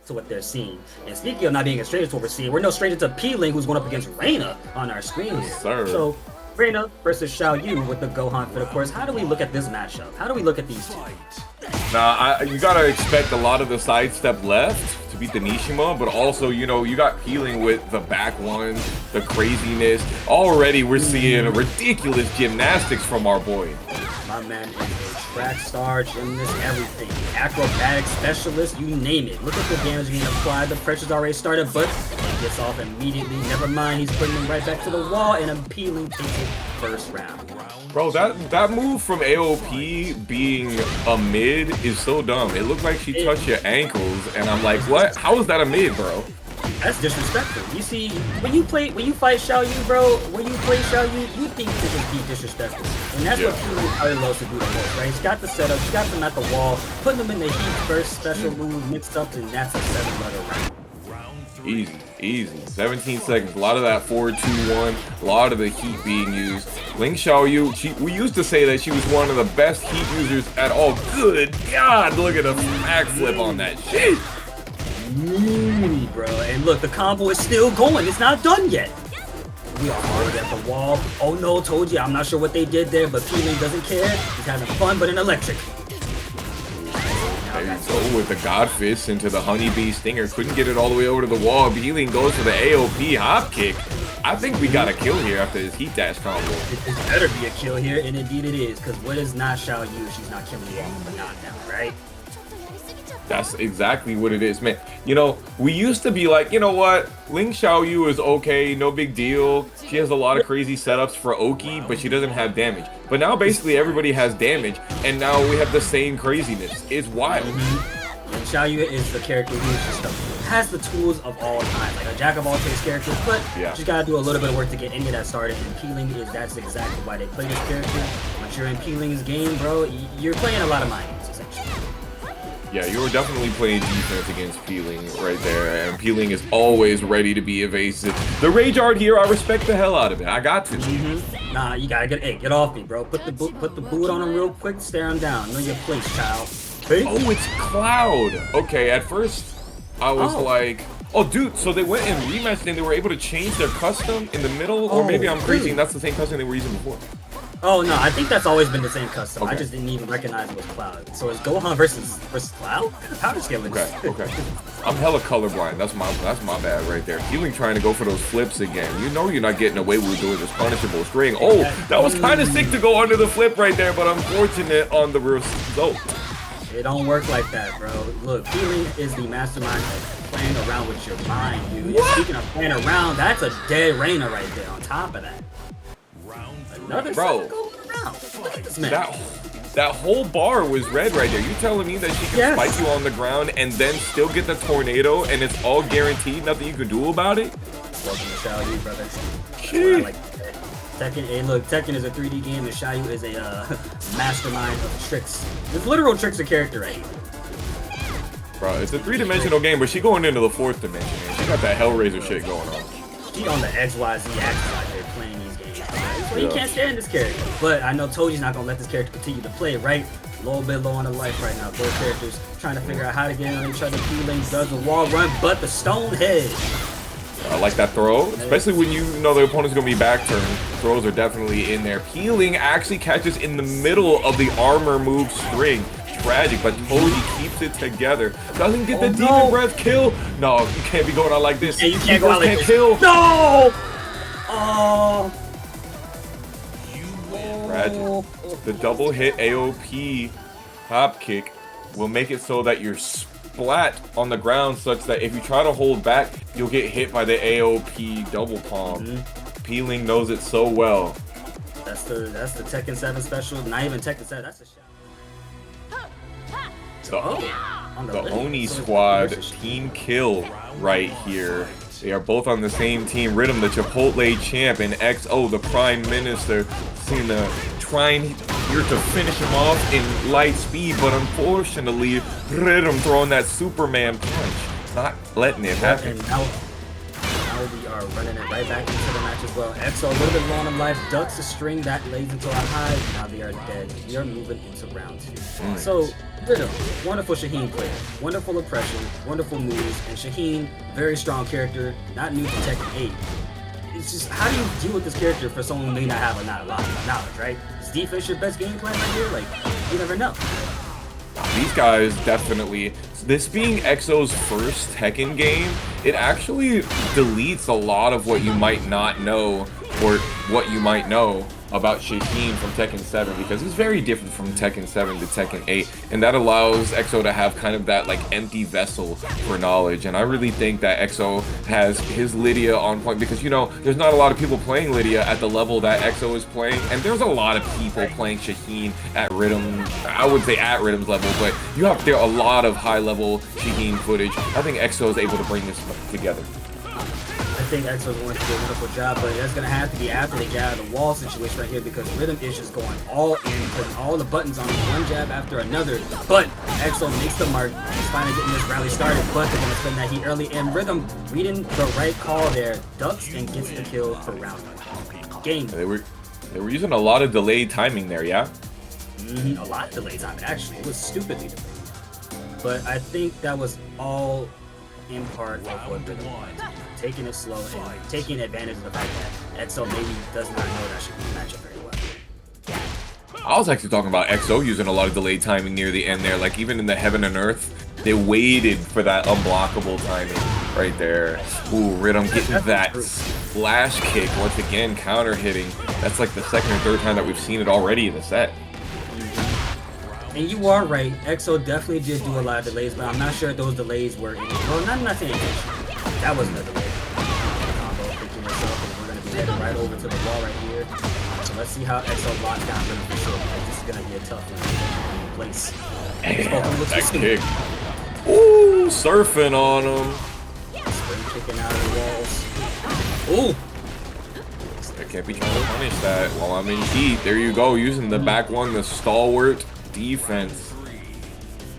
to what they're seeing. And speaking of not being a stranger to what we're seeing, we're no stranger to Pling, who's going up against Reina on our screen here. Sir. So Reina versus Xiaoyu with the Gohan fit, of course. How do we look at this matchup? How do we look at these two? Now, you gotta expect a lot of the sidestep left to beat the Nishima, but also, you know, you got Peeling with the back one, the craziness. Already, we're seeing ridiculous gymnastics from our boy. My man is a track star, gymnast, everything. Acrobatic specialist, you name it. Look at the damage being applied. The pressure's already started, but he gets off immediately. Never mind, he's putting him right back to the wall, and Peeling takes it first round. Bro, that move from AOP being a mid is so dumb. It looked like she touched your ankles, and I'm like, what? How is that a mid, bro? That's disrespectful. You see, when you fight Xiaoyu, bro, when you play Xiaoyu, you think this is be disrespectful. And that's what Peeling probably loves to do the most, right? He's got the setup, he's got them at the wall, putting them in the heat first, special move mixed up, and that's a 7-letter round. Easy, easy. 17 seconds. A lot of that 4-2-1. A lot of the heat being used. Ling Xiaoyu, we used to say that she was one of the best heat users at all. Good God, look at a smack flip on that shit. Bro, and look, the combo is still going. It's not done yet. We are already at the wall. Oh no, Toji, I'm not sure what they did there, but Peeling doesn't care. He's having fun, but an electric. There you go with the God Fist into the Honeybee Stinger. Couldn't get it all the way over to the wall. Peeling goes for the AOP hop kick. I think we got a kill here after this heat dash combo. It better be a kill here, and indeed it is, because what is not Xiaoyu? She's not killing you off with a knockdown, right? That's exactly what it is, man. You know, we used to be like, you know what? Ling Xiaoyu is okay, no big deal. She has a lot of crazy setups for Oki, but she doesn't have damage. But now basically everybody has damage, and now we have the same craziness. It's wild. And Xiaoyu is the character who just has the tools of all time, like a jack of all trades character, but just gotta do a little bit of work to get any of that started. And Peeling that's exactly why they play this character. Once you're in Peeling's game, bro, you're playing a lot of mind games, essentially. Yeah, you were definitely playing defense against Peeling right there, and Peeling is always ready to be evasive. The rage art here, I respect the hell out of it. I got to. Nah, you gotta get off me, bro. Put the boot on him real quick, stare him down. Know your place, child. Hey. Oh, it's Cloud. Okay, at first I was like, oh, dude, so they went and rematched and they were able to change their custom in the middle, or maybe I'm crazy and that's the same custom they were using before. Oh no, I think that's always been the same custom. I just didn't even recognize it was Cloud. So it's Gohan versus Cloud? Powder scaling. Okay. I'm hella colorblind. That's my bad right there. Peeling trying to go for those flips again. You know you're not getting away with doing this punishable string. Oh, that was kind of sick to go under the flip right there, but unfortunate on the result. It don't work like that, bro. Look, Peeling is the mastermind of playing around with your mind, dude. Speaking of playing around, that's a dead Reina right there on top of that. Another bro, that whole bar was red right there. You telling me that she can spike you on the ground and then still get the tornado and it's all guaranteed, nothing you can do about it? Welcome to Xiaoyu, brother. Shit. Like Tekken, hey look, Tekken is a 3D game and Xiaoyu is a mastermind of tricks. There's literal tricks of character right here. Bro, it's a 3-dimensional game, but she going into the 4th dimension, man. She got that Hellraiser shit going on. She on the XYZ axis out here playing these games. So you can't stand this character. But I know Toji's not gonna let this character continue to play, right? A little bit low on the life right now. Both characters trying to figure out how to get in on each other. Peeling does the wall run, but the stone head. I like that throw, especially when you know the opponent's gonna be back turn. Throws are definitely in there. Peeling actually catches in the middle of the armor move string. Tragic, but Toji keeps it together. Doesn't get the demon breath kill. No, you can't be going out like this. Yeah, you can't go out like this. Kill. No! Oh. Tragic. The double hit AOP hop kick will make it so that you're splat on the ground such that if you try to hold back, you'll get hit by the AOP double palm. Peeling knows it so well. That's the Tekken 7 special. Not even Tekken 7. That's a shot. The Oni squad team kill right here. They are both on the same team. Riddum, the Chipotle champ, and XO, the Prime Minister, Cena, trying here to finish him off in light speed, but unfortunately, Riddum throwing that Superman punch, not letting it happen. And now here. We are running it right back into the match as well. EXO a little bit low on him life, ducks the string that lays into our high. Now they are dead. We are moving into round 2. So, Riddum, wonderful Shaheen player, wonderful impression, wonderful moves, and Shaheen, very strong character, not new to Tekken 8. It's just, how do you deal with this character for someone who may not have a lot of knowledge, right? Is defense your best game plan right here? Like, you never know. These guys definitely, this being EXO's first Tekken game, it actually deletes a lot of what you might not know or what you might know about Shaheen from Tekken 7, because he's very different from Tekken 7 to Tekken 8, and that allows EXO to have kind of that like empty vessel for knowledge. And I really think that EXO has his Lidia on point, because you know there's not a lot of people playing Lidia at the level that EXO is playing, and there's a lot of people playing Shaheen at Riddum. I would say at Riddum's level, but there are a lot of high level Shaheen footage. I think EXO is able to bring this together. I think EXO is going to do a wonderful job, but that's going to have to be after they get out of the wall situation right here, because Riddum is just going all in, putting all the buttons on one jab after another. But EXO makes the mark. He's finally getting this rally started, but they're going to spend that heat early. And Riddum reading the right call there, ducks and gets the kill for round 1. Game. They were using a lot of delayed timing there, yeah? A lot of delayed timing, actually. It was stupidly delayed. But I think that was all in part of what Riddum wanted. Taking it slow and taking advantage of the fact that EXO maybe does not know that Shaheen matchup very well. I was actually talking about EXO using a lot of delayed timing near the end there. Like even in the Heaven and Earth, they waited for that unblockable timing right there. Ooh, Riddum getting that splash kick once again, counter hitting. That's like the second or third time that we've seen it already in the set. And you are right, EXO definitely did do a lot of delays, but I'm not sure if those delays were, well, I'm not saying that wasn't a delay. Combo picking yourself, and we're going to be heading right over to the wall right here. So let's see how EXO locks down Riddum for sure, because this is going to be a tough one in place. Damn, that kick. Ooh, surfing on him. Spring kicking out of the walls. Ooh. I can't be trying to punish that while I'm in heat. There you go, using the back one, the stalwart defense.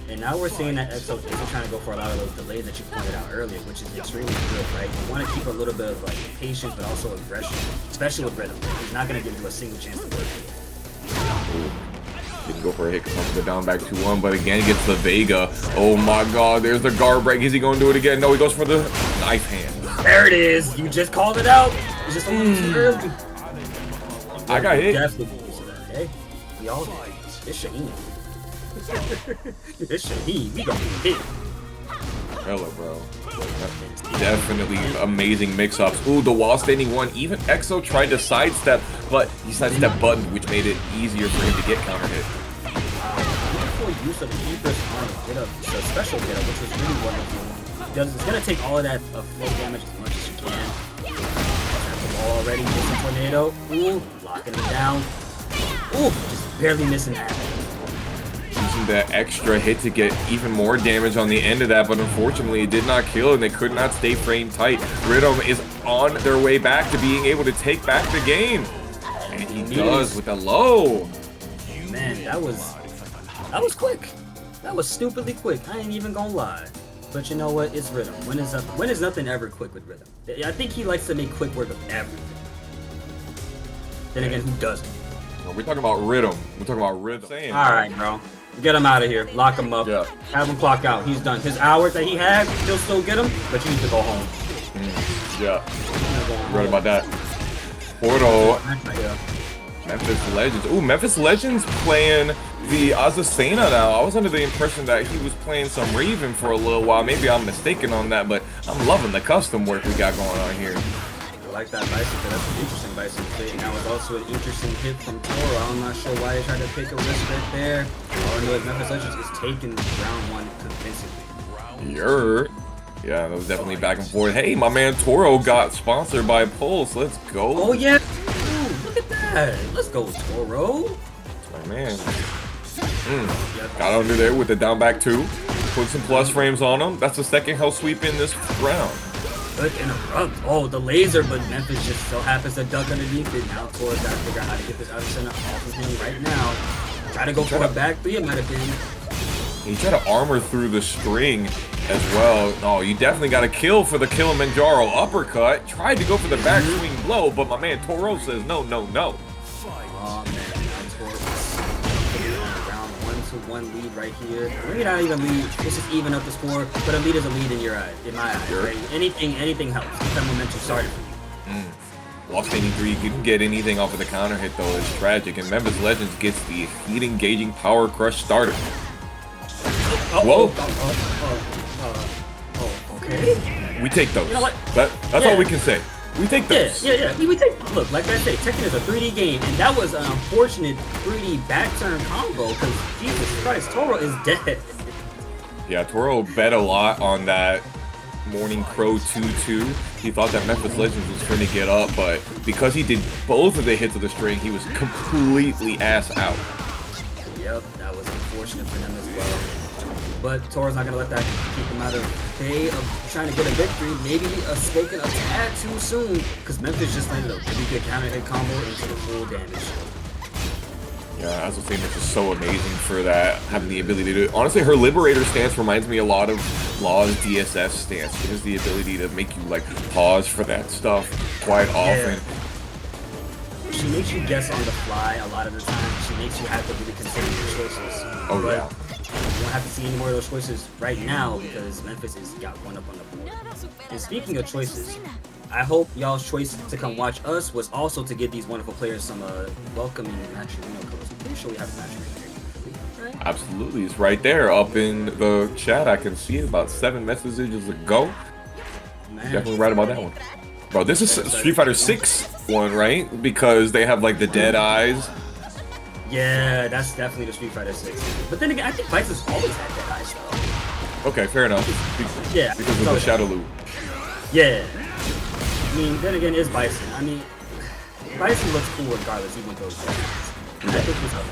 And now we're seeing that EXO isn't trying to go for a lot of those delays that you pointed out earlier, which is extremely good, right? You want to keep a little bit of like patience, but also aggression, especially with Riddum. He's not going to give you a single chance to work. Didn't go for a hit because of the down back 2-1, but again gets the Vega. Oh my god, there's the guard break. Is he going to do it again? No, he goes for the knife hand. There it is. You just called it out. It's just a little too early. I got hit. Definitely. Okay, we all did. It's Shaheen. It's Shaheen. We gonna be hit. Hello, bro. Definitely amazing mix-ups. Ooh, the wall standing one. Even EXO tried to sidestep, but he sidestepped button, which made it easier for him to get counter hit. Beautiful use of the Empress on get up, so special get up, which was really wonderful. Because it's gonna take all of that flow damage as much as you can. Tap the wall already, missing tornado. Ooh, locking it down. Ooh, just barely missing that. Using the extra hit to get even more damage on the end of that, but unfortunately it did not kill and they could not stay frame tight. Riddum is on their way back to being able to take back the game. And he does with a low. Man, that was quick. That was stupidly quick. I ain't even gonna lie. But you know what? It's Riddum. When is nothing ever quick with Riddum? I think he likes to make quick work of everything. Then again, who doesn't? We're talking about Riddum. We're talking about Riddum. Alright, bro. Get him out of here. Lock him up. Yeah. Have him clock out. He's done. His hours that he had, he'll still get him, but you need to go home. Yeah. Right about that. Toro. Memphis Legends. Ooh, Memphis Legends playing the Azucena now. I was under the impression that he was playing some Raven for a little while. Maybe I'm mistaken on that, but I'm loving the custom work we got going on here. I like that bicycle. That's an interesting bicycle fit. And that was also an interesting hit from Toro. I'm not sure why he tried to take a risk right there. All I know is Memphis Legends is taking round 1 convincingly. Yeah, that was definitely back and forth. Hey, my man Toro got sponsored by Pulse. Let's go. Oh, yeah. Ooh, look at that. Let's go, Toro. My man. Got under there with the down back 2. Put some plus frames on him. That's the second hell sweep in this round. Good interrupt. Oh, the laser, but Memphis just so happens to duck underneath it. Now Toro's got to figure out how to get this Azucena off of him right now. Try to go for a back 3, it might have been. He tried to armor through the string as well. Oh, you definitely got a kill for the Kilimanjaro uppercut. Tried to go for the back swing blow, but my man Toro says no, no, no. Oh man, round 1-1 lead right here. Maybe not even lead. This is even up the score, but a lead is a lead in your eye, in my eyes. Right? Anything helps. Keep that momentum started for you. Lost 83, you can get anything off of the counter hit though is tragic, and Memphis Legends gets the heat engaging power crush starter. Whoa! Okay. We take those. You know what? That's all we can say. We take those. Yeah. We take. Look, like I say, Tekken is a 3D game, and that was an unfortunate 3D back turn combo because Jesus Christ, Toro is dead. Yeah, Toro bet a lot on that Morning Crow 2-2. He thought that Memphis Legends was going to get up, but because he did both of the hits of the string, he was completely ass out. Yep, that was unfortunate for him as well. But Toro's not going to let that keep him out of pay of trying to get a victory. Maybe spoken a tad too soon, because Memphis just landed a really good counter hit combo into the full damage. Yeah, Azucena is just so amazing for that, having the ability to do it. Honestly, her Liberator stance reminds me a lot of Lars' DSS stance. It has the ability to make you, like, pause for that stuff quite often. She makes you guess on the fly a lot of the time. She makes you have to really consider your choices. Oh, but yeah. You don't have to see any more of those choices right now because Memphis has got one up on the board. And speaking of choices, I hope y'all's choice to come watch us was also to give these wonderful players some welcoming match arena codes. I'm pretty sure we have a match arena, right? Absolutely, it's right there up in the chat. I can see it about 7 messages ago. Man. Definitely right about that one. Bro, this is Street Fighter 6 one, right? Because they have like the dead eyes. Yeah, that's definitely the Street Fighter 6. But then again, I think Vice has always had dead eyes though. Okay, fair enough. Yeah. Because of the Shadow Loop. Yeah. I mean, then again, it's Bison. I mean, Bison looks cool regardless, even though it's I think he's up.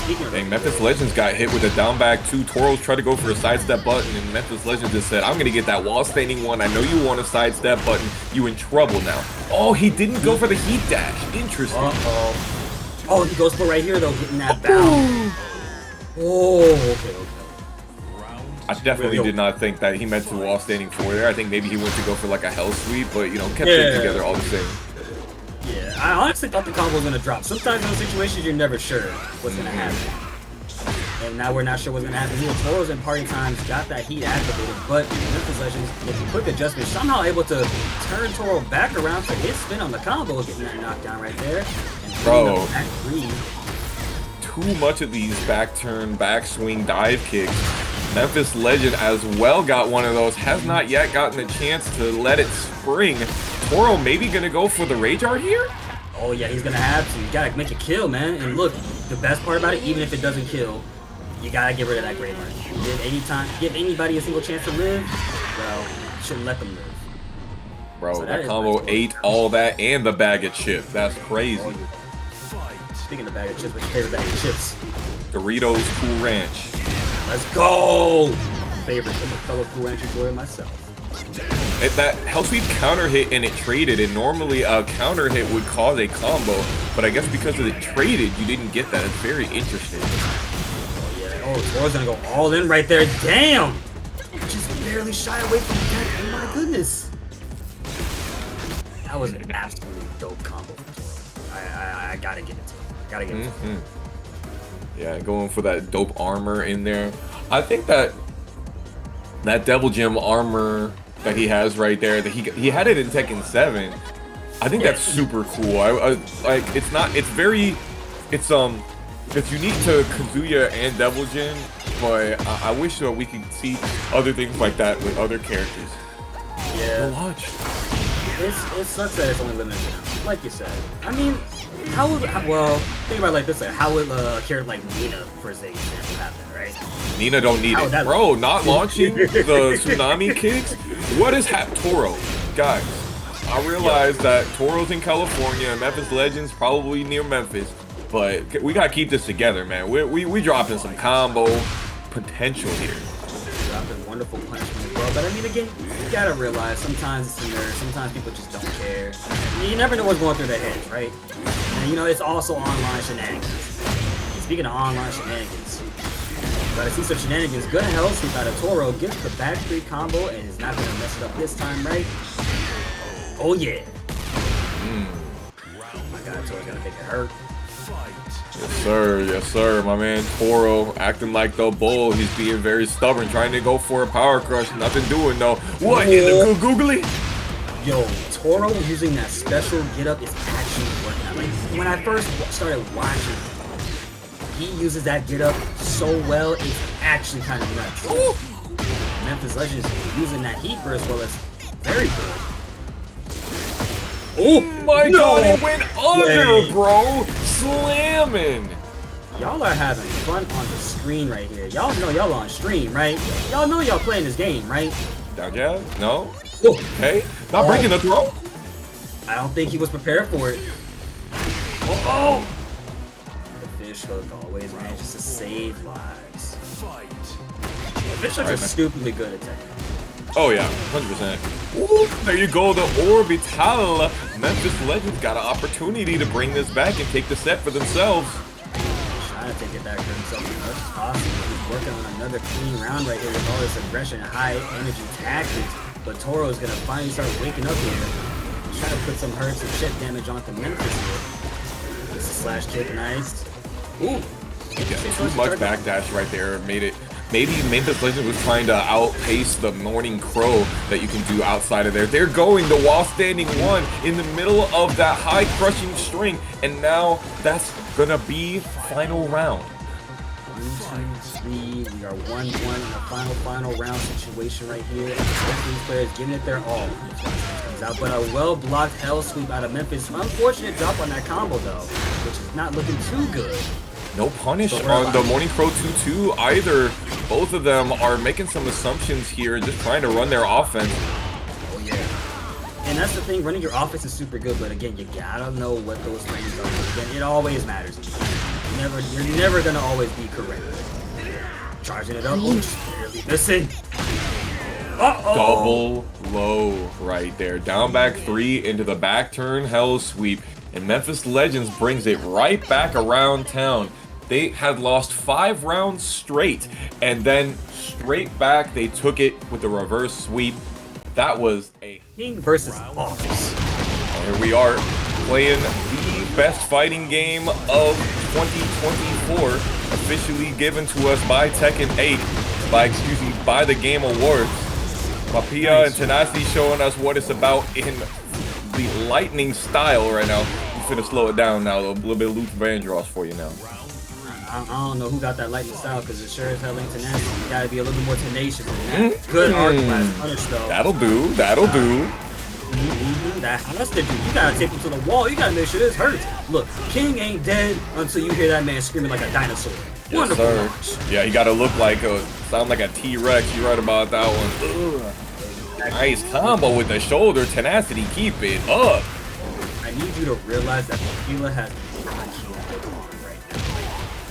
Speaking of Dang, Memphis Legends got hit with a down back 2. Toro's tried to go for a sidestep button, and Memphis Legends just said, I'm going to get that wall standing one. I know you want a sidestep button. You in trouble now. Oh, he didn't go for the heat dash. Interesting. Oh, he goes for right here, though, getting that bound. Oh, okay. I definitely did not think that he meant to wall standing 4 there. I think maybe he went to go for like a hell sweep, but, you know, kept it together all the same. Yeah, I honestly thought the combo was going to drop. Sometimes in those situations, you're never sure what's going to happen. And now we're not sure what's going to happen here. Toro's in party times got that heat activated, but Memphis Legends, with a quick adjustment, somehow able to turn Toro back around to his spin on the combo, getting that knockdown right there. And bro, back three. Too much of these back turn, back swing dive kicks. Memphis Legend as well got one of those. Has not yet gotten a chance to let it spring. Toro maybe gonna go for the Rage Art here? Oh yeah, he's gonna have to. You gotta make a kill, man. And look, the best part about it, even if it doesn't kill, you gotta get rid of that Great Art. Give anybody a single chance to live, well, you shouldn't let them live. Bro, So that combo ate all that and the bag of chips. That's crazy. Oh, yeah. Speaking of bag of chips, what's your favorite bag of chips? Doritos Cool Ranch. Let's go! Favorite, I'm a fellow Cool Ranch enjoyer myself. That hell sweep counter hit and it traded, and normally a counter hit would cause a combo, but I guess because of it traded, you didn't get that. It's very interesting. Oh yeah, oh, Toro's gonna go all in right there. Damn! Just barely shy away from that. Oh my goodness. That was an absolutely dope combo for Toro. I gotta give it to him. Gotta give it to him. Yeah, going for that dope armor in there. I think that Devil Gem armor that he has right there, that he had it in Tekken 7. I think that's super cool. It's unique to Kazuya and Devil Gem, but I wish that we could see other things like that with other characters. Yeah. Watch. It sucks that it's only limited now. Like you said. I mean, think about it like this, like, how would a character like Nina, for example, happen, right? Nina don't need it. Bro, not launching the tsunami kicks? What is Toro? Guys, I realize that Toro's in California and Memphis Legends probably near Memphis, but we gotta keep this together, man. We dropping some combo potential here. Dropping wonderful punishment as well, but I mean, again, you gotta realize sometimes it's in there, sometimes people just don't care. You never know what's going through their heads, right? And you know, it's also online shenanigans. And speaking of online shenanigans, Gotta see some shenanigans. Good health sweep out of Toro. Gets the back 3 combo and is not gonna mess it up this time, right? Oh yeah. Oh my god, Toro's gonna make it hurt. Yes sir, my man Toro acting like the bull. He's being very stubborn, trying to go for a power crush. Nothing doing though. What in the googly? Yo, Toro using that special get up is actually working. Like when I first started watching, he uses that get up so well, it's actually kind of nuts. Ooh. Memphis Legends using that heat burst well, it's very good. Oh my god, it went under, bro! Slamming! Y'all are having fun on the screen right here. Y'all know y'all on stream, right? Y'all know y'all playing this game, right? Yeah? No? Okay. Not breaking the throw. I don't think he was prepared for it. Oh! The fish hook always manages to save lives. The fish hooks are stupidly good at that. Oh yeah, 100%. Ooh, there you go, the Orbital. Memphis Legends got an opportunity to bring this back and take the set for themselves. Trying to take it back for himself as much as possible. He's working on another clean round right here with all this aggression and high energy tactics. But Toro is gonna finally start waking up here. Trying to put some hurts and shit damage onto Memphis here. This is slash kick, nice. Ooh. Yeah, too much backdash right there. Maybe Memphis Legends was trying to outpace the Morning Crow that you can do outside of there. They're going the wall standing 1 in the middle of that high crushing string, and now that's gonna be final round. 1, 2, 3. We are 1-1 in the final round situation right here. And both these players giving it their all. Comes out, but a well-blocked L sweep out of Memphis. Unfortunate drop on that combo though, which is not looking too good. No punish on the Morning Crow 2-2 either. Both of them are making some assumptions here, just trying to run their offense. Oh yeah. And that's the thing, running your offense is super good, but again, you gotta know what those things are. Again, it always matters. You're never gonna always be correct. Charging it up, barely missing. Double low right there. Down back 3 into the back turn hell sweep. And Memphis Legends brings it right back around town. They had lost 5 rounds straight, and then straight back they took it with the reverse sweep. That was a King versus Office. Here we are playing the best fighting game of 2024, officially given to us by Tekken 8, by the Game Awards. Papilla and TenaCity showing us what it's about in the lightning style right now. I'm finna slow it down now, a little bit of Luther Vandross for you now. I don't know who got that lightning style because it sure as hell ain't tenacity. You gotta be a little bit more tenacious than that. Good arc blast punish though. That'll do. That has to do. You gotta take him to the wall. You gotta make sure this hurts. Look, King ain't dead until you hear that man screaming like a dinosaur. Yes, Wonderful sir. launch. Yeah, you gotta look like sound like a T-Rex. You're right about that one. Ugh. Nice combo with the shoulder. TenaCity, keep it up. I need you to realize that Papilla has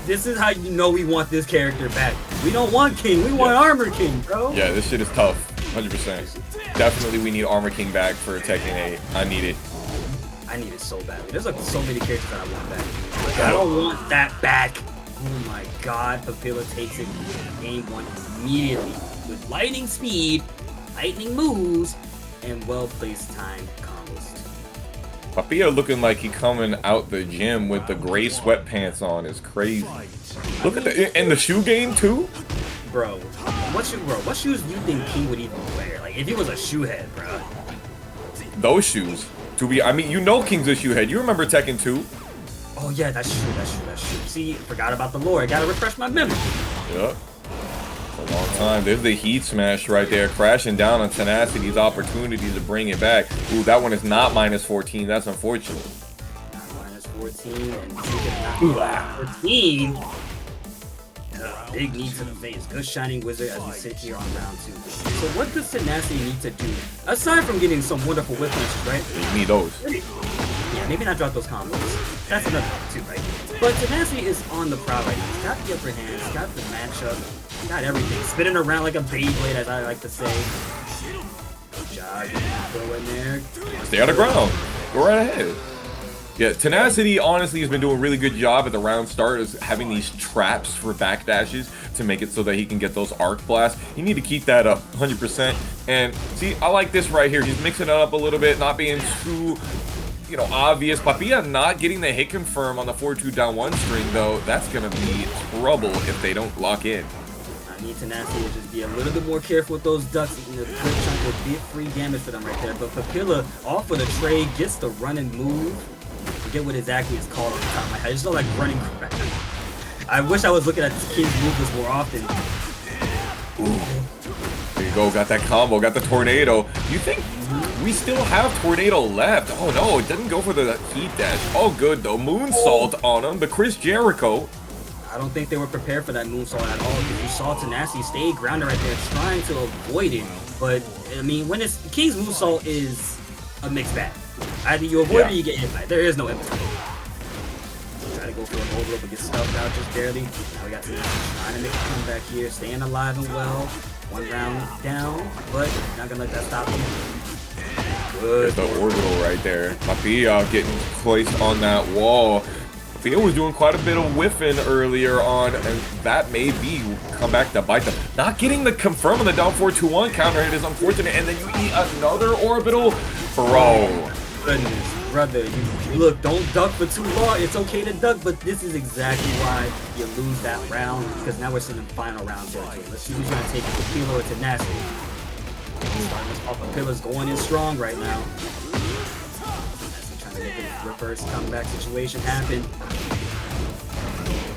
this is how you know we want this character back. We don't want King, we want Armor King, bro. Yeah, this shit is tough, 100%. Definitely we need Armor King back for Tekken 8. I need it. I need it so badly. There's like so many characters that I want back. Like, I don't want that back. Oh my god, Papilla takes it game 1 immediately. With lightning speed, lightning moves, and well-placed time combos. Papilla looking like he coming out the gym with the gray sweatpants on is crazy. Look at the and the shoe game too. Bro, what shoes do you think King would even wear? Like if he was a shoe head, bro. Those shoes. I mean, you know King's a shoe head. You remember Tekken 2? Oh yeah, that's true. See, forgot about the lore. I gotta refresh my memory. Yep. A long time. There's the heat smash right there, crashing down on TenaCity's opportunity to bring it back. Ooh, that one is not minus 14. That's unfortunate. Not minus 14 and not 14. Big knee to the face. Good Shining Wizard as we sit here on round 2. So what does TenaCity need to do? Aside from getting some wonderful whip punches, right? You need those. Yeah, maybe not drop those combos. That's another one too, right? But TenaCity is on the prowl right now. He's got the upper hand. He's got the matchup. He's got everything. Spinning around like a Beyblade, as I like to say. Good job. Throw in there. Stay on the ground. Go right ahead. Yeah, TenaCity honestly has been doing a really good job at the round start is having these traps for backdashes to make it so that he can get those arc blasts. You need to keep that up 100%. And see, I like this right here. He's mixing it up a little bit, not being too, you know, obvious. Papilla not getting the hit confirm on the 4-2 down 1 string though. That's gonna be trouble if they don't lock in. I need TenaCity to just be a little bit more careful with those ducks. You know, the good chunk would be free damage for them right there. But Papilla off of the trade gets the run and move. Forget what exactly it's called on the top of my head. I just don't like running crap. I wish I was looking at King's movements more often. Ooh. There you go, got that combo, got the tornado. You think we still have tornado left? Oh no, it didn't go for the heat dash. All good though. Moonsault on him, the Chris Jericho. I don't think they were prepared for that moonsault at all because you saw TenaCity stay grounded right there trying to avoid it. But I mean, when it's King's moonsault is a mixed bag. Either you avoid it or you get hit by it. There is no in between. Try to go for an overload but get stuffed out just barely. Now we got TenaCity trying to make a comeback here, staying alive and well. 1 round down, but not gonna let that stop him. Good. There's the orbital right there. Papilla getting placed on that wall. Papilla was doing quite a bit of whiffing earlier on, and that may be come back to bite them. Not getting the confirm on the down 4-2-1 counter hit is unfortunate, and then you eat another orbital. Bro. Goodness, brother, you look, don't duck for too long. It's okay to duck, but this is exactly why you lose that round, because now we're sitting in final round territory. Let's see who's gonna take Papilla or TenaCity. Papilla's going in strong right now. Trying to make a reverse comeback situation happen.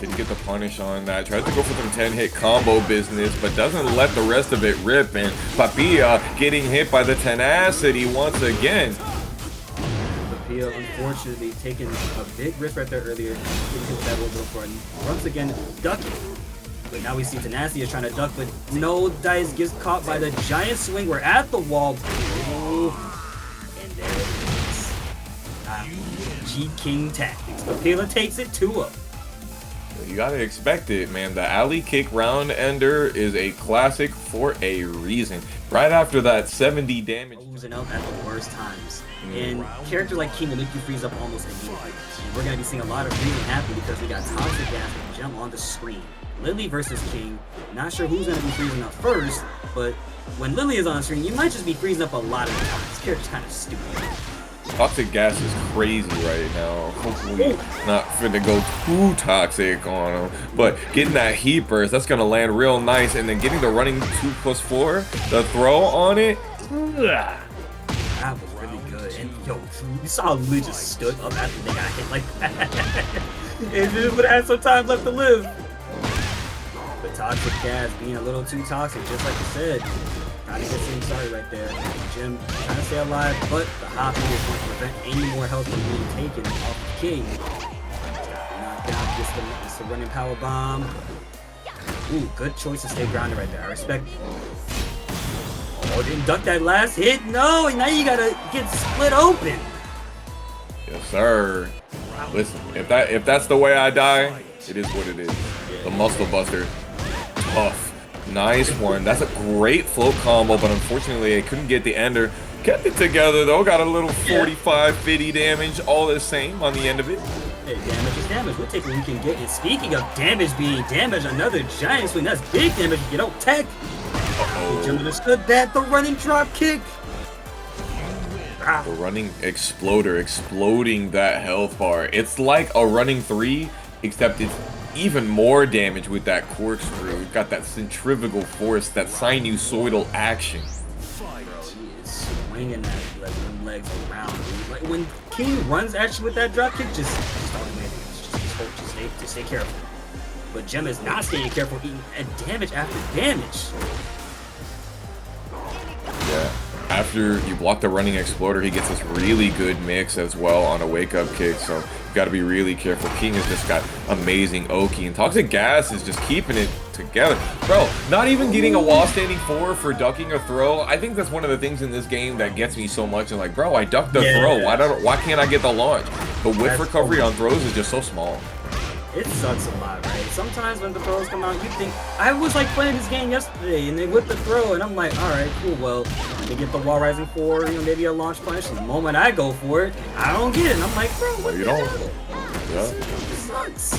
Didn't get the punish on that. Tries to go for some 10-hit combo business, but doesn't let the rest of it rip. And Papilla getting hit by the TenaCity once again. Papilla, unfortunately, taking a big rip right there earlier. Didn't hit that orbital for once again ducking. But now we see TenaCity is trying to duck, but no dice gets caught by the giant swing. We're at the wall. And there it is. G King tactics. Papilla takes it to him. You gotta expect it, man. The alley kick round ender is a classic for a reason. Right after that 70 damage. Losing out at the worst times. And characters like King will make you freeze up almost immediately. And we're gonna be seeing a lot of freezing happen because we got ToxicGazs and Gem on the screen. Lili versus King. Not sure who's gonna be freezing up first, but when Lili is on the screen, you might just be freezing up a lot of the time. This character's kind of stupid. ToxicGazs is crazy right now. Hopefully not finna go too toxic on him. But getting that heat burst, that's gonna land real nice. And then getting the running 2+4, the throw on it. That was really good. And yo, you saw Lili just stood up after they got hit like that. And just would have had some time left to live. But ToxicGazs being a little too toxic, just like you said. Trying to get things started right there. Jim trying to stay alive, but the hopping is going to prevent any more health from being taken off the King. Knocked down, gets the running power bomb. Ooh, good choice to stay grounded right there. I respect it. Oh, didn't duck that last hit. No, and now you gotta get split open. Yes, sir. Listen, if that's the way I die, it is what it is. The muscle buster, tough. Nice one. That's a great float combo, but unfortunately, I couldn't get the ender. Kept it together, though. Got a little 45, 50 damage, all the same on the end of it. Hey, damage is damage. We'll take what we can get. And speaking of damage being damage, another giant swing. That's big damage if you don't tech. Uh-oh. Jim understood that. The running drop kick. The running exploder, exploding that health bar. It's like a running 3, except it's even more damage with that corkscrew. We've got that centrifugal force, that sinusoidal action. Bro, he is swinging that legs around. Like when King runs at you with that drop kick, just don't do anything. Just stay careful. But Gem is not staying careful, eating damage after damage. Yeah. After you block the running exploder, he gets this really good mix as well on a wake-up kick, so you've got to be really careful. King has just got amazing Oki, and ToxicGazs is just keeping it together. Bro, not even getting a wall standing 4 for ducking a throw. I think that's one of the things in this game that gets me so much. And like, bro, I ducked the throw. Why can't I get the launch? The whiff recovery on throws is just so small. it sucks a lot, right? Sometimes when the throws come out, you think, I was like playing this game yesterday, and they whip the throw, and I'm like, alright, cool, well, they get the wall rising for, you know, maybe a launch punch, and the moment I go for it, I don't get it, and I'm like, bro, what you the don't. hell? Yeah. It sucks.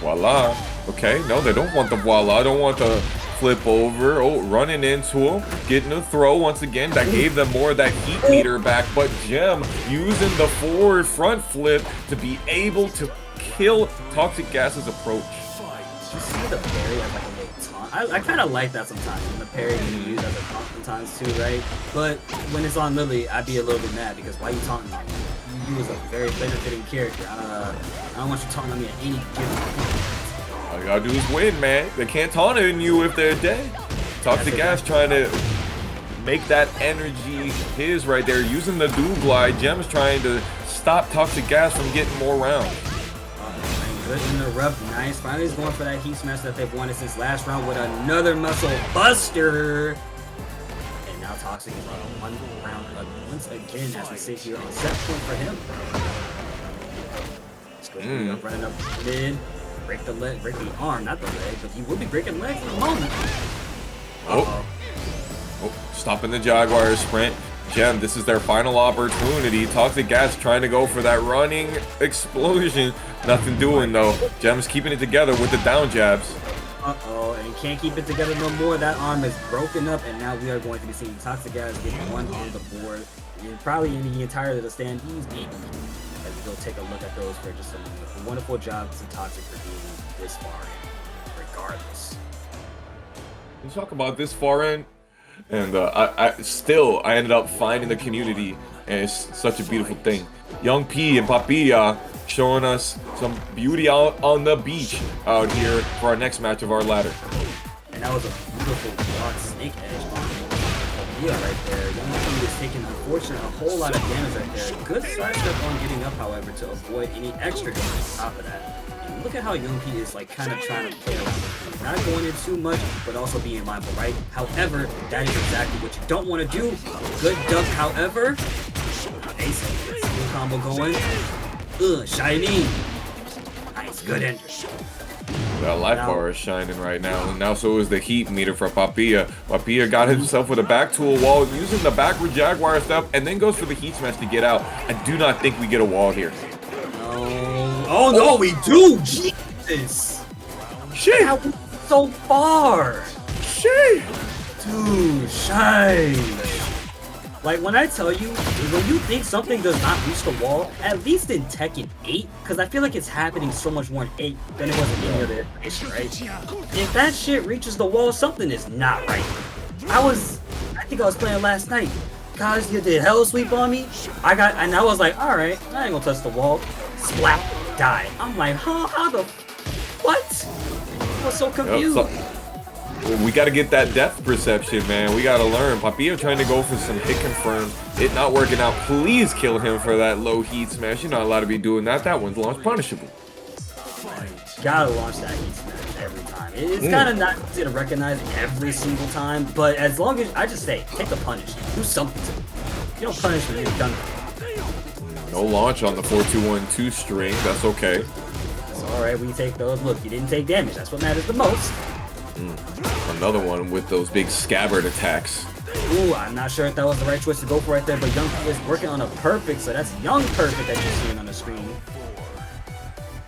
Voila. Okay, no, they don't want the voila. Don't want the flip over. Oh, running into him, getting a throw once again. That gave them more of that heat meter back. But Gem using the forward front flip to be able to kill ToxicGaz's approach. You see the parry as like a little taunt? I kind of like that sometimes. When the parry can be used as a taunt sometimes too, right? But when it's on Lili, I'd be a little bit mad because why are you taunting me? You was a very benefiting character. I don't want you taunting me at any given point. All you gotta do is win, man. They can't taunt on you if they're dead. ToxicGazz trying to make that energy his right there, using the do glide. Gem's trying to stop ToxicGazz from getting more rounds. Good interrupt, nice. Finally he's going for that heat smash that they've wanted since last round with another muscle buster. And now Toxic is on a 1 round up once again as we sit here on set point for him. Running up mid. Break the leg, break the arm, not the leg, but he will be breaking legs in a moment. Oh, stopping the Jaguar sprint. Gem, this is their final opportunity. ToxicGazz trying to go for that running explosion. Nothing doing though. Gem's keeping it together with the down jabs. Uh-oh, and he can't keep it together no more. That arm is broken up, and now we are going to be seeing ToxicGazz get one on the board. And probably in the entirety of the standees, maybe. As we'll take a look at those for just a moment. A wonderful job to Toxic for being this far in, regardless. You talk about this far in, and I ended up finding the community, and it's such a beautiful thing. Young P and Papilla showing us some beauty out on the beach out here for our next match of our ladder. And that was a beautiful broad snake edge on Papilla right there. Young P is taking, unfortunately, a whole lot of damage right there. Good sidestep on getting up, however, to avoid any extra damage on top of that. And look at how Young P is like kind of trying to play around. Not going in too much, but also being mindful, right? However, that is exactly what you don't want to do. Good duck, however. Ace, good combo going. Shaheen. Nice, good entry. That life bar is shining right now, and now so is the heat meter for Papilla. Papilla got himself with a back to a wall, using the backward Jaguar step, and then goes for the heat smash to get out. I do not think we get a wall here. Oh no, we do! Jesus! Shit! That was so far! Shit! Dude, shine! Like, when I tell you, when you think something does not reach the wall, at least in Tekken 8, because I feel like it's happening so much more in 8 than it was in any other iteration, right? If that shit reaches the wall, something is not right. I think I was playing last night. Guys, you did hell sweep on me. And I was like, alright, I ain't gonna touch the wall. Slap, die. I'm like, huh? How the... What? I was so confused. We got to get that depth perception, man. We got to learn. Papilla trying to go for some hit confirm. It not working out. Please kill him for that low heat smash. You're not allowed to be doing that. That one's launch punishable. Gotta launch that heat smash every time. It's kind of not easy to recognize every single time, but as long as I just say, take a punish. Do something to me. If you don't punish me, you're done. No launch on the 4-2-1-2 string. That's okay. It's alright, we take those. Look, you didn't take damage. That's what matters the most. Another one with those big scabbard attacks. Ooh, I'm not sure if that was the right choice to go for right there, but Young P is working on a perfect, so that's Young Perfect that you're seeing on the screen.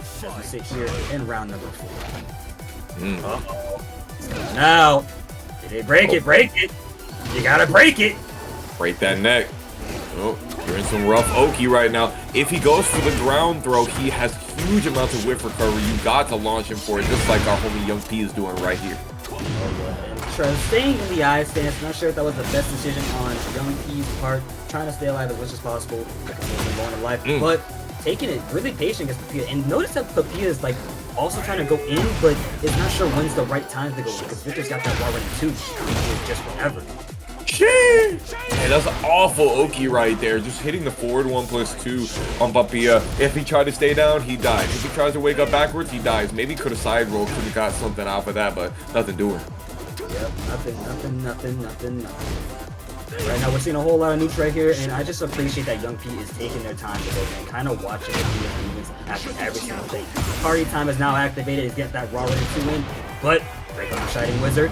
As we sit here in round number 4. Uh-oh. It's coming out. Did they break it? Break it! You gotta break it! Break that neck. Oh, you're in some rough Oki right now. If he goes for the ground throw, he has huge amounts of whip recovery. You got to launch him for it, just like our homie Young P is doing right here. Staying in the eye stance, not sure if that was the best decision on Young P's part. Trying to stay alive as much as possible, going to life, but taking it really patient against Papilla. And notice that Papilla is like also trying to go in, but is not sure when's the right time to go in because Victor's got that wall ready too. Just whatever. Shit! Man, that's an awful Oki right there. Just hitting the forward 1+2 on Papilla. If he tried to stay down, he died. If he tries to wake up backwards, he dies. Maybe could have side rolled, could have got something off of that, but nothing doing. Yep, nothing. Right now we're seeing a whole lot of nukes right here, and I just appreciate that Young P is taking their time to look and kind of watching his movements after every single thing. Party time is now activated. He's getting that raw ready 2 in, but break on the Shining Wizard.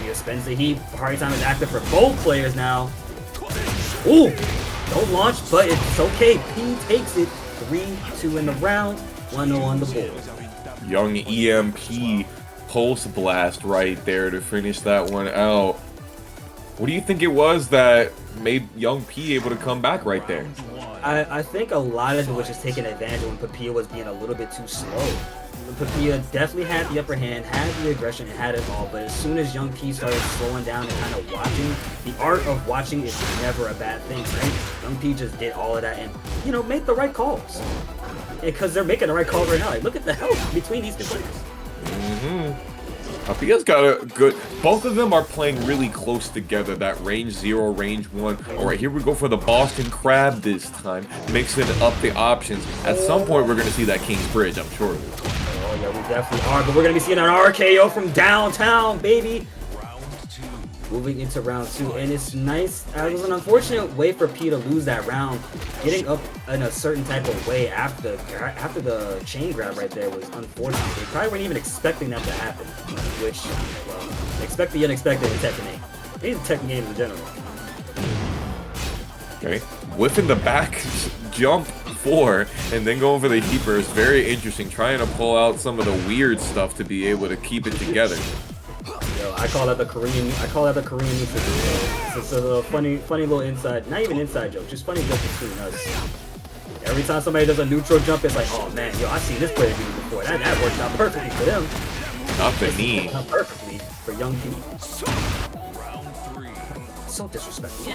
He spends the heat. Party time is active for both players now. Ooh, don't launch, but it's okay. P takes it. 3-2 in the round. 1-0 on the board. Young EMP pulse blast right there to finish that one out. What do you think it was that made Young P able to come back right there? I think a lot of it was just taking advantage when Papilla was being a little bit too slow. Papilla definitely had the upper hand, had the aggression, and had it all, but as soon as Young P started slowing down and kind of watching, the art of watching is never a bad thing, right? Young P just did all of that and, you know, made the right calls. Because they're making the right call right now. Like, look at the health between these two players. Papilla's got a good... Both of them are playing really close together. That range 0, range 1. Alright, here we go for the Boston Crab this time. Mixing up the options. At some point, we're going to see that King's Bridge, I'm sure. Oh, yeah, we definitely are. But we're going to be seeing an RKO from downtown, baby. Moving into round 2, and it's nice. It was an unfortunate way for P to lose that round. Getting up in a certain type of way after the chain grab right there was unfortunate. They probably weren't even expecting that to happen, which, well, expect the unexpected in Tekken 8. These Tekken games in general. Okay, whiffing the back jump 4 and then going for the heaper is very interesting. Trying to pull out some of the weird stuff to be able to keep it together. Yo, I call that the Korean neutral. It's a funny little inside, not even inside joke, just funny joke between us. Every time somebody does a neutral jump, it's like, oh man, yo, I've seen this player do it before. That worked out perfectly for them. Not the knee. Not perfectly for Young P. So disrespectful.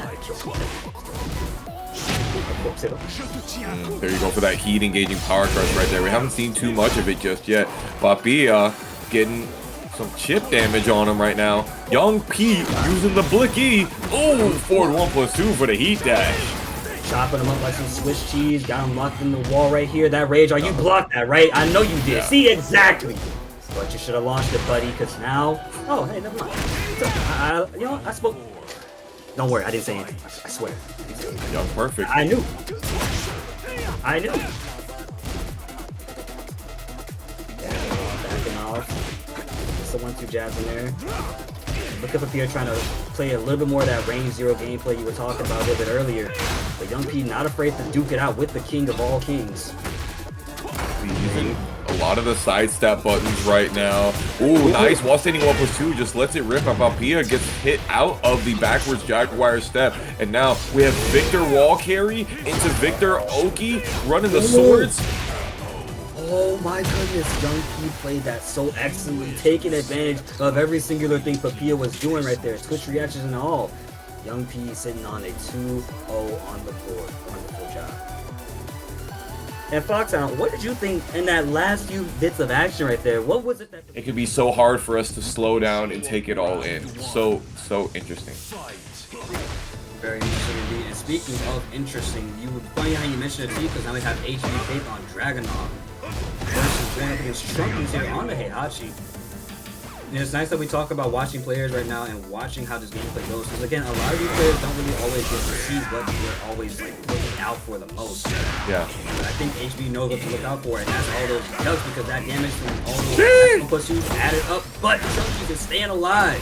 There you go for that heat engaging power crush right there. We haven't seen too much of it just yet. Papilla getting some chip damage on him right now. Young P using the blicky. Oh, forward 1+2 for the heat dash. Chopping him up like some Swiss cheese. Got him locked in the wall right here. That rage. You blocked that, right? I know you did. Yeah. See, exactly. But you should have launched it, buddy, because now... Oh, hey, never mind. You know, I spoke... Don't worry, I didn't say anything. I swear. Young perfect. I knew. Backing off. So 1-2 jabs in there. Look up here trying to play a little bit more of that range 0 gameplay you were talking about a little bit earlier. But Young P not afraid to duke it out with the king of all kings. Using a lot of the sidestep buttons right now. Ooh, nice. While standing 1+2, just lets it rip. Papilla gets hit out of the backwards jaguar step. And now we have Victor wall carry into Victor Oki running the swords. Oh my goodness, Young P played that so excellently, taking advantage of every singular thing Papilla was doing right there, Twitch reactions and all. Young P sitting on a 2-0 on the board. Wonderful job. And Foxhound, what did you think in that last few bits of action right there? What was it that... It can be so hard for us to slow down and take it all in. So interesting. Very interesting indeed. And speaking of interesting, funny how you mentioned it too, because now we have HBFAITH on Dragunov versus going up against Trunkiez here on the Heihachi. And it's nice that we talk about watching players right now and watching how this gameplay goes. Because again, a lot of these players don't really always get to see what we're always like looking out for the most. Yeah. But I think HB knows what to look out for, and that's all those does, because that damage from all those +2s added up. But Trunkiez is staying alive.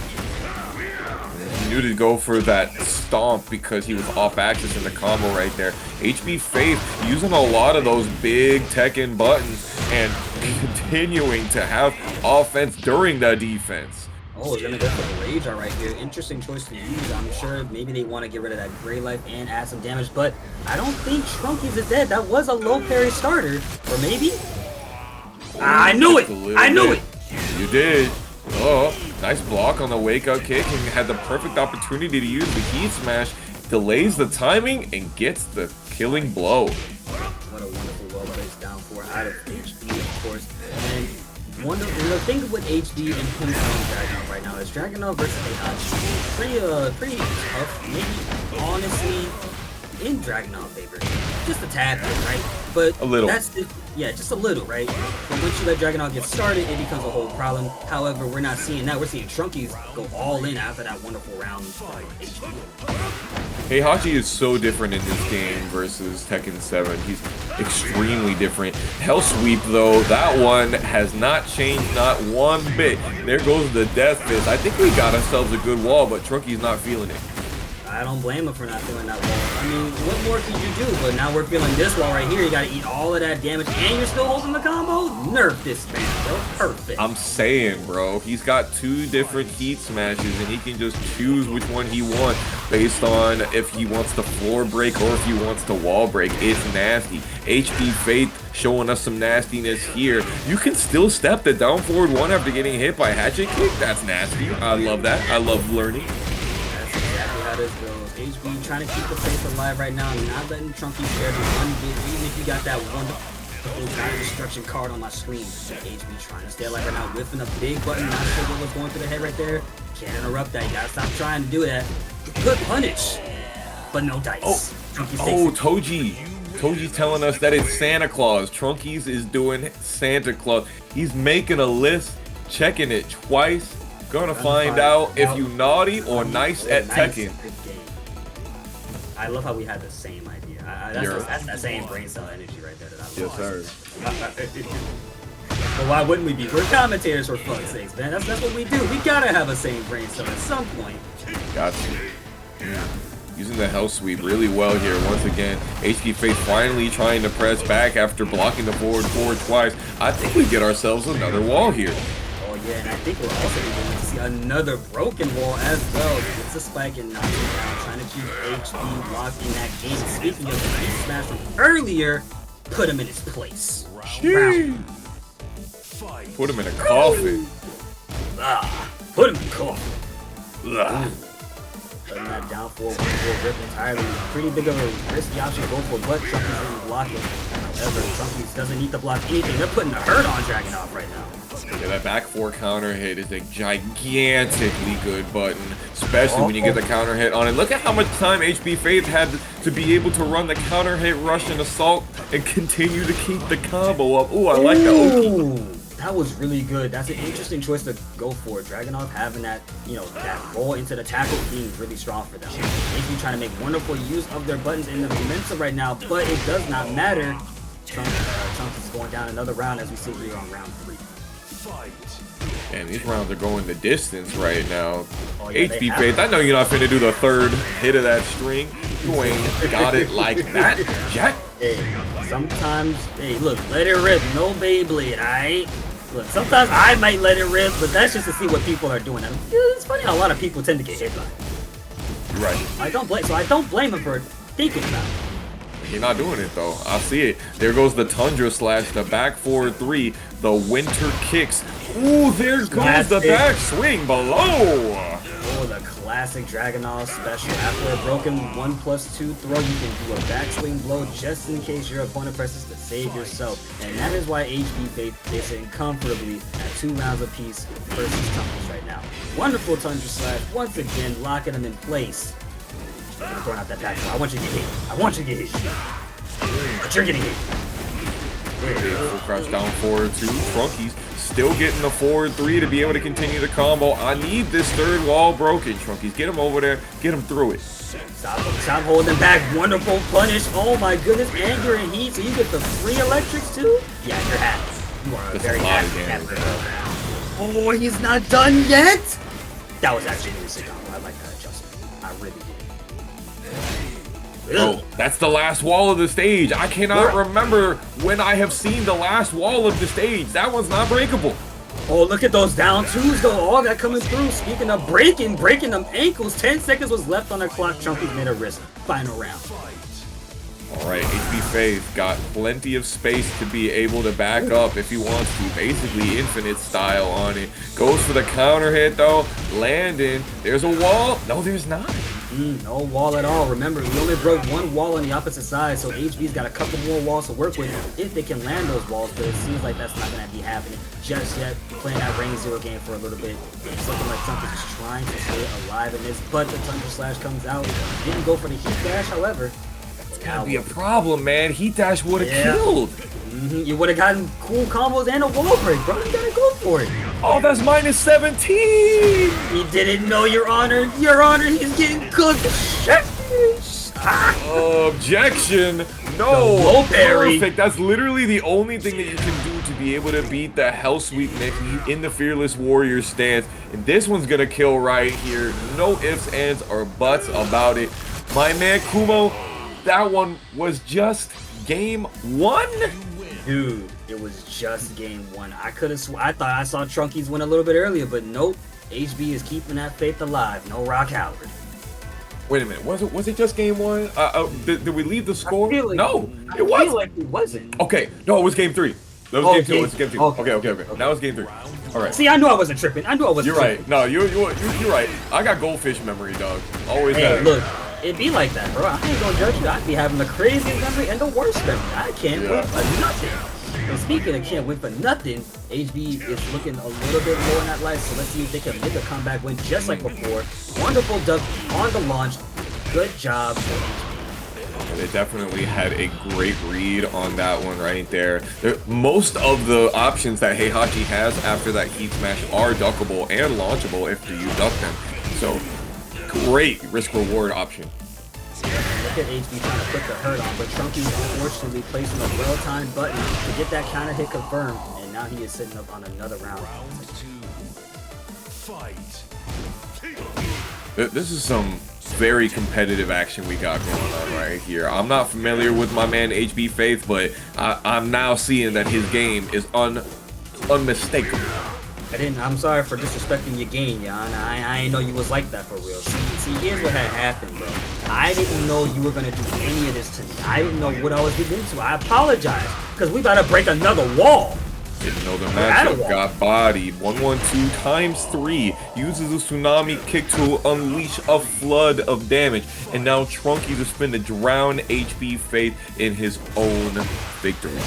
He knew to go for that stomp because he was off axis in the combo right there. HBFAITH using a lot of those big Tekken buttons and continuing to have offense during the defense. Oh, he's gonna go for the Rage right here. Interesting choice to use. I'm sure maybe they want to get rid of that gray life and add some damage, but I don't think Trunkiez is dead. That was a low parry starter. Or maybe? I knew it! I knew it! You did. Oh, nice block on the wake up kick and had the perfect opportunity to use the heat smash. Delays the timing and gets the killing blow. What a wonderful well-placed down 4 out of HB, of course. And the thing with HB and him playing Dragunov right now is Dragunov versus Heihachi. Pretty tough. Maybe, honestly, in Dragunov favor. Just a tad bit, right? But a little. That's it. Yeah, just a little, right? But once you let Dragunov get started, it becomes a whole problem. However, we're not seeing that. We're seeing Trunkiez go all in after that wonderful round HP. Heihachi is so different in this game versus Tekken 7. He's extremely different. Hell Sweep, though, that one has not changed not one bit. There goes the Death Fist. I think we got ourselves a good wall, but Trunkiez not feeling it. I don't blame him for not feeling that wall. I mean, what more could you do? But now we're feeling this wall right here. You gotta eat all of that damage, and you're still holding the combo? Nerf this man, bro. Perfect. I'm saying, bro, he's got 2 different heat smashes, and he can just choose which one he wants based on if he wants to floor break or if he wants to wall break. It's nasty. HBFAITH showing us some nastiness here. You can still step the down forward 1 after getting hit by Hatchet Kick. That's nasty. I love that. I love learning. This goes. HB trying to keep the face alive right now, not letting Trunkiez share the one bit, even if you got that wonderful giant destruction card on my screen. HB trying to stay alive right now, whiffing a big button, not sure what was going through the head right there. Can't interrupt that, you gotta stop trying to do that. Good punish, but no dice. Toji. Toji's telling us that it's Santa Claus. Trunkiez is doing Santa Claus. He's making a list, checking it twice. Gonna find out if you naughty or nice at Tekken. I love how we had the same idea. That's that same brain cell energy right there that I love. Yes, sir. But why wouldn't we be? We're commentators for fuck's sakes, man. That's what we do. We gotta have a same brain cell at some point. Got you. Using the Hell Sweep really well here once again. HBFAITH finally trying to press back after blocking the forward twice. I think we get ourselves another wall here. Yeah, and I think we're also going to see another broken wall as well. It's a spike and knocks him down, trying to keep HB locked in that game. Speaking of the heat smash from earlier, put him in his place. Put him in a coffin. Put him in a coffin. Putting that down forward rip entirely. Pretty big of a risky option to go for, but Trunkiez didn't block it. However, Trunkiez doesn't need to block anything. They're putting the hurt on Dragunov right now. Yeah, that back 4 counter hit is a gigantically good button, especially when you get the counter hit on it. Look at how much time HBFAITH had to be able to run the counter hit, rush, and assault, and continue to keep the combo up. Ooh, I like that. Ooh, that was really good. That's an interesting choice to go for. Dragunov having that, that roll into the tackle being really strong for them. HB trying to make wonderful use of their buttons in the momentum right now, but it does not matter. Trunkiez is going down another round as we sit here on round 3. And these rounds are going the distance right now. Oh, yeah, HBFAITH, I know you're not finna do the 3rd hit of that string. You ain't got it like that, Jack. Hey, sometimes, look, let it rip. No Beyblade, alright? Look, sometimes I might let it rip, but that's just to see what people are doing. I mean, it's funny how a lot of people tend to get hit by it. Right. I don't blame him for thinking about it. You're not doing it though. I see it. There goes the Tundra Slash, the back 4-3, the Winter Kicks. Ooh, there goes the back swing below. Oh, the classic Dragunov special. After a broken 1+2 throw, you can do a backswing blow just in case your opponent presses to save yourself. And that is why HBFAITH is sitting comfortably at 2 rounds apiece versus Trunkiez right now. Wonderful Tundra Slash, once again locking him in place. I'm throwing out that back. I want you to get hit. I want you to get hit. But you're getting hit. Full crouch down forward 2. Trunkiez still getting the forward 3 to be able to continue the combo. I need this 3rd wall broken. Trunkiez, get him over there. Get him through it. Stop holding back. Wonderful punish. Oh my goodness. And you're in heat, so you get the 3 electrics too? Yeah, you're happy. You are very happy. Oh, he's not done yet? That was actually really sick. I like that adjustment. I really did. Oh, that's the last wall of the stage. I cannot remember when I have seen the last wall of the stage. That one's not breakable. Oh, look at those down 2s though. All that coming through. Speaking of breaking them ankles. 10 seconds was left on the clock. Trunkiez made a risk. Final round. All right, HBFAITH got plenty of space to be able to back up if he wants to. Basically infinite style on it. Goes for the counter hit though. Landing. There's a wall. No, there's not. No wall at all. Remember, we only broke 1 wall on the opposite side, so HB's got a couple more walls to work with if they can land those walls, but it seems like that's not going to be happening just yet. Playing that Reign 0 game for a little bit. It's looking like Trunkiez is trying to stay alive in this, but the Tundra Slash comes out. Didn't go for the heat dash, however. gonna be a problem, man. Heat dash would have killed. You would have gotten cool combos and a wall break, bro. You gotta go for it. Oh, that's minus 17. He didn't know, Your Honor. Your Honor, he's getting cooked. Objection. No. Perfect. Perfect. That's literally the only thing that you can do to be able to beat the Hell Sweep Mickey in the Fearless Warrior stance. And this one's gonna kill right here. No ifs, ands, or buts about it. My man Kumo, that one was just game 1. Dude, it was just game 1. I thought I saw Trunkiez win a little bit earlier, but nope. HB is keeping that faith alive. No Rock Howard. Wait a minute. Was it just game 1? Did we leave the score? Like, no, it was. I feel like it wasn't. Okay, no, it was game 3. That was game 2. It was game 2. Okay. Okay. Now it's game 3. All right. See, I knew I wasn't tripping. You're right. No, you're right. I got goldfish memory, dog. Always. Hey, look. It'd be like that, bro. I ain't gonna judge you. I'd be having the craziest memory and the worst memory. I can't wait for nothing. And speaking of can't wait for nothing, HB is looking a little bit low in that life, so let's see if they can make a comeback win just like before. Wonderful dub on the launch. Good job. They definitely had a great read on that one right there. Most of the options that Heihachi has after that Heat Smash are duckable and launchable if you duck them. So, great risk-reward option. Look at HB trying to put the hurt on, but Trunkiez unfortunately placing a well-timed button to get that counter hit confirmed, and now he is sitting up on another round. This is some very competitive action we got going on right here. I'm not familiar with my man HBFAITH, but I'm now seeing that his game is unmistakable. I'm sorry for disrespecting your game, Jan. I ain't know you was like that for real. See, here's what had happened, bro. I didn't know you were gonna do any of this to me. I didn't know what I was getting into. I apologize, because we about to break another wall. Didn't know the matchup got bodied. 1-1-2 times 3. Uses a tsunami kick to unleash a flood of damage. And now Trunkiez is spin to drown HBFAITH in his own victory.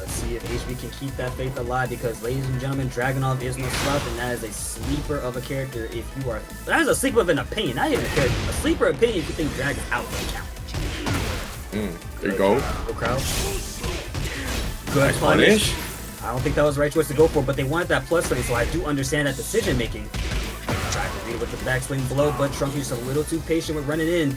See if HB can keep that faith alive, because ladies and gentlemen, Dragunov is no slouch, and that is a sleeper of a character. If you are, that is a sleeper of an opinion, not even a character, a sleeper opinion if you think Dragon's out for the challenge. There you go. Good crowd. Good punish. I don't think that was the right choice to go for, but they wanted that plus 30, so I do understand that decision making. Tried to read it with the backswing blow, but Trunkiez a little too patient with running in.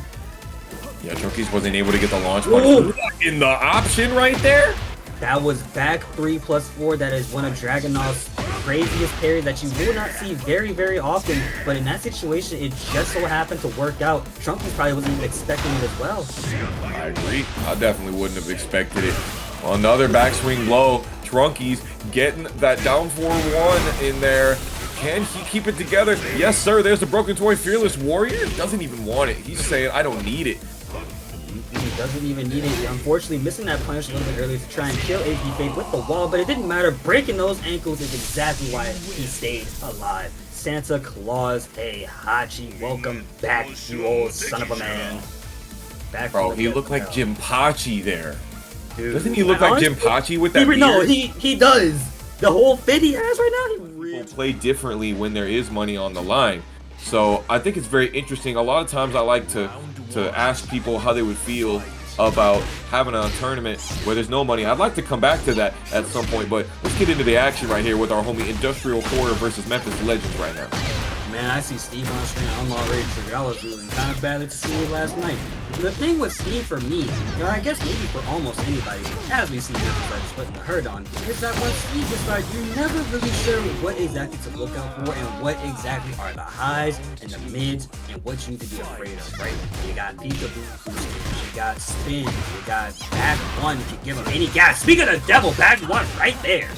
Yeah, Trunkiez wasn't able to get the launch punish in the option right there. That was back 3+4. That is one of Dragunov's craziest parries that you will not see very, very often. But in that situation, it just so happened to work out. Trunkiez probably wasn't even expecting it as well. I agree. I definitely wouldn't have expected it. Another backswing blow. Trunkiez getting that down 4-1 in there. Can he keep it together? Yes, sir. There's the broken toy. Fearless Warrior doesn't even want it. He's saying, I don't need it. He doesn't even need it. Unfortunately, missing that punish a little bit earlier to try and kill HBFAITH with the wall, but it didn't matter. Breaking those ankles is exactly why he stayed alive. Santa Claus, Heihachi, welcome back, you old son of a man. Back Bro, he looked like Jinpachi there. Dude, doesn't he look like Jinpachi with that beard? No, he does. The whole fit he has right now, he really play differently when there is money on the line. So I think it's very interesting. A lot of times I like to ask people how they would feel about having a tournament where there's no money. I'd like to come back to that at some point, but let's get into the action right here with our homie IndustrialHorror versus Memphis Legends right now. Man, I see Steve on screen. I'm already triggered. I was really kind of bad to see it last night. The thing with Steve for me, or I guess maybe for almost anybody, as we see Memphis putting the hurt on, is that when Steve just starts, you're never really sure what exactly to look out for and what exactly are the highs and the mids and what you need to be afraid of, right? You got peekaboo boost, you got spin, you got back one if you give him any gas. Speaking of devil, back one right there.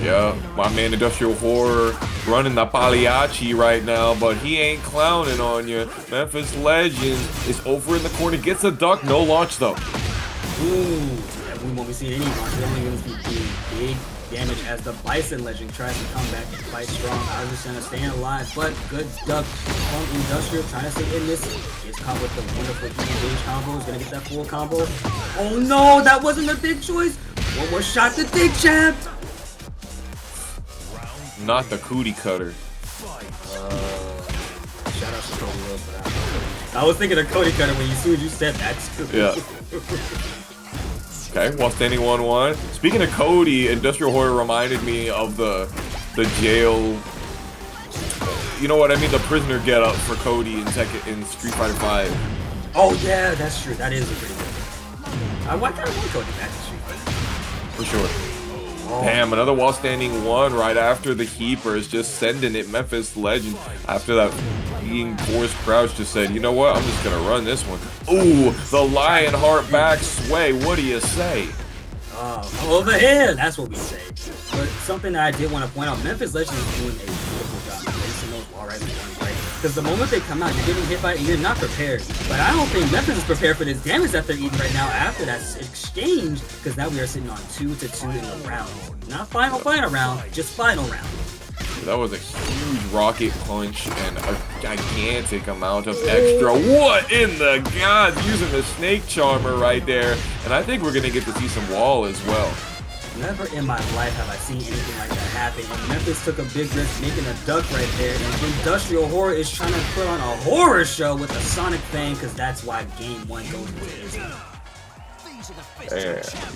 Yeah, my man IndustrialHorror running the Heihachi right now, but he ain't clowning on you. Memphis Legends is over in the corner, gets a duck, no launch though. Ooh, yeah, we won't be seeing any launch. We're only going to see big damage as the Bison Legend tries to come back and fight strong. Azucena staying alive, but good duck from Industrial trying to stay in this. Gets caught with the wonderful engage combo. Is going to get that full combo. Oh no, that wasn't a big choice. One more shot to dig champ. Not the cootie cutter. Shout out to Toji for that. I was thinking of Cody Cutter when as soon as you said that. Yeah. Okay, while standing 1-1. Speaking of Cody, IndustrialHorror reminded me of the jail. You know what I mean? The prisoner get up for Cody in Street Fighter 5. Oh yeah, that's true. That is a pretty good one. I kind of want Cody back to Street Fighter. For sure. Damn, another while standing 1 right after the Keepers, just sending it. Memphis Legend, after that being forced crouch, just said, you know what, I'm just gonna run this one. Ooh, the Lionheart back sway, what do you say? Over here, that's what we say. But something that I did want to point out, Memphis Legend is doing a beautiful job placing those wall right. Because the moment they come out, you're getting hit by it and you're not prepared. But I don't think Memphis is prepared for this damage that they're eating right now after that exchange. Because now we are sitting on 2-2 in the round. Not final round, just final round. That was a huge rocket punch and a gigantic amount of extra. What in the gods? Using the snake charmer right there. And I think we're going to get to see some wall as well. Never in my life have I seen anything like that happen. And Memphis took a big risk making a duck right there. And IndustrialHorror is trying to put on a horror show with a Sonic Fang because that's why game 1 goes with it.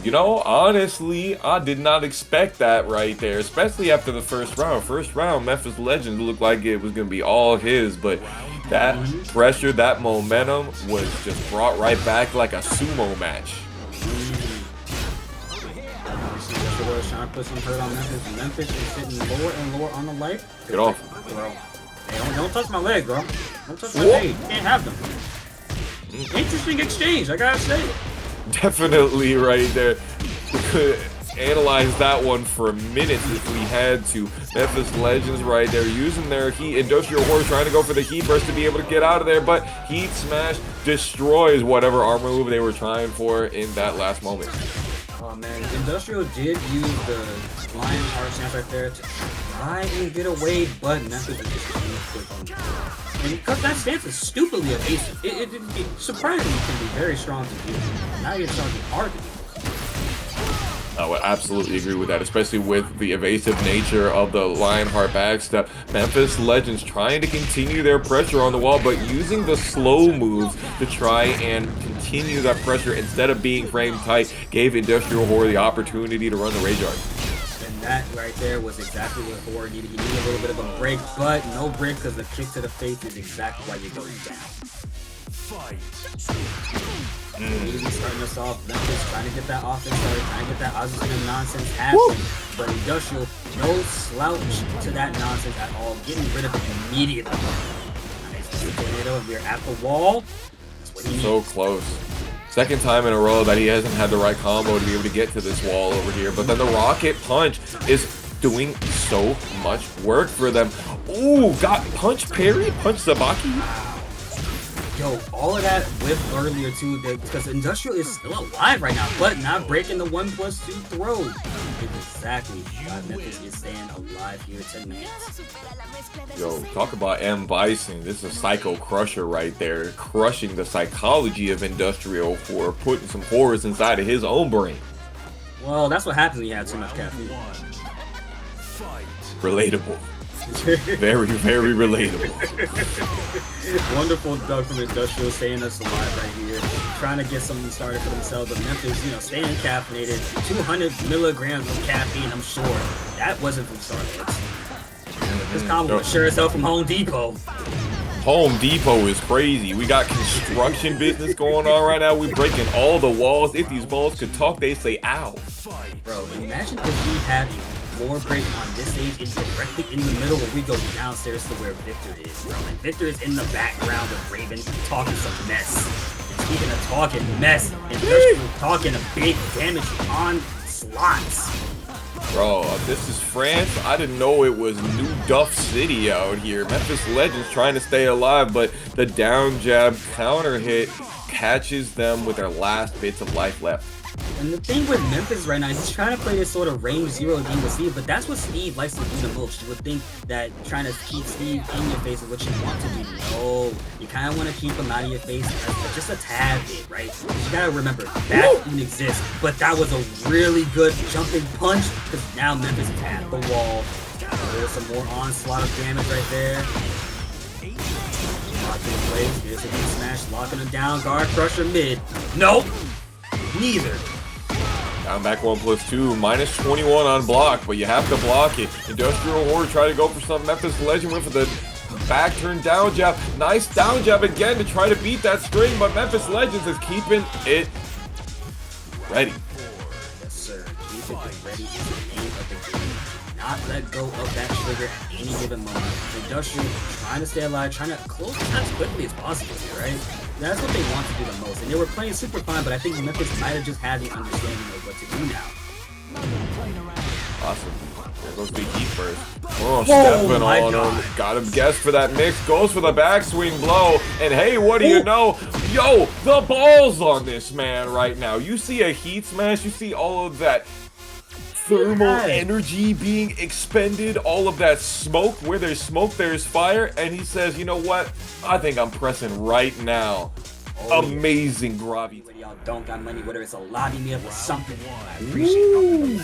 You know, honestly, I did not expect that right there, especially after the first round. First round, Memphis Legends looked like it was going to be all his, but that pressure, that momentum was just brought right back like a sumo match. Trying to put some hurt on Memphis. Memphis is sitting lower and lower on the light. Get off. Bro. Hey, don't touch my leg, bro. Don't touch my leg. You can't have them. Interesting exchange, I gotta say. Definitely right there. We could analyze that one for minutes if we had to. Memphis Legends right there using their heat. IndustrialHorror trying to go for the heat burst to be able to get out of there, but Heat Smash destroys whatever armor move they were trying for in that last moment. Oh man, Industrial did use the Lionheart chance right there to try and get away, but Memphis is just too quick on the ball. And because that stance is stupidly evasive, it surprisingly can be very strong to do. Now you're starting hard to do. I would absolutely agree with that, especially with the evasive nature of the Lionheart backstep. Memphis Legends trying to continue their pressure on the wall, but using the slow moves to try and continue that pressure instead of being frame tight, gave IndustrialHorror the opportunity to run the Rage Art. And that right there was exactly what Hwoarang needed. He needed a little bit of a break, but no break because the kick to the face is exactly why you're going down. Easy starting us off. Memphis trying to get that offense started, trying to get that Azucena nonsense happening. But Industrial, no slouch to that nonsense at all, getting rid of it immediately. Nice tornado, and we're at the wall. That's what he needs. So close. Second time in a row that he hasn't had the right combo to be able to get to this wall over here. But then the rocket punch is doing so much work for them. Ooh, got punch parry, punch Zabaki. Yo, all of that whip earlier too, because Industrial is still alive right now, but not breaking the 1+2 throw. Exactly why Memphis is staying alive here tonight. Yo, talk about M. Bison. This is a Psycho Crusher right there, crushing the psychology of IndustrialHorror, putting some horrors inside of his own brain. Well, that's what happens when you have too much caffeine. Relatable. Very, very relatable. Wonderful duck from Industrial staying us alive right here. Trying to get something started for themselves. But Memphis, staying caffeinated. 200 milligrams of caffeine, I'm sure. That wasn't from Starbucks. This combo was sure as hell from Home Depot. Home Depot is crazy. We got construction business going on right now. We're breaking all the walls. If these balls could talk, they say ow. Bro, imagine if we had a floor break on this stage and directly in the middle where we go downstairs to where Victor is, bro. And Victor is in the background with Raven talking some mess. And speaking of talking mess, and talking a big damage on slots. Bro, this is France. I didn't know it was New Duff City out here. Memphis Legends trying to stay alive, but the down jab counter hit catches them with their last bits of life left. And the thing with Memphis right now, he's trying to play this sort of range 0 game with Steve, but that's what Steve likes to do the most. You would think that trying to keep Steve in your face is what you want to do. No, you kind of want to keep him out of your face just a tad bit, right? You gotta remember, that didn't exist, but that was a really good jumping punch, because now Memphis is at the wall. There's some more onslaught of damage right there. locked in place. Here's a knee smash, locking him down. Guard crusher mid. Nope. Neither. Down back 1+2, minus 21 on block, but you have to block it. IndustrialHorror try to go for some. Memphis Legend went for the back turn down jab. Nice down jab again to try to beat that string, but Memphis Legends is keeping it ready. Yes, sir. Keep it ready is the aim of the game. Not let go of that trigger at any given moment. Industrial trying to stay alive, trying to close the as quickly as possible here, right? That's what they want to do the most. And they were playing super fine, but I think Memphis might have just had the understanding of what to do now. Awesome. There goes the heat first. Oh, stepping on him. Got him guessed for that mix. Goes for the backswing blow. And hey, what do you know? Yo, the balls on this man right now. You see a heat smash. You see all of that thermal energy being expended, all of that smoke. Where there's smoke, there's fire. And he says, you know what? I think I'm pressing right now. Amazing gravity. Y'all don't got money, whether it's a lobby meal or something. I appreciate it.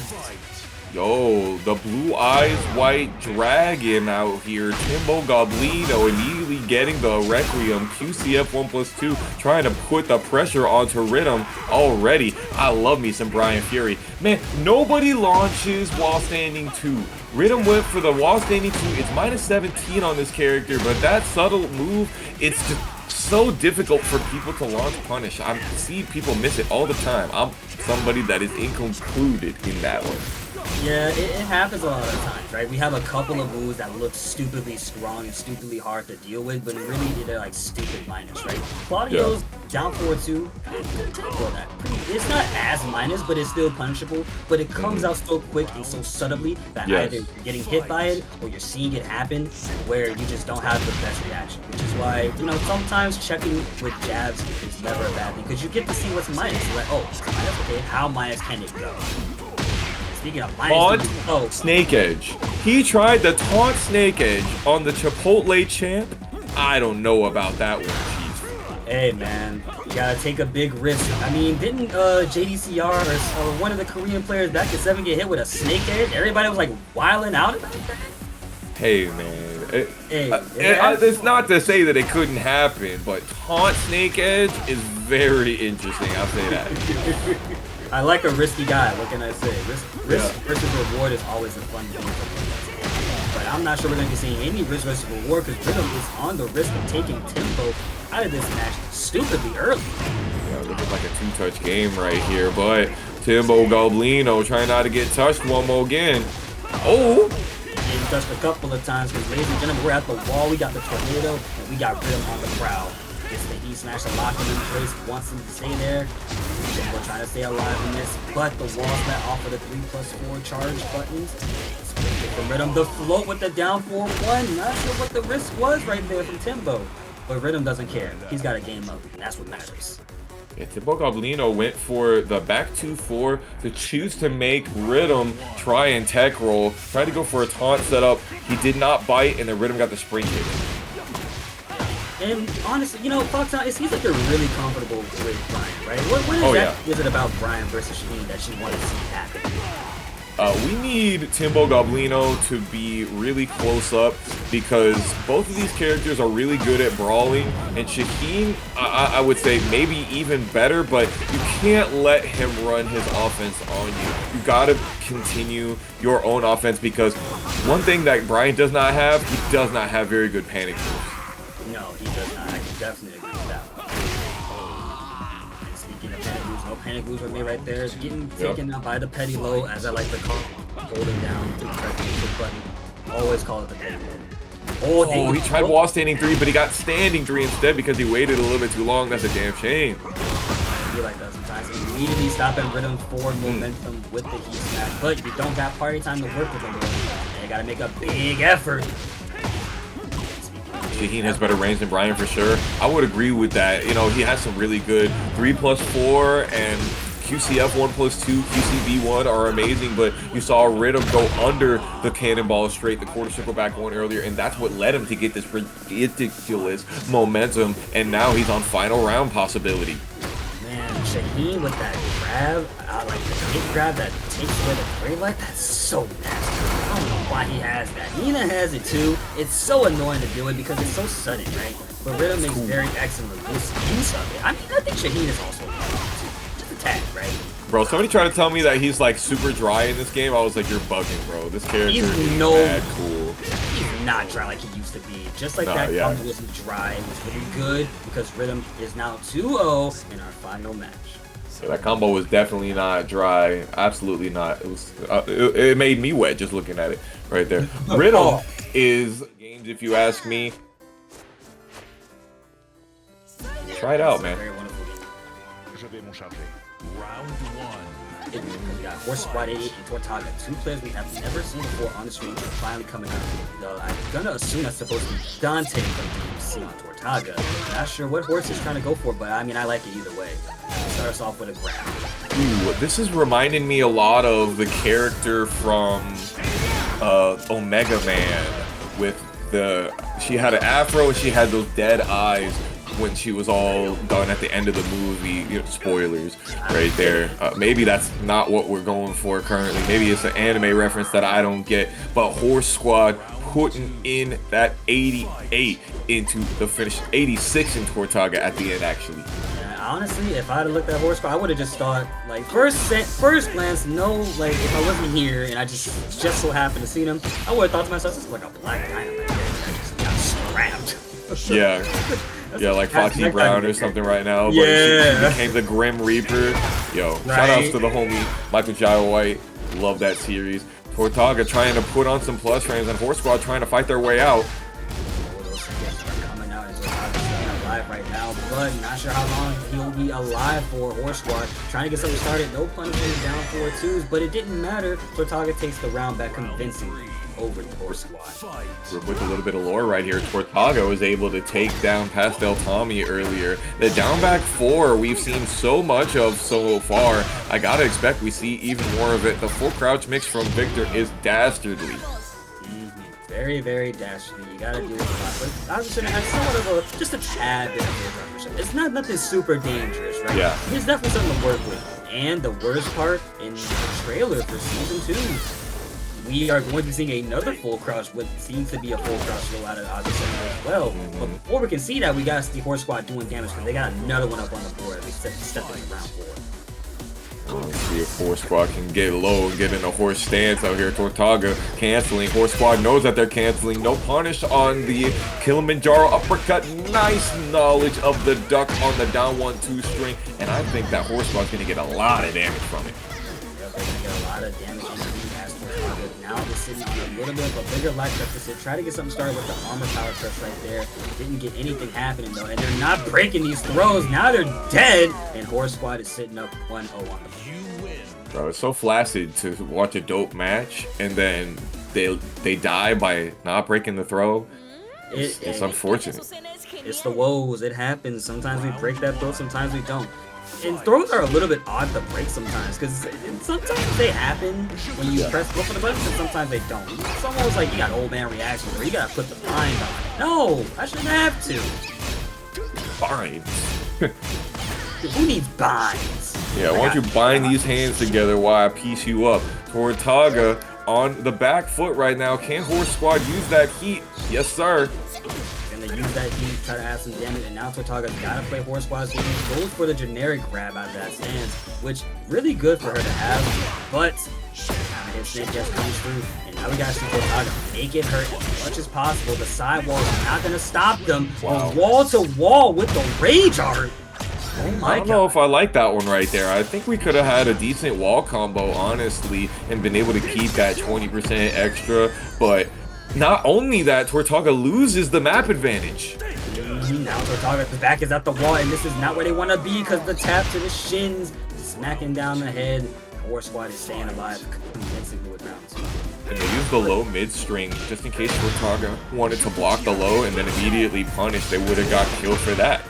Yo, the Blue Eyes White Dragon out here. Timobogoblinottv immediately getting the Requiem. QCF 1+2 trying to put the pressure onto Riddum already. I love me some Bryan Fury. Man, nobody launches while standing 2. Riddum went for the while standing 2. It's minus 17 on this character, but that subtle move, it's just so difficult for people to launch punish. I see people miss it all the time. I'm somebody that is included in that one. Yeah, it happens a lot of times, right? We have a couple of moves that look stupidly strong and stupidly hard to deal with, but really they're like stupid minus, right? Claudio's down 4-2. It's not as minus, but it's still punishable. But it comes out so quick and so subtly that either you're getting hit by it or you're seeing it happen where you just don't have the best reaction. Which is why, you know, sometimes checking with jabs is never a bad thing because you get to see what's minus. You're like, oh, it's minus, okay, how minus can it go? Speaking of taunt Snake Edge. He tried the taunt Snake Edge on the Chipotle champ. I don't know about that one, Chief. Hey man, you gotta take a big risk. I mean, didn't JDCR or one of the Korean players back in 7 get hit with a Snake Edge? Everybody was like wilding out about that. Hey man, it's not to say that it couldn't happen, but taunt Snake Edge is very interesting. I'll say that. I like a risky guy. What can I say? Risk versus reward is always a fun game. But I'm not sure we're going to be seeing any risk versus reward because Riddum is on the risk of taking tempo out of this match stupidly early. Yeah, looking like a 2-touch game right here, but Timobogoblinottv trying not to get touched one more again. Oh! Getting touched a couple of times because, ladies and gentlemen, we're at the wall. We got the tornado and we got Riddum on the prowl. Gets the E smash to lock him in place, wants him to stay there. We're trying to stay alive in this, but the walls that offer the 3+4 charge buttons. From Riddum, the float with the down 4-1. Not sure what the risk was right there from Timbo. But Riddum doesn't care. He's got a game up, and that's what matters. Yeah, Timobogoblinottv went for the back 2-4 to choose to make Riddum try and tech roll. Tried to go for a taunt setup. He did not bite, and then Riddum got the spring kick. And honestly, you know, Foxhound, it seems like they're really comfortable with Bryan, right? What is it about Bryan versus Shaheen that you want to see happen? We need Timobogoblinottv to be really close up because both of these characters are really good at brawling, and Shaheen, I would say maybe even better, but you can't let him run his offense on you. You gotta continue your own offense because one thing that Bryan does not have, he does not have very good panic moves. No, he does not. I can definitely agree with that one. Speaking of panic moves, no panic moves with me right there. It's getting taken out by the petty low, as I like to call it. Holding down to press the push button. Always call it the petty low. Oh, he tried wall standing 3, but he got standing 3 instead because he waited a little bit too long. That's a damn shame. I feel like that sometimes. Immediately stopping Riddum forward momentum with the heat smash, but you don't got party time to work with him. And you gotta make a big effort. Shaheen has better range than Bryan for sure. I would agree with that. You know, he has some really good 3+4 and QCF 1+2, QCB1 are amazing, but you saw Riddum go under the cannonball straight, the quarter circle back one earlier, and that's what led him to get this ridiculous momentum, and now he's on final round possibility. Man, Shaheen with that grab, like the hit grab that takes away the great light, that's so nasty. I don't know why he has that. Nina has it too. It's so annoying to do it because it's so sudden, right? But Riddum makes very excellent use of it. I mean, I think Shaheen is also just attack, right? Bro, somebody tried to tell me that he's like super dry in this game. I was like, you're bugging, bro. This character is mad cool. He's not dry like he used to be. Just like that combo wasn't dry. It was really good because Riddum is now 2-0 in our final match. Yeah, that combo was definitely not dry. Absolutely not. It was. It made me wet just looking at it right there. Riddum is games, if you ask me. Try it out, man. Round 1. We got Horse Squad 88 and Tortaga, 2 players we have never seen before on the screen, finally coming out. I'm gonna assume that's supposed to be Dante from DMC on Tortaga. Not sure what horse he's trying to go for, but I mean, I like it either way. Start us off with a grab. Ooh, this is reminding me a lot of the character from Omega Man with she had an afro and she had those dead eyes when she was all done at the end of the movie. You know, spoilers right there. Maybe that's not what we're going for currently. Maybe it's an anime reference that I don't get. But Horse Squad putting in that 88 into the finish, 86 in Tortaga at the end, actually. Honestly, if I had looked at Horse Squad, I would have just thought, like, first glance, no, like, if I wasn't here and I just so happened to see them, I would have thought to myself, this is like a black dynamite that just got scrapped. Yeah. Yeah, like Foxy Brown or something right now. But yeah. She became the Grim Reaper. Yo, shout outs to the homie Michael Jai White. Love that series. Tortaga trying to put on some plus frames and Horse Squad trying to fight their way out. Alive right now, but not sure how long he'll be alive for. Horse Squad trying to get something started. No punishment, down 4-2s, but it didn't matter. Tortaga takes the round back convincingly over the Horse Squad. With a little bit of lore right here, Tortaga was able to take down Pastel Tommy earlier. The down back 4 we've seen so much of so far. I gotta expect we see even more of it. The full crouch mix from Victor is dastardly. Very, very dastardly. You gotta do it a lot. But Azucena has somewhat of just a tad bit of air. It's not nothing super dangerous, right? Yeah. It's definitely something to work with. And the worst part in the trailer for season 2, we are going to be seeing another full crouch, what seems to be a full crouch roll out of Azucena as well. But before we can see that, we gotta see Horse Squad doing damage because they got another one up on the board. They stepped in round 4. Let's see if Horse Squad can get low and get in a horse stance out here. Tortaga canceling. Horse Squad knows that they're canceling. No punish on the Kilimanjaro uppercut. Nice knowledge of the duck on the down 1-2 string. And I think that Horse Squad's going to get a lot of damage from it. Yep, they're going to get a lot of damage into the past Tortaga. Now the city a little bit of a bigger life deficit. Try to get something started with the armor power crush right there. Didn't get anything happening though. And they're not breaking these throws. Now they're dead. And Horse Squad is sitting up 1-0 on the Bro, it's so flaccid to watch a dope match and then they die by not breaking the throw. It's unfortunate. It's the woes. It happens. Sometimes we break that throw, sometimes we don't. And throws are a little bit odd to break sometimes because sometimes they happen when you press both of the buttons and sometimes they don't. It's almost like you got old man reaction where you gotta put the bind on. No, I shouldn't have to. Bind? Who needs binds? Yeah, why don't you bind these hands together while I piece you up? Tortaga on the back foot right now. Can Horse Squad use that heat? Yes, sir. Gonna use that heat, try to add some damage, and now Tortaga's gotta play Horse Squad's game. Goes for the generic grab out of that stance, which really good for her to have, but his snake just comes through, and now we gotta see Tortaga make it hurt as much as possible. The sidewall is not gonna stop them. Wow. Wall to wall with the rage art. Oh I don't know if I like that one right there. I think we could have had a decent wall combo, honestly, and been able to keep that 20% extra. But not only that, Tortaga loses the map advantage. Now Tortaga's back is at the wall, and this is not where they want to be because the tap to the shins, smacking down the head. Horse Squad is staying alive, convincingly with round 2. And they use the low mid string just in case Tortaga wanted to block the low and then immediately punish. They would have got killed for that.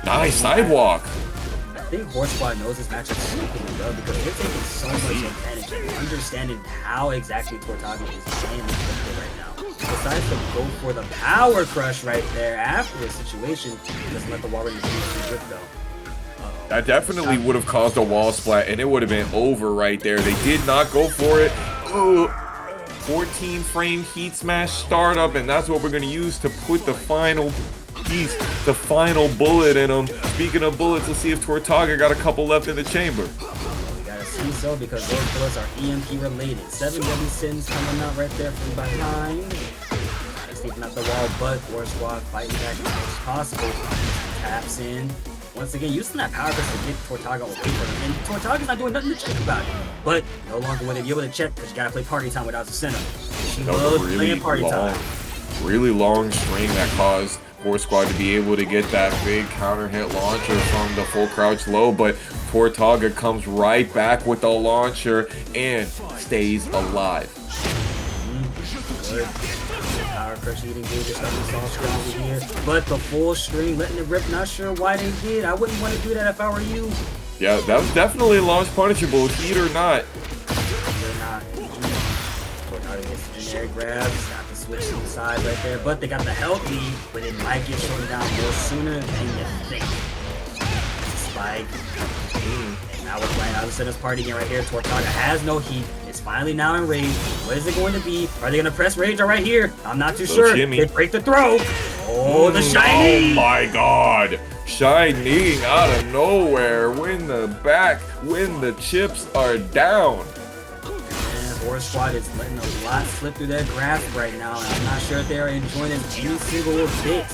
Nice sidewalk. I think Horse Squad knows this matchup super well because they're taking so much advantage and understanding how exactly Tortaga is playing this character right now. Decides to go for the power crush right there after the situation. Doesn't let the wall ready to do though. That definitely would have caused a wall splat and it would have been over right there. They did not go for it. Ooh. 14 frame heat smash startup, and that's what we're gonna use to put the final piece, the final bullet in them. Speaking of bullets, let's see if Tortaga got a couple left in the chamber. Gotta see so, because those bullets are EMP related. 7 deadly sins coming out right there from behind. Sneaking up the wall, but War Squad fighting back as much as possible. Taps in. Once again, using that power crystal to get Tortaga away from him. And Tortaga's not doing nothing to check about it. But no longer will they be able to check, because you gotta play party time without Azucena. She loves playing party time. Really long string that caused War Squad to be able to get that big counter hit launcher from the full crouch low, but Tortaga comes right back with the launcher and stays alive. Good. Power crush eating good, just starting to soft strong over here. But the full string letting it rip, not sure why they did. I wouldn't want to do that if I were you. Yeah, that was definitely launch punishable, heat or not. They're not. Tortaga gets in there, grabs, got the switch to the side right there, but they got the health lead, but it might get shortened down more sooner than you think. Spike. And now we're playing Azucena's party again right here. Tortaga has no heat. It's finally now in rage. What is it going to be? Are they going to press rage right here? I'm not too sure. Shimmy. They break the throw. Oh, the shiny! Oh my god! Shining out of nowhere. Win the back. When the chips are down. And War Squad is letting a lot slip through their grasp right now, and I'm not sure if they're enjoying it any single bit.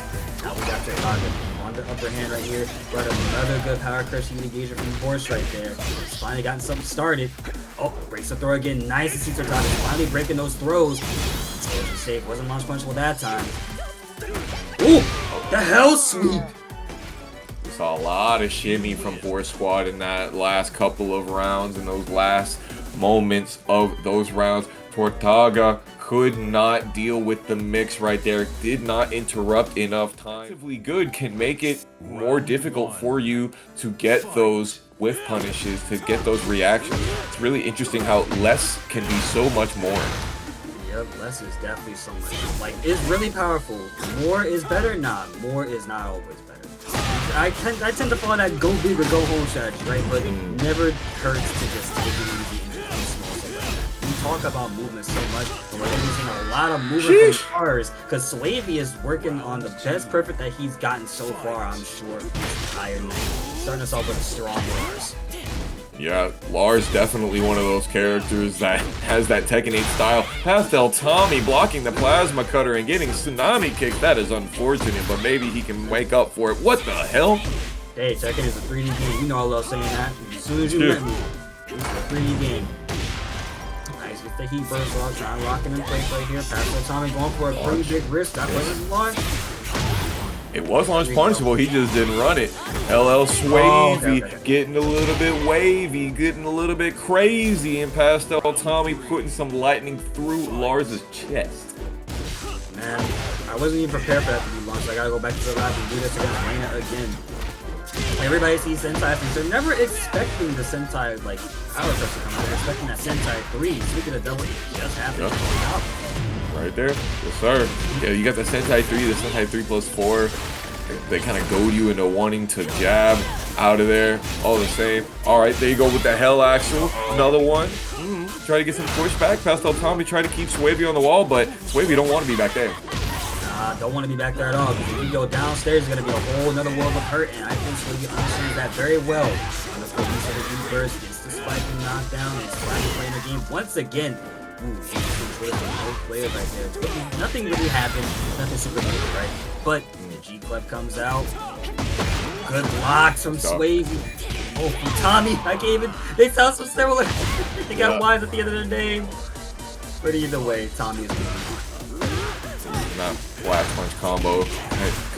Now we got Tortaga on the upper hand right here. Got another good power crushing engager from Horse right there. It's finally gotten something started. Oh, breaks the throw again. Nice to see Tortaga finally breaking those throws. It was safe. Wasn't launch punchable that time. Ooh, the hell sweep. We saw a lot of shimmy from Horse Squad in that last couple of rounds, in those last moments of those rounds. Tortaga could not deal with the mix right there, did not interrupt enough time. Relatively good can make it more difficult for you to get those whiff punishes, to get those reactions. It's really interesting how less can be so much more. Yep, less is definitely so much. Like, it's really powerful. More is better? Nah, more is not always better. I tend to follow that go big or go home strategy, right? But it never hurts to just take it easy and just be small. So we talk about movement so much, and we're losing a lot of movement from Lars, because Swavy is working on the best perfect that he's gotten so far, I'm sure, this entire night. Starting us off with a strong Lars. Yeah, Lars definitely one of those characters that has that Tekken 8 style. Pastel Tommy blocking the plasma cutter and getting tsunami kicked. That is unfortunate, but maybe he can wake up for it. What the hell? Hey, Tekken is a 3D game. You know I love saying that. As soon as you let me, it's a 3D game. Nice with the heat burst off, trying rocking in place right here. Pastel Tommy going for a pretty big risk. That wasn't launch. It was launch punishable, he just didn't run it. LLLSwavyLLi getting a little bit wavy, getting a little bit crazy, and Pastel Tommy putting some lightning through Lars's chest. Man, I wasn't even prepared for that to be launched. I gotta go back to the lab and do this against Reina again. Everybody sees Sentai, and they're never expecting the Sentai, like, power crust to come out. They're expecting that Sentai 3. Speaking of double, it just happened. Yep. Right there, yes sir. Yeah, you got the Sentai 3, the Sentai 3+4. They kind of goad you into wanting to jab out of there, all the same. All right, there you go with the Hell Axel, another one. Try to get some pushback. Pastel Tommy try to keep Swavy on the wall, but Swavy don't want to be back there. Don't want to be back there at all, because if you go downstairs, it's going to be a whole another world of hurt, and I think Swavy understands that very well. And of course, use of the burst gets the spike and knockdown, and finally playing the game once again. Both players right there. Nothing really happened, nothing super good, right? But the G-Club comes out. Good blocks from Swavy. Oh, from Tommy. I can't even. They sound so similar. They got Y's at the end of their name. But either way, Tommy is That blast punch combo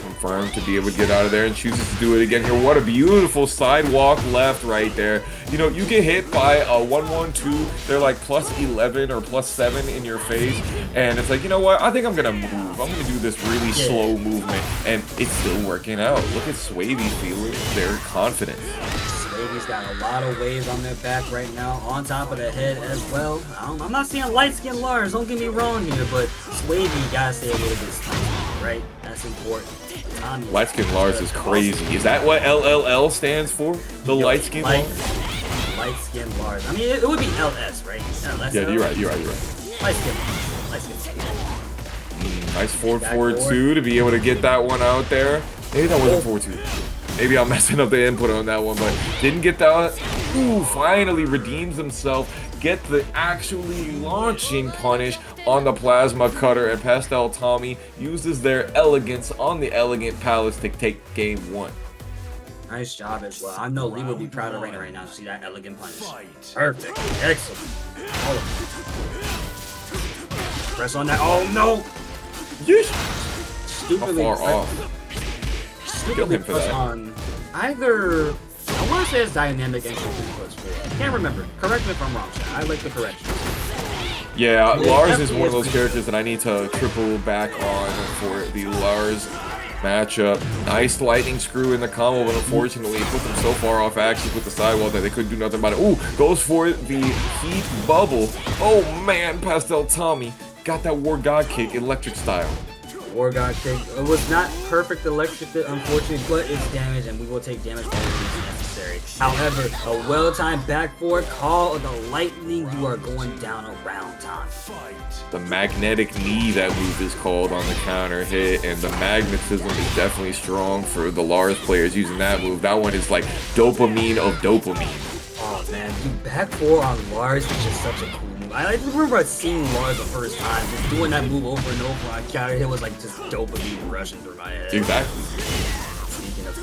confirmed to be able to get out of there, and chooses to do it again here. What a beautiful sidewalk left right there. You know, you get hit by a 1-1-2, they're like +11 or +7 in your face, and it's like, you know what, I think I'm gonna move. I'm gonna do this really slow movement, and it's still working out. Look at Swavy feeling very confident. Swavy's got a lot of waves on their back right now, on top of the head as well. I'm not seeing light-skinned Lars, don't get me wrong here, but Swavy gotta stay a little bit stunted, right? That's important. Light-skinned Lars is crazy. Is that what LLL stands for? The light-skinned Lars? Light-skinned Lars. I mean, it would be LS, right? LS, yeah, you're right. Nice skill. Nice skill. Nice 4-4-2 to be able to get that one out there. Maybe that wasn't 4-2. Maybe I'm messing up the input on that one, but didn't get that. Ooh, finally redeems himself. Get the actually launching punish on the plasma cutter, and Pastel Tommy uses their elegance on the elegant palace to take game 1. Nice job as well. I know Lee will be proud of Reina right now to see that elegant punish. Perfect. Excellent. Press on that. Oh no! Yeesh. Stupidly. How far off? Stupidly press on either. I want to say it's dynamic entry inputs, but I can't remember. Correct me if I'm wrong, Chad. I like the corrections. Yeah, Lars is one of those characters that I need to triple back on for the Lars matchup. Nice lightning screw in the combo, but unfortunately it put them so far off axis with the sidewall that they couldn't do nothing about it. Ooh, goes for the heat bubble. Oh man, Pastel Tommy got that War God kick electric style. War God kick. It was not perfect electric, unfortunately, but it's damage, and we will take damage when it's necessary. However, a well-timed back four call of the lightning. You are going down around time. The magnetic knee, that move is called on the counter hit, and the magnetism is definitely strong for the Lars players using that move. That one is like dopamine of dopamine. Oh man, dude, back four on Lars is just such a cool move. I remember seeing Lars the first time, just doing that move over and over on counter hit was like just dopamine rushing through my head. Exactly.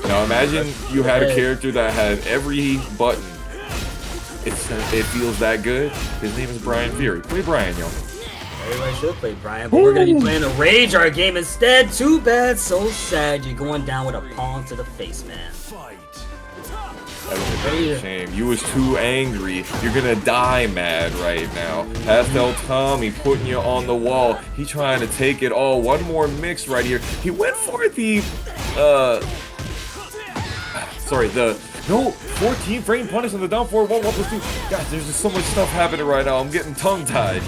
Now imagine you had a character that had every button. It feels that good. His name is Bryan Fury. Play Bryan, yo. Everybody should play Bryan, but we're gonna be playing a Rage Art game instead. Too bad, so sad. You're going down with a palm to the face, man. That was a shame. You was too angry. You're gonna die mad right now. Pastel Tommy putting you on the wall. He trying to take it all. One more mix right here. He went for the no 14 frame punish on the down 4-1 1+2. Gosh, there's just so much stuff happening right now. I'm getting tongue tied.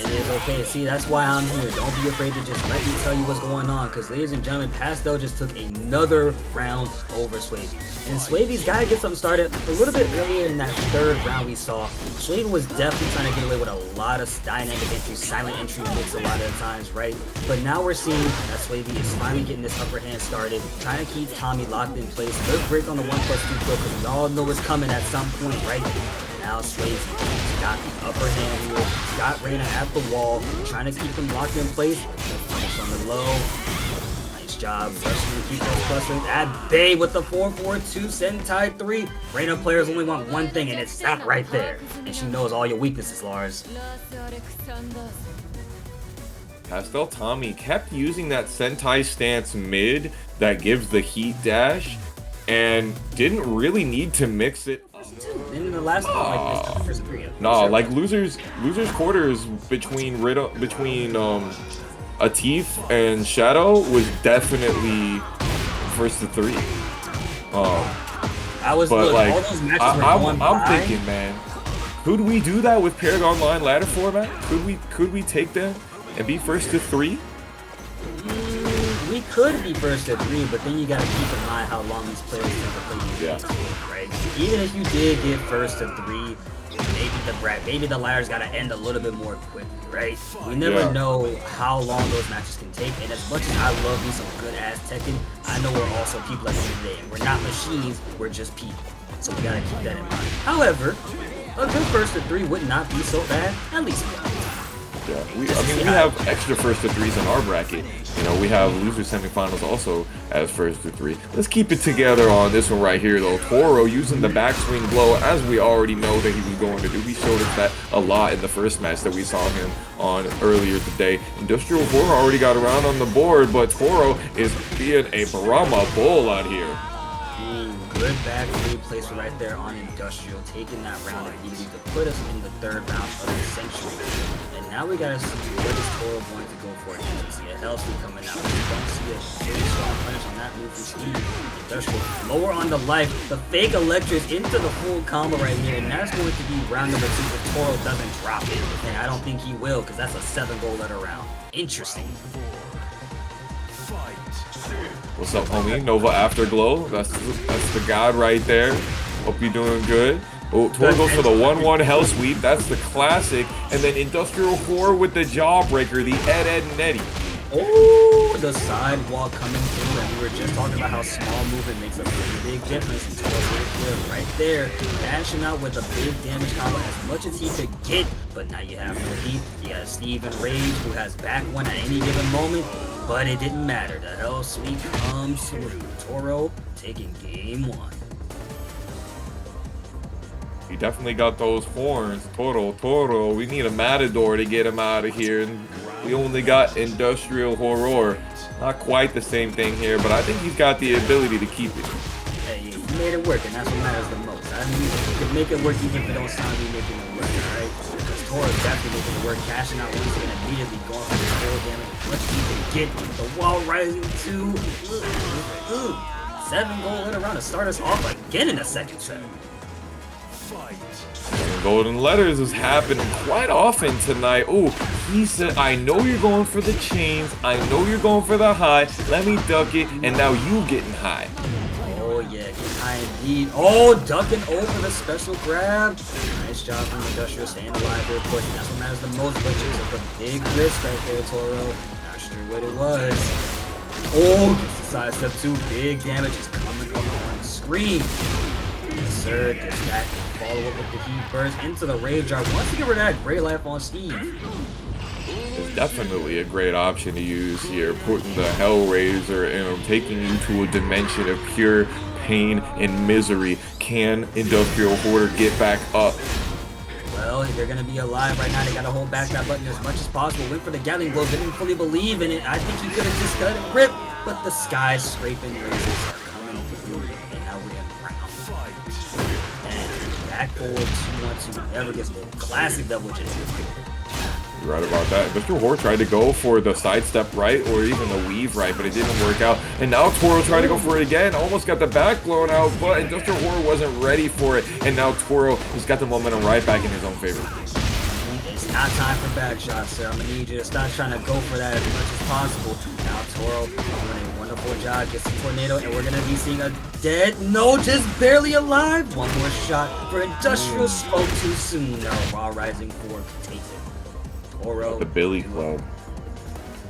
It is okay. See, that's why I'm here. Don't be afraid to just let me tell you what's going on. Because, ladies and gentlemen, Pastel just took another round over Swavy. And Swavy's got to get something started a little bit earlier in that third round we saw. Swavy was definitely trying to get away with a lot of dynamic entry, silent entry mix a lot of the times, right? But now we're seeing that Swavy is finally getting this upper hand started, trying to keep Tommy locked in place. Good break on the 1+2 kill, because we all know it's coming at some point, right? Now Swavy's got the upper hand here. He's got Reina at the wall, trying to keep him locked in place. Punish on the low. Nice job. Rushing to keep those clusters at bay with the 4-4-2 Sentai 3. Reina players only want one thing, and it's that right there. And she knows all your weaknesses, Lars. Pastel Tommy kept using that Sentai stance mid that gives the heat dash and didn't really need to mix it. And in the last one, like this first three. No, like losers quarters between Atif and Shadow was definitely first to 3. I was, but look, like all those matches were I'm thinking, man, could we do that with ParagOnline ladder format? Could we take them and be first to 3? We could be first to 3, but then you gotta keep in mind how long these players tend to play these games, right? Even if you did get first to 3, maybe the ladder's gotta end a little bit more quickly, right? We never know how long those matches can take, and as much as I love me some good ass Tekken, I know we're also people at the end of the day, and we're not machines, we're just people. So we gotta keep that in mind. However, a good first to 3 would not be so bad, at least we got time. Yeah, we have extra first to 3s in our bracket. You know, we have loser semifinals also as first to 3. Let's keep it together on this one right here, though. Toro using the backswing blow, as we already know that he was going to do. He showed us that a lot in the first match that we saw him on earlier today. IndustrialHorror already got around on the board, but Toro is being a Brahma bull out here. Good back three placement right there on Industrial, taking that round immediately to put us in the third round of the century. And now we gotta see what is Toro going to go for. You see a Hellspeed coming out. We don't see a very strong punish on that move from Steve. Industrial lower on the life, the fake electric into the full combo right here, and that's going to be round number 2 if Toro doesn't drop it. And I don't think he will, because that's a 7-goal letter round. Interesting. What's up, homie? Nova Afterglow. That's the god right there. Hope you're doing good. Oh, Toro goes for the 1-1 hell sweep. That's the classic. And then Industrial Horror with the jawbreaker, the Ed Netty. Oh, the sidewalk coming through, and we were just talking about how small movement makes a pretty big difference. And Toro right there, dashing out with a big damage combo as much as he could get. But now you have no heat. You got Steve and Rage, who has back one at any given moment. But it didn't matter. The hell sweep comes through. Toro taking game 1. He definitely got those horns. Toro, we need a Matador to get him out of here. And we only got Industrial Horror. Not quite the same thing here, but I think he's got the ability to keep it. Hey, he made it work, and that's what matters the most. I mean, you can make it work even if it don't sound like making it work, alright? Because Toro's definitely making it work, cashing out once again, immediately going for the full damage. Much he can get. The wall rising to 7 gold hit around to start us off again in the second set. Golden letters is happening quite often tonight. Oh, he said, I know you're going for the chains. I know you're going for the high. Let me duck it, and now you getting high. Oh yeah, getting high indeed. Oh, ducking over the special grab. Nice job from Industrial staying alive there, pushing. That's what matters the most, but it's a big risk right there, Toro. Not sure what it was. Oh, gets the side step 2. Big damage is coming up on screen. Yes, sir. Gets that. Follow up with the heat burst into the rage jar. Once you get rid of that great life on Steve. It's definitely a great option to use here, putting the Hellraiser and taking you to a dimension of pure pain and misery. Can Industrial Hoarder get back up? Well, if they're going to be alive right now, they got to hold back that button as much as possible. Went for the Gatling blows, didn't fully believe in it. I think he could have just let it rip, but the sky scraping razors are coming through, and now we're in round 5. And back forward 2-1-2 never gets the classic double jump. You're right about that. Industrial Horror tried to go for the sidestep right or even the weave right, but it didn't work out. And now Toro tried to go for it again. Almost got the back blown out, but Industrial Horror wasn't ready for it. And now Toro has got the momentum right back in his own favor. It's not time for back shots, sir. I'm going to need you to stop trying to go for that as much as possible. Now Toro doing a wonderful job, gets the tornado, and we're going to be seeing a no, just barely alive. One more shot for Industrial. Spoke too soon. No, while rising forward, take it. Toro. The Billy Club.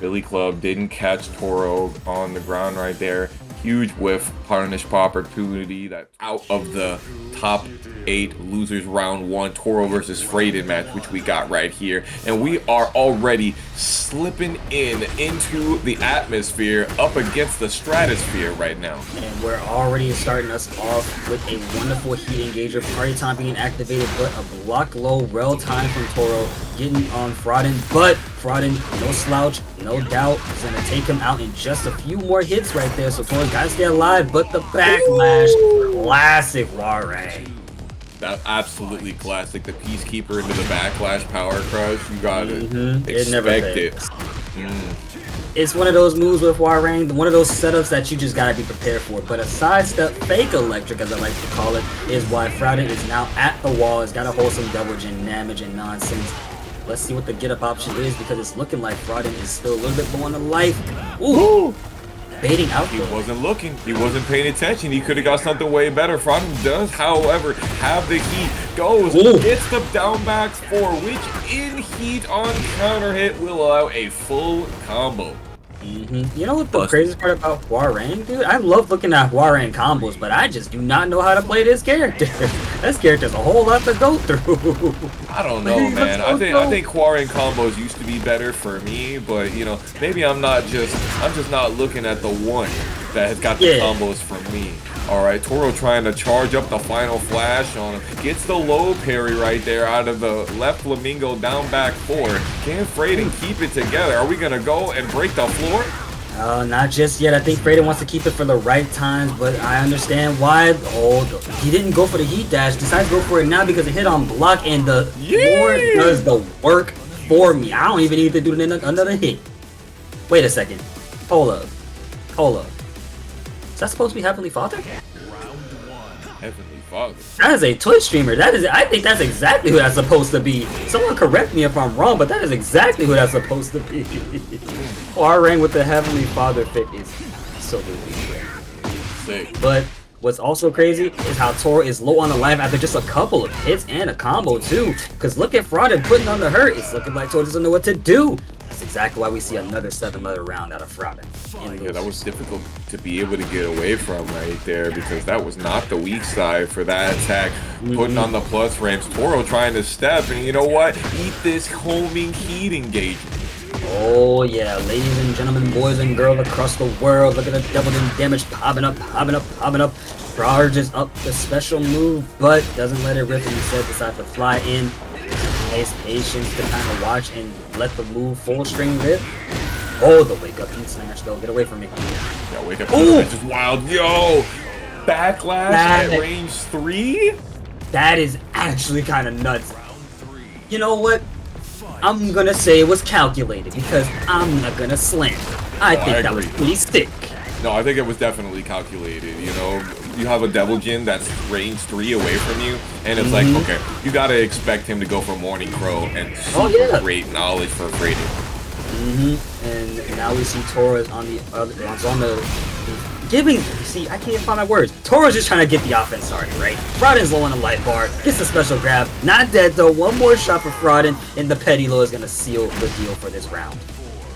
Billy Club didn't catch Toro on the ground right there. Huge whiff, punish opportunity. That out of the top 8 losers round 1 Toro versus Fradin match, which we got right here. And we are already slipping into the atmosphere up against the stratosphere right now. And we're already starting us off with a wonderful heat engager. Party time being activated, but a block low rail time from Toro getting on Fradin. But Fradin, no slouch, no doubt, is going to take him out in just a few more hits right there. So Toro's got to stay alive, but the backlash, classic Hwoarang. That absolutely classic. The Peacekeeper into the backlash power crush. You gotta expect it. It's one of those moves with Hwoarang, one of those setups that you just gotta be prepared for. But a sidestep fake electric, as I like to call it, is why Fradin is now at the wall. It's gotta hold some double gen damage and nonsense. Let's see what the get up option is, because it's looking like Fradin is still a little bit low on the life. Ooh! Baiting out. He wasn't looking. He wasn't paying attention. He could have got something way better. Fradin does, however, have the heat. Goes, gets the down back 4, which in heat on counter hit will allow a full combo. You know what the craziest part about Hwoarang, dude? I love looking at Hwoarang combos, but I just do not know how to play this character. This character's a whole lot to go through. I don't know, man. I think Hwoarang combos used to be better for me, but you know, maybe I'm just not looking at the one that has got the combos for me. Alright, Toro trying to charge up the final flash on him. Gets the low parry right there out of the left flamingo down back 4. Can Fradin keep it together? Are we going to go and break the floor? Not just yet. I think Fradin wants to keep it for the right times, but I understand why. Oh, he didn't go for the heat dash. Decides to go for it now because it hit on block, and the Lord does the work for me. I don't even need to do another hit. Wait a second. Hold up. Is that supposed to be Heavenly Father? Heavenly Father. That is a Twitch streamer. I think that's exactly who that's supposed to be. Someone correct me if I'm wrong, but that is exactly who that's supposed to be. Hwoarang with the Heavenly Father fit is absolutely great. Sick. But What's also crazy is how Toro is low on the life after just a couple of hits and a combo too. Because look at Fradin putting on the hurt. It's looking like Toro doesn't know what to do. That's exactly why we see another 7-letter round out of Fradin. Yeah, that was difficult to be able to get away from right there because that was not the weak side for that attack. Putting on the plus ramps, Toro trying to step, and you know what? Eat this homing heat engagement. Oh yeah, ladies and gentlemen, boys and girls across the world, look at the double damage popping up, popping up, popping up. Charges up the special move, but doesn't let it rip, and instead decides to fly in. Nice patience to kind of watch and let the move full string rip. Oh, the wake up heat smash though, get away from me. Yeah, wake up heat smash is wild. Yo, backlash at range 3? That is actually kind of nuts. You know what? I'm gonna say it was calculated because I'm not gonna slam. I think that was pretty sick. No, I think it was definitely calculated. You know, you have a Devil Jin that's range 3 away from you, and it's like, okay, you gotta expect him to go for Morning Crow and super great knowledge for Fradin. And now we see Toro on the other, on the giving. See, I can't find my words. Toro's just trying to get the offense started, right? Fradin's low on the life bar, gets a special grab, not dead though. One more shot for Fradin, and the Petty Low is gonna seal the deal for this round.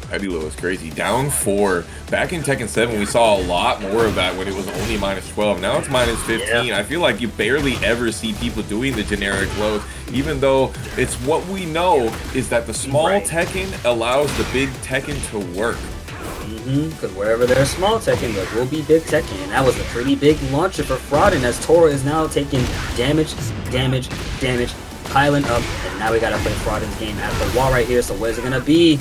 Petty Low is crazy. Down 4. Back in Tekken 7, we saw a lot more of that when it was only -12. Now it's -15. I feel like you barely ever see people doing the generic lows, even though it's what we know is that the small Tekken allows the big Tekken to work. Because wherever there's small Tekken, there will be big Tekken, and that was a pretty big launcher for Fradin as Toro is now taking damage, piling up, and now we gotta play Fradin's game at the wall right here. So where's it gonna be?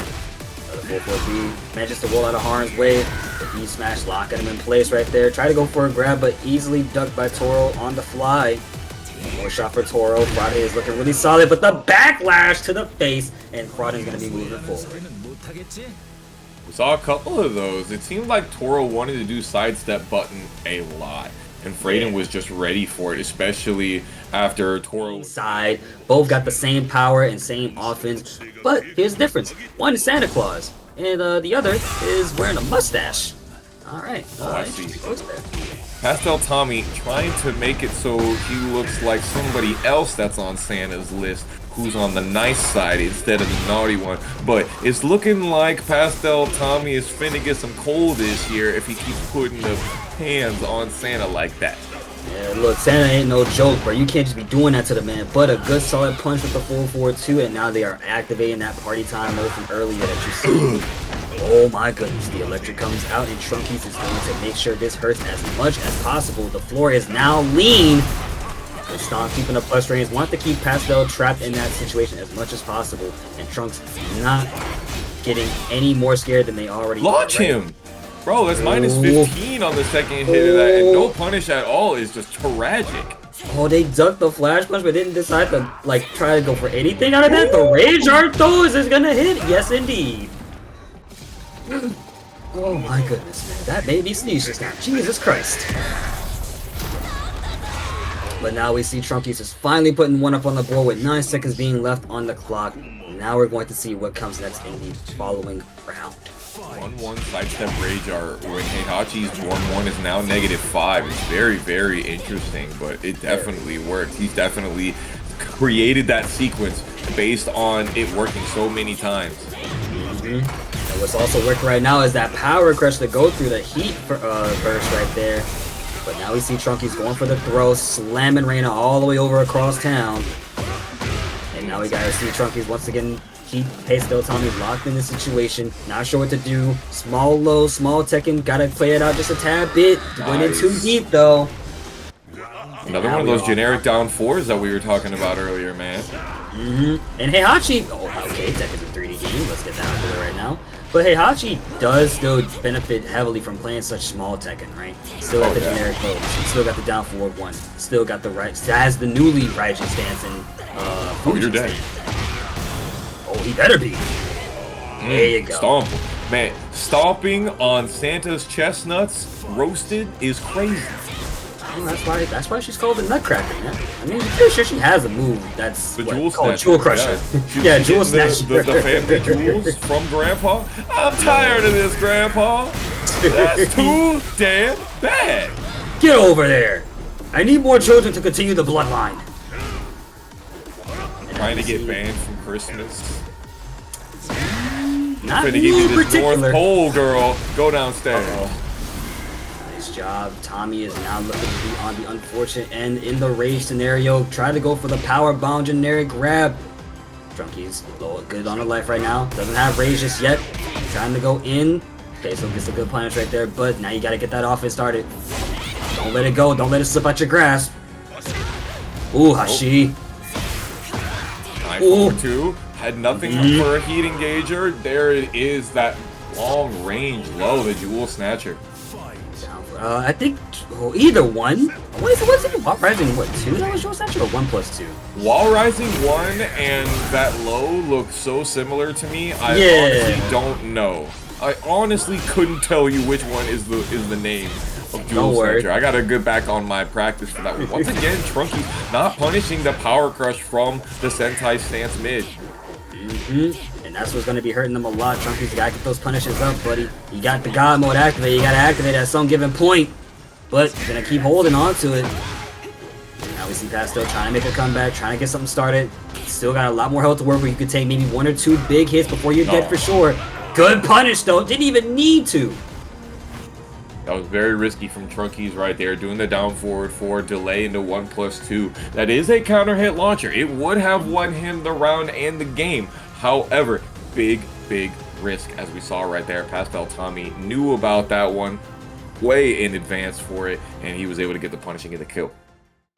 4-4-3 manages to roll out of Hwoarang's way. The E smash locking him in place right there. Try to go for a grab, but easily ducked by Toro on the fly. One more shot for Toro. Fradin is looking really solid, but the backlash to the face, and Fradin's gonna be moving forward. We saw a couple of those. It seemed like Toro wanted to do sidestep button a lot, and Fradin was just ready for it, especially after Toro side. Both got the same power and same offense, but here's the difference. One is Santa Claus, and the other is wearing a mustache. Alright. I see. Pastel Tommy trying to make it so he looks like somebody else that's on Santa's list, who's on the nice side instead of the naughty one. But it's looking like Pastel Tommy is finna get some coal this year if he keeps putting the hands on Santa like that. Yeah, look, Santa ain't no joke, bro. You can't just be doing that to the man. But a good solid punch with the 4-4-2, and now they are activating that party time mode from earlier that you see. Oh my goodness, the electric comes out, and Trunkiez is going to make sure this hurts as much as possible. The floor is now lean. They stop keeping up plus range, want to keep Pastel trapped in that situation as much as possible, and Trunks not getting any more scared than they already launch him! Bro, that's -15 on the second hit of that, and no punish at all is just tragic. Oh, they ducked the flash punch, but didn't decide to, like, try to go for anything out of that. The Rage Art, though, is this gonna hit? Yes, indeed. Oh my goodness, man. That made me sneeze just now. Jesus Christ. But now we see Trunkiez is finally putting one up on the board with 9 seconds being left on the clock. Now we're going to see what comes next in the following round. 1-1 sidestep Rage Art when Heihachi's 1-1 is now -5. It's very, very interesting, but it definitely worked. He's definitely created that sequence based on it working so many times. And what's also working right now is that power crush to go through the heat burst right there. But now we see Trunkiez going for the throw, slamming Reina all the way over across town. And now we gotta see Trunkiez once again keep Pastel Tommy locked in this situation. Not sure what to do. Small low, small Tekken, gotta play it out just a tad bit. Went in too deep though. Another one of those generic down 4s that we were talking about earlier, man. And Heihachi, oh okay, Tekken's a 3D game, let's get down to it right now. But Heihachi does still benefit heavily from playing such small Tekken, right? Still got the generic modes, still got the down 4-1, still got the right, has the newly righteous stance and oh, you're dead. Oh, he better be. There you go. Stomp. Man, stomping on Santa's chestnuts roasted is crazy. Oh, that's why she's called the Nutcracker, man. I mean, I'm pretty sure she has a move that's called Jewel Crusher. Yeah, Jewel Snatcher. The family jewels from Grandpa. I'm tired of this, Grandpa. That's too damn bad. Get over there! I need more children to continue the bloodline. Trying to get banned from Christmas. Not Trying to give you you in this particular. North Pole, girl. Go downstairs. Nice job. Tommy is now looking to be on the unfortunate end in the rage scenario. Try to go for the power bomb generic grab. Trunkiez low good on her life right now. Doesn't have rage just yet. Trying to go in. Okay, so gets a good punish right there, but now you gotta get that offense started. Don't let it go. Don't let it slip out your grasp. Ooh, Hashi. 9-4-2. Had nothing for a heat engager. There it is, that long range low, the jewel snatcher. I think either one. What's it? Wall Rising, what, 2? That was jewel snatcher or 1+2? Wall Rising 1 and that low look so similar to me. I honestly don't know. I honestly couldn't tell you which one is the name of Jewel Snatcher. I gotta get back on my practice for that one. Once again, Trunkiez not punishing the power crush from the Sentai stance mid. And that's what's gonna be hurting them a lot. Trunkiez, you gotta get those punishes up, buddy. You got the God mode activated. You gotta activate at some given point, but you're gonna keep holding on to it. Now we see Pastel trying to make a comeback, trying to get something started. Still got a lot more health to work with. You could take maybe 1 or 2 big hits before you're dead for sure. Good punish though. Didn't even need to. That was very risky from Trunkiez right there, doing the down forward 4 delay into 1+2. That is a counter hit launcher. It would have won him the round and the game. However, big risk, as we saw right there. Pastel Tommy knew about that one way in advance for it, and he was able to get the punish and get the kill.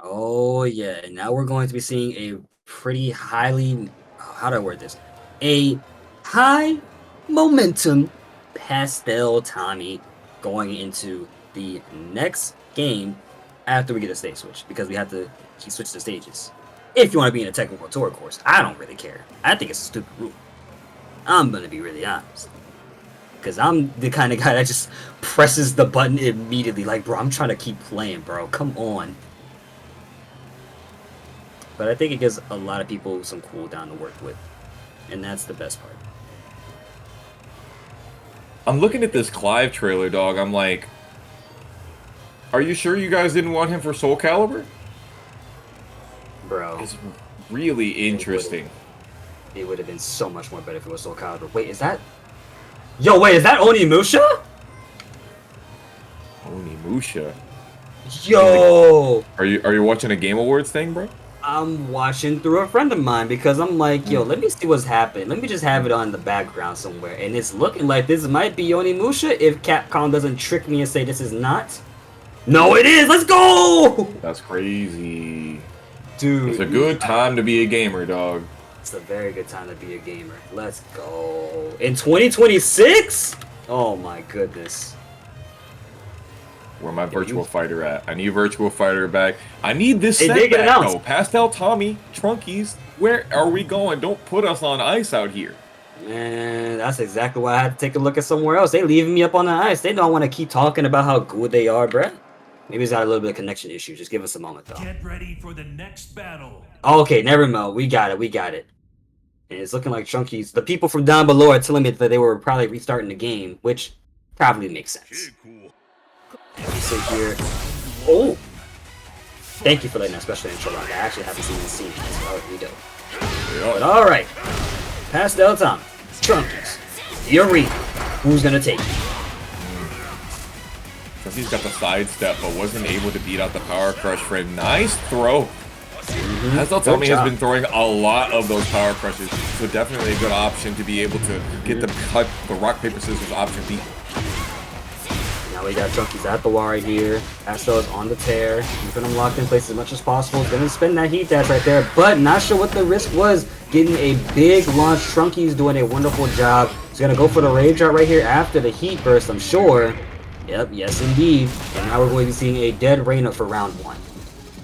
Oh yeah, and now we're going to be seeing a pretty highly, how do I word this? A high momentum Pastel Tommy going into the next game after we get a stage switch, because we have to switch the stages. If you want to be in a technical tour course, I don't really care. I think it's a stupid rule. I'm gonna be really honest, because I'm the kind of guy that just presses the button immediately. Like, bro, I'm trying to keep playing, bro. Come on. But I think it gives a lot of people some cooldown to work with, and that's the best part. I'm looking at this Clive trailer, dog. I'm like, are you sure you guys didn't want him for Soul Calibur? Bro. It's really interesting. It would have been so much more better if it was Soul Calibur. Wait, is that... Yo, wait, is that Onimusha? Onimusha? Yo! Are you watching a Game Awards thing, bro? I'm watching through a friend of mine because I'm like, yo, let me see what's happening. Let me just have it on the background somewhere. And it's looking like this might be Onimusha if Capcom doesn't trick me and say this is not. No, it is! Let's go! That's crazy. Dude. It's a good time to be a gamer, dog. It's a very good time to be a gamer. Let's go. In 2026? Oh my goodness. Where my Virtual Fighter at? I need Virtual Fighter back. I need this They set did get back, announced. though. Pastel Tommy, Trunkiez, where are we going? Don't put us on ice out here. Man, that's exactly why I had to take a look at somewhere else. They leaving me up on the ice. They don't want to keep talking about how good they are, bruh. Maybe it's got a little bit of connection issue. Just give us a moment, though. Get ready for the next battle. Okay, never mind. We got it. We got it. And it's looking like Trunkiez. The people from down below are telling me that they were probably restarting the game, which probably makes sense. Let me sit here. Oh! Thank you for letting that special intro on. I actually haven't seen this scene, so that would be dope. But alright. Pastel Tommy, Trunkiez, the arena. Who's gonna take it? Trunkiez got the sidestep, but wasn't able to beat out the power crush for a nice throw. Pastel Tommy has been throwing a lot of those power crushes, so definitely a good option to be able to get the cut, the rock paper scissors option beat. Now we got Trunkiez at the wall right here. Pastel is on the tear. Keeping him locked in place as much as possible. Gonna spend that heat dash right there, but not sure what the risk was. Getting a big launch. Trunkiez doing a wonderful job. He's gonna go for the rage art right here after the heat burst, I'm sure. Yep, yes indeed. And now we're going to be seeing a dead Reina for round 1.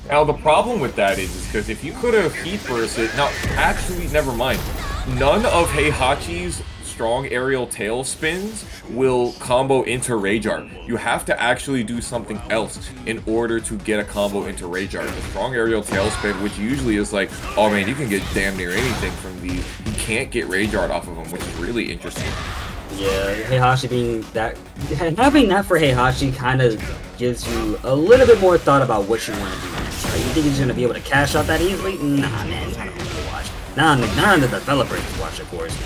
Now the problem with that is because if you could have heat bursted, now actually never mind. None of Heihachi's strong aerial tail spins will combo into Rage Art. You have to actually do something else in order to get a combo into Rage Art. The strong aerial tail spin, which usually is like, oh man, you can get damn near anything from these. You can't get Rage Art off of them, which is really interesting. Yeah, Heihachi being that, having that for Heihachi kind of gives you a little bit more thought about what you want to do next. Right? You think he's going to be able to cash out that easily? Nah, man, he's not going to watch. Not on the developers watch, of course.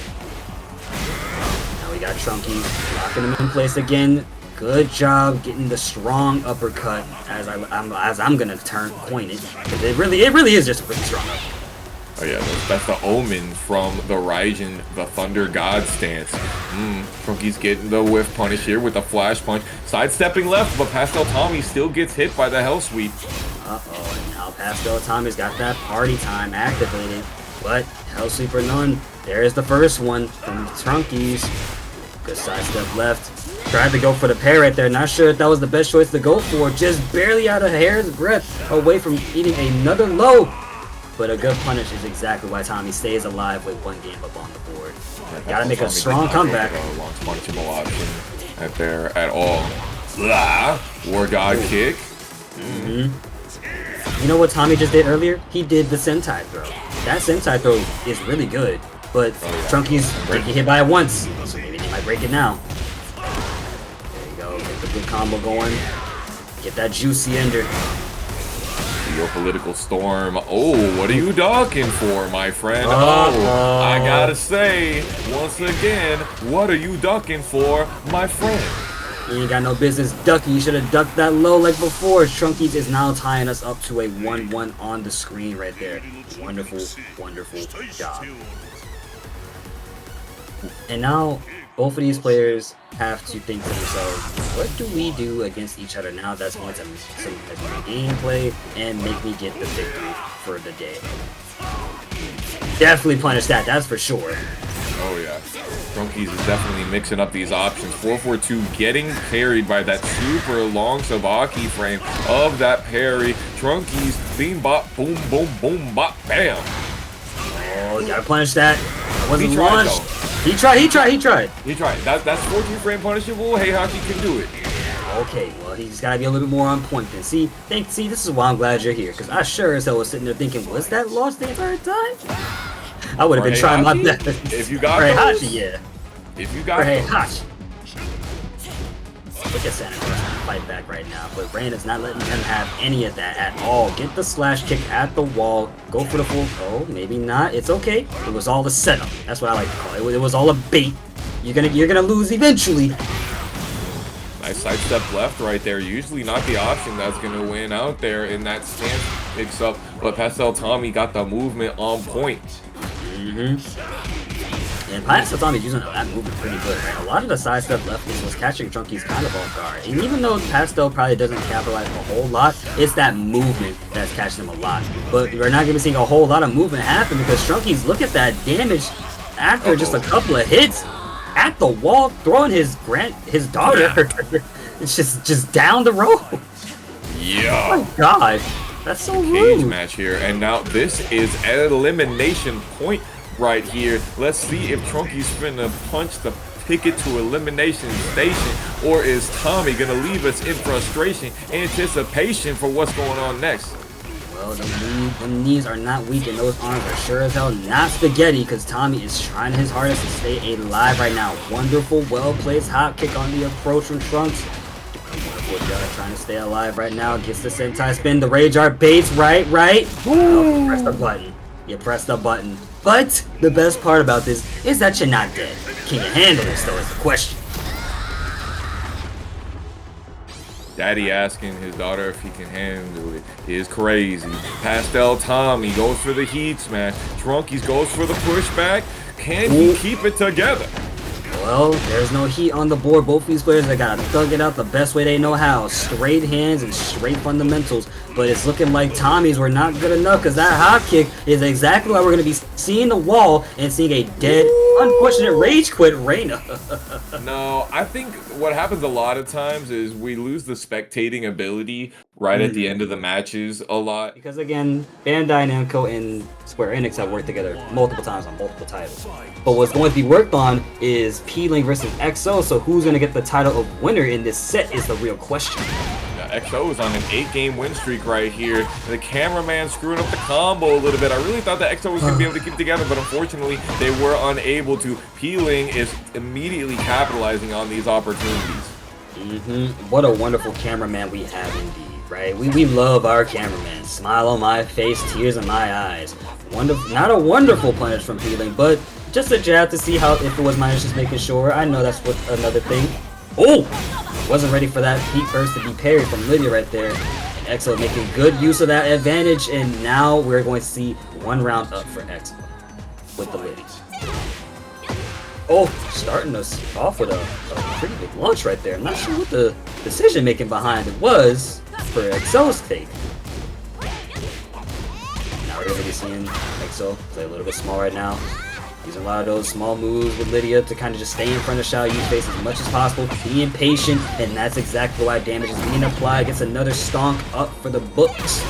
Now we got Trunkiez locking him in place again. Good job getting the strong uppercut as I'm going to coin it. It really is just a pretty strong uppercut. Oh yeah, that's the omen from the Raijin, the Thunder God stance. Trunkiez getting the whiff punish here with the flash punch. Sidestepping left, but Pastel Tommy still gets hit by the Hell Sweep. Uh-oh, and now Pastel Tommy's got that party time activated. But Hell Sweep or none, there's the first one from Trunkiez. Good sidestep left. Tried to go for the pair right there. Not sure if that was the best choice to go for. Just barely out of hair's breadth away from eating another low. But a good punish is exactly why Tommy stays alive with one game up on the board. Gotta make a strong comeback. Launch punchable option right there at all. War God kick. You know what Tommy just did earlier? He did the Sentai throw. That Sentai throw is really good, but Trunkiez didn't get hit by it once, so maybe they might break it now. There you go, get the good combo going. Get that juicy ender. Your political storm. Oh, what are you docking for, my friend? Oh, I gotta say, once again, what are you ducking for, my friend? You ain't got no business ducking. You should have ducked that low like before. Trunkiez is now tying us up to a 1-1 on the screen right there. Wonderful, wonderful job. And now, both of these players have to think to themselves, what do we do against each other now that's going to some gameplay and make me get the victory for the day? Definitely punish that, that's for sure. Oh yeah, Trunkiez is definitely mixing up these options. 4-4-2 getting parried by that super long Sabaki frame of that parry. Trunkiez, beam bop, boom, boom, boom, bop, bam. Oh, you gotta punish that. Wasn't launched. He tried. That's 14 frame punishable. Heihachi can do it. Okay, well, he's got to be a little bit more on point then. See, this is why I'm glad you're here, because I sure as hell was sitting there thinking, was that lost the entire time? I would have been trying my best. If you got Heihachi, yeah. If you got Heihachi. Look at Santa Claus fight back right now, but Reina's not letting him have any of that at all. Get the slash kick at the wall. Go for the full. Oh, maybe not. It's okay. It was all a setup. That's what I like to call it. It was all a bait. You're gonna lose eventually. Nice sidestep left right there. Usually not the option that's gonna win out there in that stance picks up, but Pastel Tommy got the movement on point. And Pastel Tommy's using that movement pretty good, right? A lot of the sidestep left was catching Trunkiez kind of off guard. And even though Pastel probably doesn't capitalize a whole lot, it's that movement that's catching him a lot. But we're not going to be seeing a whole lot of movement happen because Trunkiez, look at that damage after just a couple of hits at the wall, throwing his daughter. It's just down the road. Yeah. Oh my god. That's so rude. Cage match here. And now this is an elimination point right here. Let's see if Trunkiez finna punch the ticket to elimination station, or is Tommy gonna leave us in frustration, anticipation for what's going on next? Well, them knees are not weak and those arms are sure as hell not spaghetti, because Tommy is trying his hardest to stay alive right now. Wonderful, well-placed hop kick on the approach from Trunks. Wonderful job trying to stay alive right now. Gets the Sentai spin, the Rage Art baits, right? Oh, you press the button. You press the button. But the best part about this is that you're not dead. Can you handle this, though, is the question. Daddy asking his daughter if he can handle it is crazy. Pastel Tommy goes for the heat smash. Trunkiez goes for the pushback. Can he keep it together? Well, there's no heat on the board. Both of these players, they gotta thug it out the best way they know how. Straight hands and straight fundamentals. But it's looking like Tommy's were not good enough, because that hop kick is exactly why we're gonna be seeing the wall and seeing a dead, unfortunate rage quit Reina. No, I think what happens a lot of times is we lose the spectating ability right at the end of the matches a lot. Because again, Bandai Namco and Square Enix have worked together multiple times on multiple titles. But what's going to be worked on is P-Link versus XO, so who's going to get the title of winner in this set is the real question. Now, XO is on an 8-game win streak right here. The cameraman screwing up the combo a little bit. I really thought that XO was going to be able to keep it together, but unfortunately, they were unable to. Peeling is immediately capitalizing on these opportunities. What a wonderful cameraman we have indeed, right? We love our cameraman. Smile on my face, tears in my eyes. Wonderful, not a wonderful punish from Peeling, but just a jab to see how if it was minus, just making sure. I know that's what another thing. Oh! Wasn't ready for that heat burst to be parried from Lidia right there. And EXO making good use of that advantage, and now we're going to see 1 round up for EXO with the Lidia. Oh, starting us off with a pretty big launch right there. I'm not sure what the decision making behind it was for EXO's take. Now we're really seeing EXO play a little bit small right now. Using a lot of those small moves with Lidia to kind of just stay in front of Xiaoyu's face as much as possible, being patient, and that's exactly why damage is being applied. Gets another stonk up for the books.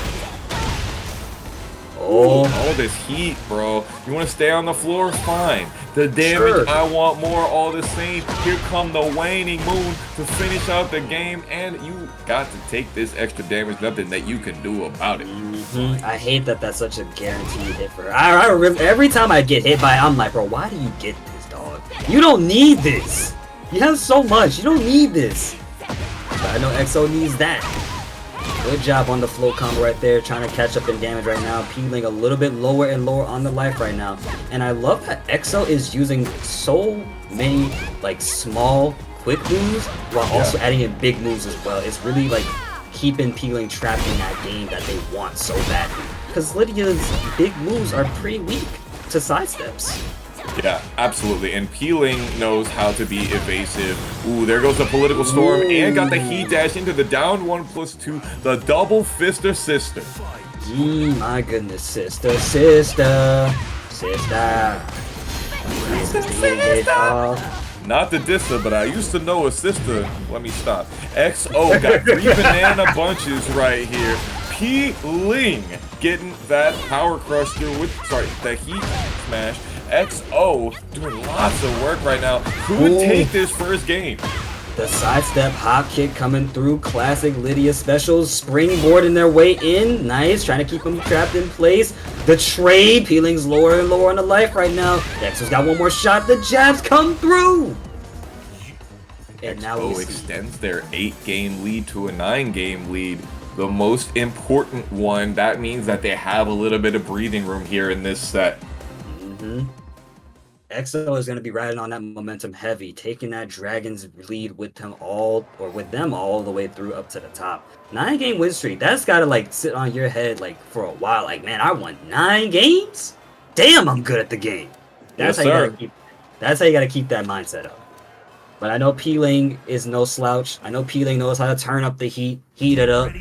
Oh, all this heat, bro. You want to stay on the floor? Fine. The damage, sure. I want more, all the same. Here come the waning moon to finish out the game, and you got to take this extra damage. Nothing that you can do about it. I hate that that's such a guaranteed hit for her. Every time I get hit by it, I'm like, bro, why do you get this, dog? You don't need this. You have so much. You don't need this. But I know EXO needs that. Good job on the float combo right there, trying to catch up in damage right now. Peeling a little bit lower and lower on the life right now. And I love that EXO is using so many like small, quick moves while also adding in big moves as well. It's really like keeping Peeling trapped in that game that they want so badly. Because Lydia's big moves are pretty weak to sidesteps. Yeah, absolutely. And Peeling knows how to be evasive. Ooh, there goes the political storm. And got the heat dash into the down 1+2. The double fister sister. My goodness, sister. Not the disser, but I used to know a sister. Let me stop. XO got 3 banana bunches right here. Peeling getting that power crush through with, the heat smash. XO doing lots of work right now. Who would take this first game? The sidestep hop kick coming through. Classic Lidia specials. Springboarding their way in. Nice. Trying to keep them trapped in place. The trade. Peeling's lower and lower on the life right now. EXO's got one more shot. The jabs come through. And now XO extends their 8-game lead to a 9-game lead. The most important one. That means that they have a little bit of breathing room here in this set. EXO is going to be riding on that momentum heavy, taking that Dragon's lead with them all the way through up to the top. 9-game win streak. That's got to like sit on your head like for a while. Like, man, I won 9 games. Damn, I'm good at the game. That's yes, how sir. you got to keep. That's how you got to keep that mindset up. But I know Peeling is no slouch. I know Peeling knows how to turn up the heat, heat it up,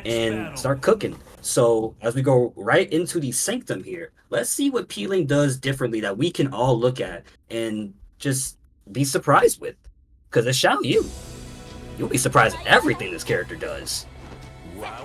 and start cooking. So as we go right into the sanctum here, let's see what Peeling does differently that we can all look at and just be surprised with. Because it's Xiaoyu. You'll be surprised at everything this character does.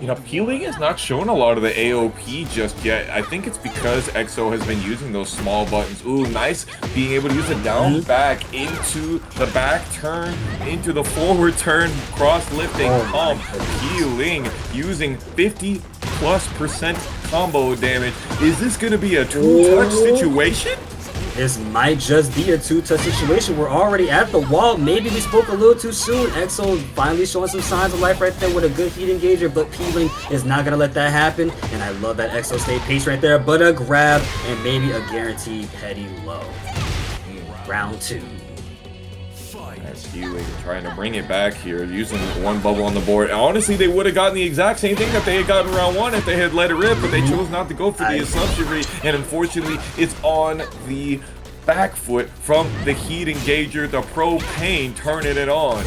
You know, Peeling has not shown a lot of the AOP just yet. I think it's because EXO has been using those small buttons. Ooh, nice being able to use a down back into the back turn, into the forward turn, cross lifting pump. Peeling using 50+% combo damage. Is this going to be a 2-touch situation? This might just be a 2-touch situation. We're already at the wall. Maybe we spoke a little too soon. EXO finally showing some signs of life right there with a good heat engager, but Peeling is not going to let that happen. And I love that EXO stayed patient right there, but a grab and maybe a guaranteed petty low. Round 2. Peeling trying to bring it back here, using one bubble on the board. Honestly, they would have gotten the exact same thing that they had gotten round 1 if they had let it rip, but they chose not to go for the assumption read, and unfortunately, it's on the back foot from the heat engager, the propane turning it on.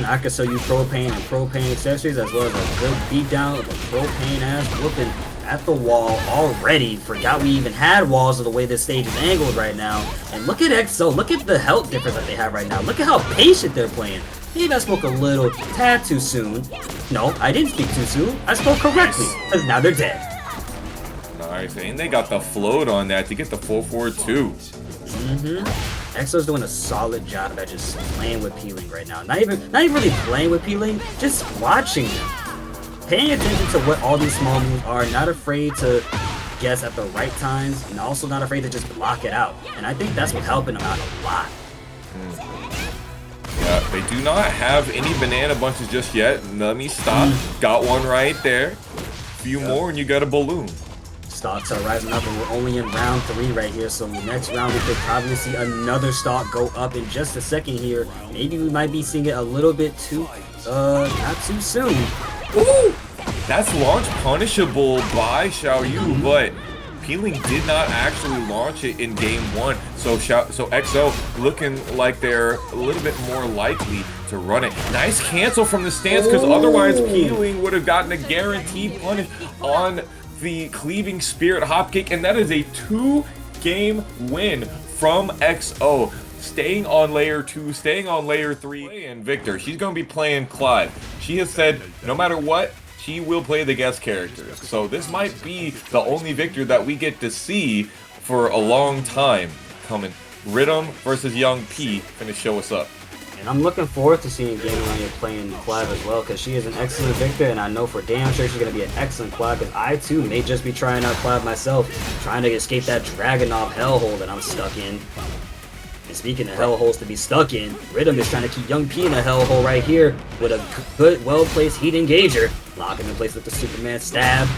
I can sell you propane and propane accessories as well as a good beatdown of a propane ass whooping at the wall already. Forgot we even had walls of the way this stage is angled right now. And look at EXO. Look at the health difference that they have right now. Look at how patient they're playing. Maybe I spoke a little tad too soon. No, I didn't speak too soon. I spoke correctly because now they're dead. Nice, and they got the float on that to get the full forward too. EXO's doing a solid job at just playing with Peeling right now. Not even really playing with Peeling, just watching them. Paying attention to what all these small moves are, not afraid to guess at the right times, and also not afraid to just block it out. And I think that's what's helping them out a lot. Yeah, they do not have any banana bunches just yet. Let me stop. Got one right there. Few more and you got a balloon. Stocks are rising up and we're only in round 3 right here, so next round we could probably see another stock go up in just a second here. Maybe we might be seeing it a little bit too, not too soon. Ooh! That's launch punishable by Xiaoyu, but Peeling did not actually launch it in game 1, so EXO looking like they're a little bit more likely to run it. Nice cancel from the stance, because otherwise Peeling would have gotten a guaranteed punish on the Cleaving Spirit Hopkick, and that is a 2-game win from EXO. Staying on layer 2, staying on layer 3, and Victor, she's going to be playing Clive. She has said no matter what, she will play the guest characters. So this might be the only Victor that we get to see for a long time coming. Riddum versus Young P gonna show us up. And I'm looking forward to seeing Gaming playing Clive as well, because she is an excellent Victor, and I know for damn sure she's going to be an excellent Clive, because I too may just be trying out Clive myself, trying to escape that Dragunov hellhole that I'm stuck in. And speaking of hellholes to be stuck in, Riddum is trying to keep Young P in a hellhole right here with a good, well-placed heat engager. Lock him in place with the Superman stab.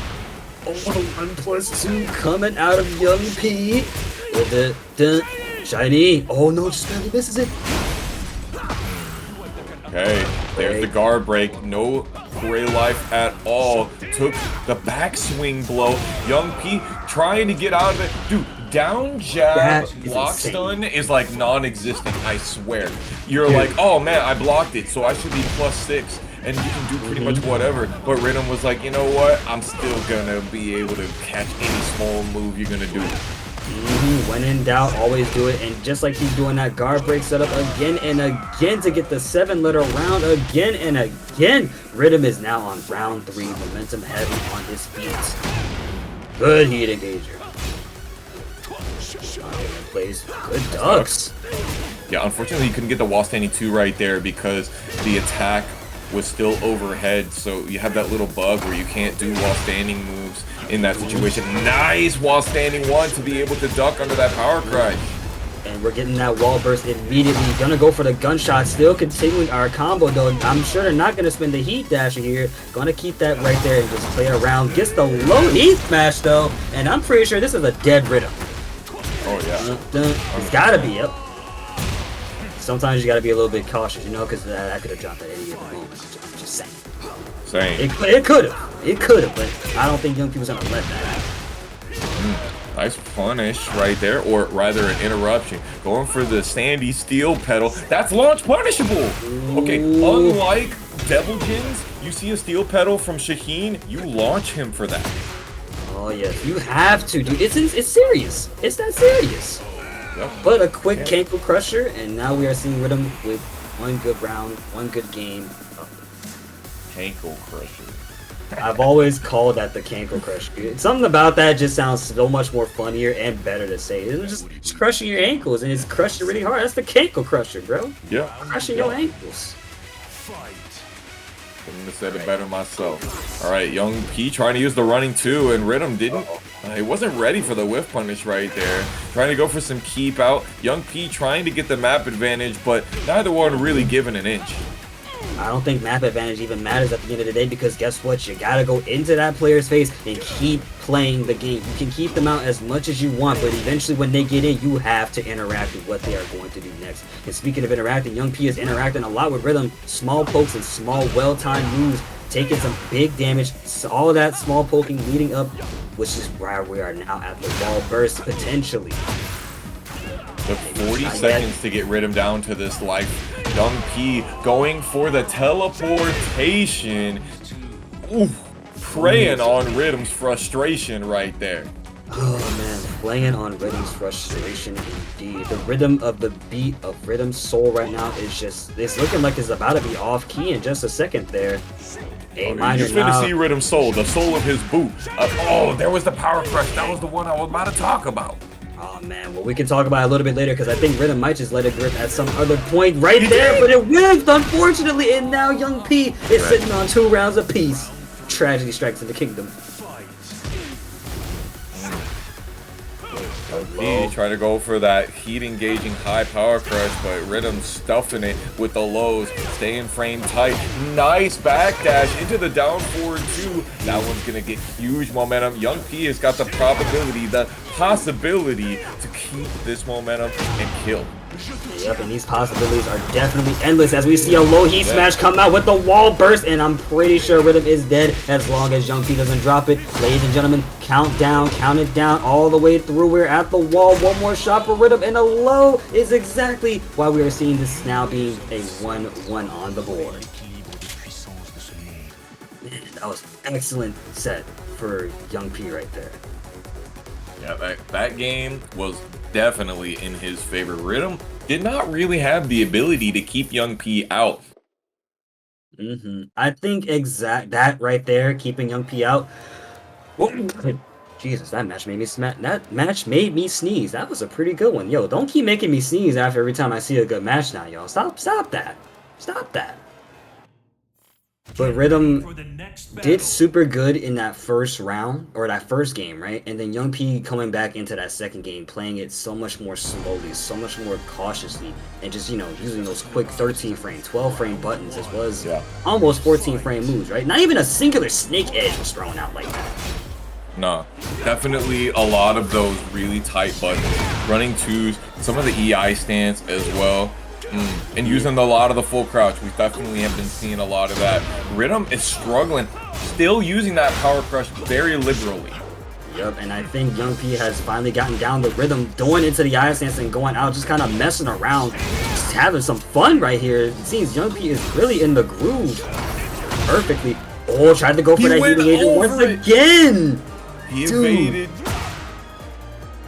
Oh, 1+2 coming out of Young P with the shiny. Oh no, just barely misses it. Okay, there's the guard break. No gray life at all. Took the backswing blow. Young P trying to get out of it. Dude, down jab block stun is like non-existent, I swear. You're like, oh man, I blocked it, so I should be +6. And you can do pretty much whatever. But Riddum was like, you know what? I'm still gonna be able to catch any small move you're gonna do. When in doubt, always do it. And just like he's doing that guard break setup again and again to get the 7-letter round again and again. Riddum is now on round 3, momentum heavy on his feet. Good heat engager. Plays good ducks. Yeah, unfortunately you couldn't get the wall standing 2 right there because the attack was still overhead, so you have that little bug where you can't do wall standing moves in that situation. Nice wall standing 1 to be able to duck under that power crush. And we're getting that wall burst immediately. Gonna go for the gunshot, still continuing our combo though. I'm sure they're not gonna spend the heat dasher here. Gonna keep that right there and just play around. Gets the low knee smash though, and I'm pretty sure this is a dead Riddum. Oh yeah. It's gotta be, yep. Sometimes you gotta be a little bit cautious, you know, because I could have jumped at any given moment. I'm just saying. Same. It could have, but I don't think Young People's gonna let that happen. Nice punish right there, or rather an interruption. Going for the Sandy Steel pedal. That's launch punishable. Okay, unlike Devil Jins, you see a steel pedal from Shaheen, you launch him for that. Oh yes, you have to, dude. It's serious. It's that serious. Yep. But a quick Cankle Crusher, and now we are seeing Riddum with 1 good round, 1 good game. Cankle Crusher. I've always called that the Cankle Crusher. Something about that just sounds so much more funnier and better to say. It's just crushing your ankles, and it's crushing really hard. That's the Cankle Crusher, bro. Yeah. Crushing your ankles. Couldn't have said it better myself. All right, Young P trying to use the running 2, and Riddum didn't. He wasn't ready for the whiff punish right there. Trying to go for some keep out. Young P trying to get the map advantage, but neither one really giving an inch. I don't think map advantage even matters at the end of the day, because guess what? You gotta go into that player's face and keep playing the game. You can keep them out as much as you want, but eventually when they get in, you have to interact with what they are going to do next. And speaking of interacting, Young P is interacting a lot with Riddum. Small pokes and small well-timed moves, taking some big damage. So all of that small poking leading up, which is where we are now at the wall burst potentially. Took 40 seconds to get Riddum down to this life. Young P going for the teleportation. Ooh, preying on Riddum's frustration right there. Oh man, playing on Riddum's frustration indeed. The rhythm of the beat of Riddum's soul right now is just, it's looking like it's about to be off key in just a second there. You're finna see Riddum's soul, the soul of his boot. Oh, there was the power crush. That was the one I was about to talk about. Oh man, well we can talk about it a little bit later because I think Riddum might just let it grip at some other point right there, but it whiffed unfortunately, and now Young P is sitting on 2 rounds apiece. Tragedy strikes in the kingdom. He tried to go for that heat engaging high power crush, but Riddum stuffing it with the lows, staying frame tight. Nice backdash into the down forward 2. That one's gonna get huge momentum. Young P has got the probability, the possibility to keep this momentum and kill. Yep, and these possibilities are definitely endless as we see a low heat smash come out with the wall burst, and I'm pretty sure Riddum is dead as long as Young P doesn't drop it. Ladies and gentlemen, count it down all the way through. We're at the wall. One more shot for Riddum, and a low is exactly why we are seeing this now being a 1-1 on the board. Man, that was an excellent set for Young P right there. Yeah, that game was definitely in his favor. Riddum did not really have the ability to keep Young P out. I think that right there, keeping Young P out. Whoa. Jesus, that match made me sneeze. That was a pretty good one. Yo, don't keep making me sneeze after every time I see a good match now, y'all. Stop that. Stop that. But Riddum did super good in that first round, or that first game, right? And then Young P coming back into that second game, playing it so much more slowly, so much more cautiously, and just, you know, using those quick 13 frame, 12 frame buttons, as well as almost 14 frame moves, right? Not even a singular snake edge was thrown out like that. No, definitely a lot of those really tight buttons, running 2s, some of the EI stance as well. And using a lot of the full crouch. We definitely have been seeing a lot of that. Riddum is struggling, still using that power crush very liberally. Yep, and I think Young P has finally gotten down the rhythm, going into the eye stance and going out, just kind of messing around, just having some fun right here. It seems Young P is really in the groove perfectly. Oh, tried to go for that heating agent once again. He evaded.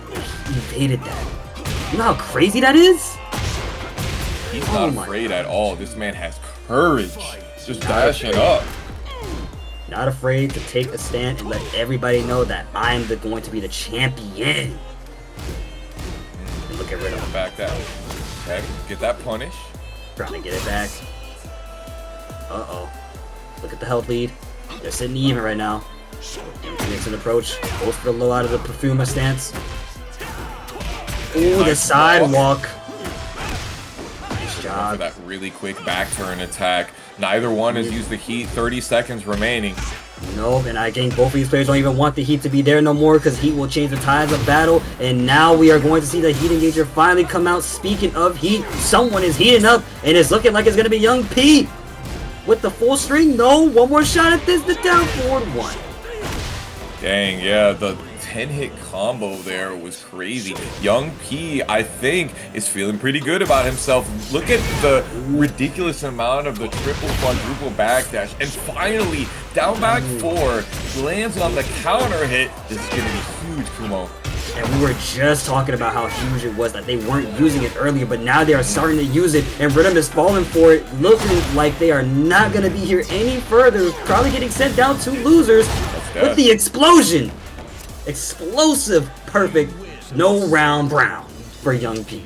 He evaded that. You know how crazy that is? He's not afraid at all. This man has courage. Just dashing up. Not afraid to take a stand and let everybody know that I'm going to be the champion. And look at Riddum. Back that. Okay, get that punish. Trying to get it back. Uh-oh. Look at the health lead. They're sitting even right now. Makes an approach. Goes for the low out of the Perfuma stance. Ooh, the sidewalk. For that really quick back turn attack. Neither one has used the heat. 30 seconds remaining. Nope, and I think both of these players don't even want the heat to be there no more because heat will change the tides of battle. And now we are going to see the heat engager finally come out. Speaking of heat, someone is heating up, and it's looking like it's going to be Young P with the full string. No, one more shot at this. The down forward 1. Dang, yeah, the 10-hit combo there was crazy. Young P, I think, is feeling pretty good about himself. Look at the ridiculous amount of the triple quadruple backdash. And finally, down back 4, lands on the counter hit. This is going to be huge, Kumo. And we were just talking about how huge it was that they weren't using it earlier, but now they are starting to use it, and Riddum is falling for it, looking like they are not going to be here any further, probably getting sent down to losers with the explosion. Explosive, perfect, no round brown for Young P.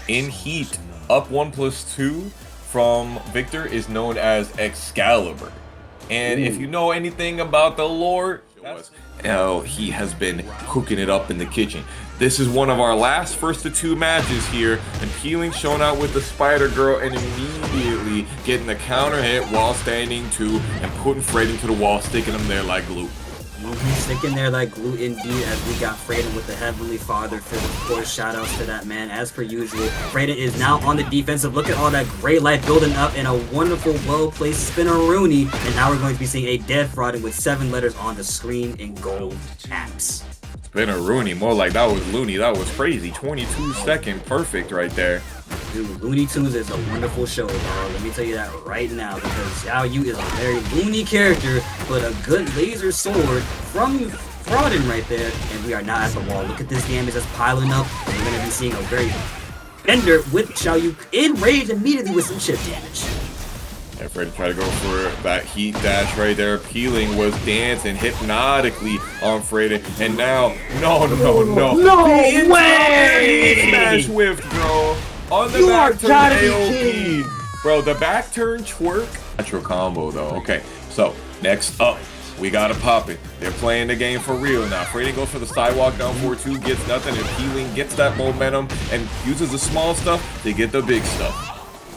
In heat, up 1+2 from Victor is known as Excalibur. And if you know anything about the lore, he has been cooking it up in the kitchen. This is one of our last first of 2 matches here, and Peeling showing out with the Spider Girl and immediately getting the counter hit while standing 2 and putting Fradin to the wall, sticking him there like glue. Sticking there like glue indeed, as we got Fradin with the Heavenly Father fist. Of course, shout outs to that man as per usual. Fradin is now on the defensive. Look at all that great life building up and a wonderful, well-placed spinneroonie. And now we're going to be seeing a dead Fradin with 7 letters on the screen in gold caps. Spinneroonie, more like that was loony. That was crazy. 22-second perfect right there. Dude, Looney Tunes is a wonderful show, bro. Let me tell you that right now, because Xiaoyu is a very loony character, but a good laser sword from Fradin right there, and we are now at the wall. Look at this damage that's piling up, and we're going to be seeing a very Bender with Xiaoyu enraged immediately with some chip damage. And Fradin tried to go for that heat dash right there. Peeling was dancing hypnotically on Fradin. And now, no way! Smash whiffed, bro. On the back turn AOP. Bro, the back turn twerk. Natural combo, though. Okay, so next up, we gotta pop it. They're playing the game for real now. Fradin goes for the sidewalk down 4-2, gets nothing, and Peeling gets that momentum and uses the small stuff to get the big stuff.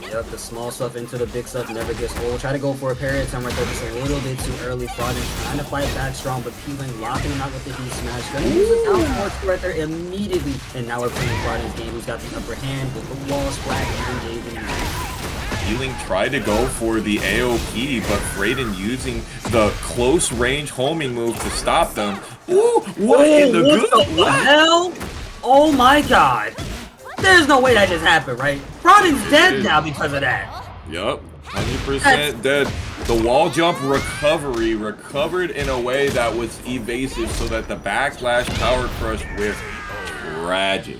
Yep, the small stuff into the big stuff never gets old. Try to go for a parry attempt right there, just a little bit too early. Fradin trying to fight back strong, but Peeling locking him out with the heat smash. Gonna use it down forward right there immediately. And now we're playing Fradin's game, who's got the upper hand with the wall splat and engaging. Peeling tried to go for the AOP, but Fradin using the close range homing move to stop them. Ooh, what in the good? What the hell? Oh my god. There's no way that just happened, right? Fradin's dead now because of that. Yup, 100% dead. The wall jump recovered in a way that was evasive so that the backslash power crush was tragic.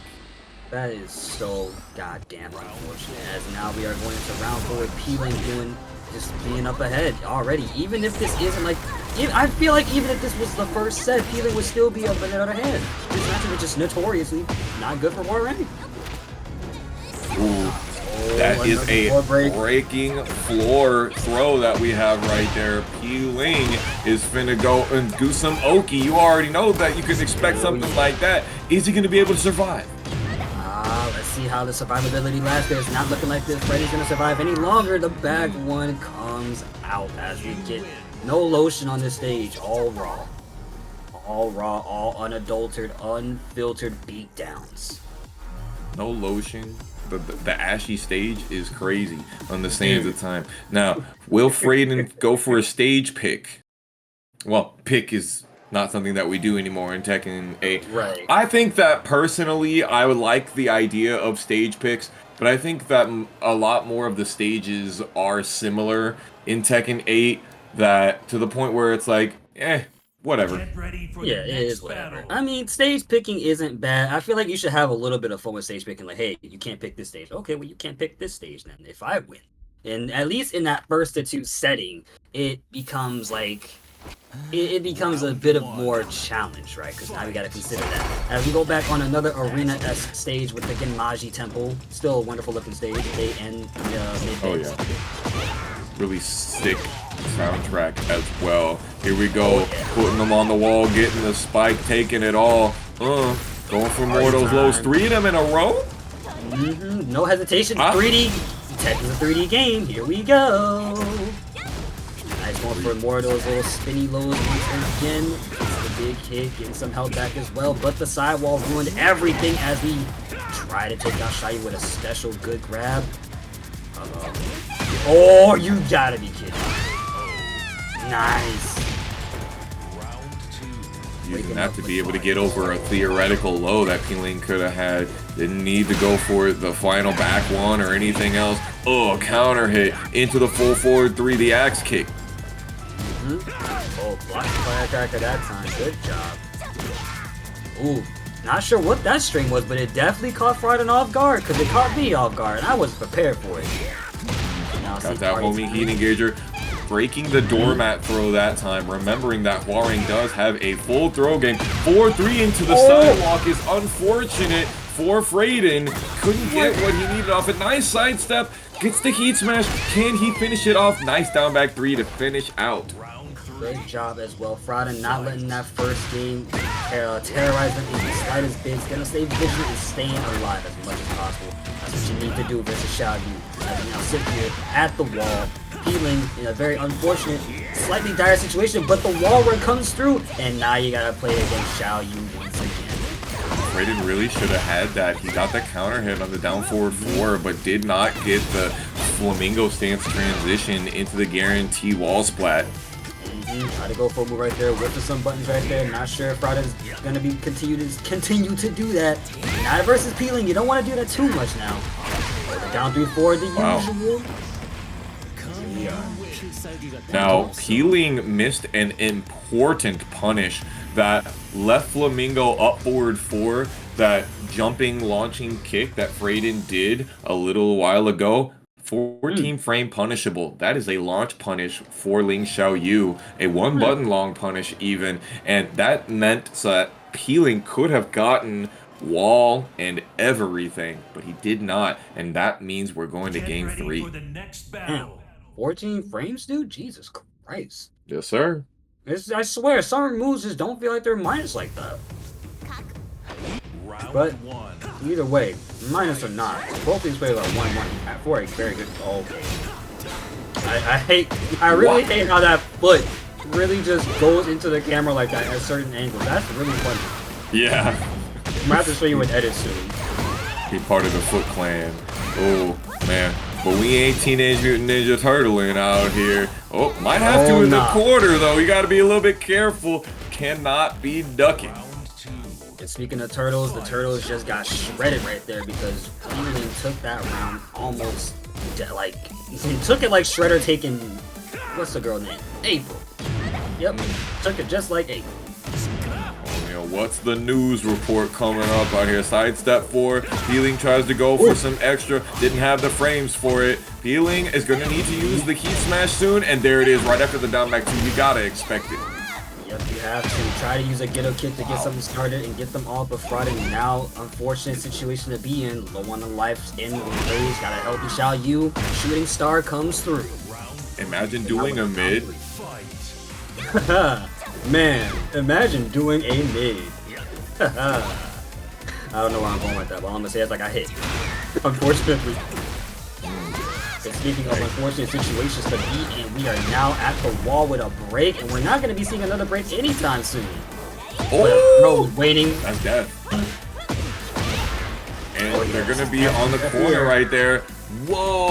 That is so goddamn unfortunate, as now we are going into round 4 with Peeling just being up ahead already. Even if this isn't like, I feel like even if this was the first set, Peeling would still be up in the other hand. This matchup is just notoriously not good for Hwoarang. Ooh, that is a breaking floor throw that we have right there. Peeling is finna go and do some Oki. You already know that you can expect something like that. Is he gonna be able to survive? Let's see how the survivability lasts. It's not looking like this Freddy's gonna survive any longer. The back one comes out as we get no lotion on this stage. All raw, all unadulterated, unfiltered beatdowns. No lotion. The ashy stage is crazy on the sands of time. Now, will Fradin go for a stage pick? Well, pick is not something that we do anymore in Tekken 8. Right. I think that personally, I would like the idea of stage picks, but I think that a lot more of the stages are similar in Tekken 8, that to the point where it's like, whatever. Yeah, it is whatever. I mean, stage picking isn't bad. I feel like you should have a little bit of fun with stage picking. Like, hey, you can't pick this stage. Okay, well, you can't pick this stage then if I win. And at least in that first to two setting, it becomes like, it becomes a bit of more challenge, right? Because now we got to consider that. As we go back on another arena-esque stage with the Genmaji Temple, still a wonderful looking stage. They end mid-phase. Oh yeah, really sick soundtrack as well. Here we go, putting them on the wall, getting the spike, taking it all. Going for more of those lows. 3 of them in a row? No hesitation. 3D. Tekken's a 3D game. Here we go. Nice one for more of those little spinny lows once again. It's a big hit, getting some health back as well. But the sidewall ruined everything as we try to take out Xiaoyu with a special good grab. Oh, you gotta be kidding. Nice. Using that to be able to get over a theoretical low that Peeling could have had. Didn't need to go for the final back one or anything else. Oh, counter hit into the full forward 3, the axe kick. Oh, blocked firecracker that time. Good job. Ooh, not sure what that string was, but it definitely caught Fradin off guard, because it caught me off guard, and I wasn't prepared for it. Got that homie heat engager. Breaking the doormat throw that time, remembering that Hwoarang does have a full throw game. 4-3 into the sidewalk is unfortunate for Fradin. Couldn't get what he needed off a nice sidestep. Gets the heat smash. Can he finish it off? Nice down back 3 to finish out. Great job as well. Fradin not letting that first game terrorize them in the slightest bit. He's gonna stay vigilant and staying alive as much as possible. That's what you need to do versus Xiaoyu. As we now sit here at the wall, Peeling in a very unfortunate, slightly dire situation, but the wall run comes through, and now you gotta play against Xiaoyu once again. Fradin really should have had that. He got that counter hit on the down forward 4, but did not get the flamingo stance transition into the guarantee wall splat. Try to go for a move right there, whipping some buttons right there. Not sure if Fradin's gonna be continue to do that. Not versus Peeling, you don't want to do that too much now. Down 3-4 the usual. Now, Peeling missed an important punish that left Flamingo up forward 4. That jumping, launching kick that Fradin did a little while ago. 14 frame punishable. That is a launch punish for Ling Xiaoyu. A 1 button long punish even. And that meant so that Peeling could have gotten wall and everything, but he did not. And that means we're going to game 3. For the next battle. 14 frames, dude? Jesus Christ. Yes, sir. I swear, some moves just don't feel like they're minus like that. But either way, minus or not, both these plays are 1-1 for a very good. Okay. I really hate how that foot really just goes into the camera like that at certain angles. That's really funny. Yeah. I'm gonna have to show you an edit soon. Be part of the Foot Clan. Oh man. But we ain't Teenage Mutant Ninja Turtling out here. Oh, might have to in the quarter though. You gotta be a little bit careful. Cannot be ducking. And speaking of turtles, the turtles just got shredded right there because Peeling took that round almost like he took it like Shredder taking what's the girl name? April. Yep, took it just like April. What's the news report coming up out here? Sidestep 4. Peeling tries to go for some extra. Didn't have the frames for it. Peeling is going to need to use the key smash soon. And there it is, right after the down back 2. You got to expect it. Yep, you have to. Try to use a Ghetto Kick to get something started and get them all. But Fradin now, unfortunate situation to be in. Low on the life, in phase. Got a healthy Xiaoyu. Shooting star comes through. Imagine doing a mid. Man, imagine doing a mid. I don't know where I'm going with that, but all I'm gonna say is like I hit. Unfortunately. And speaking of unfortunate situations to be in, we are now at the wall with a break, and we're not gonna be seeing another break anytime soon. Oh! Bro, waiting. That's death. And they're gonna be on the corner right there. Whoa,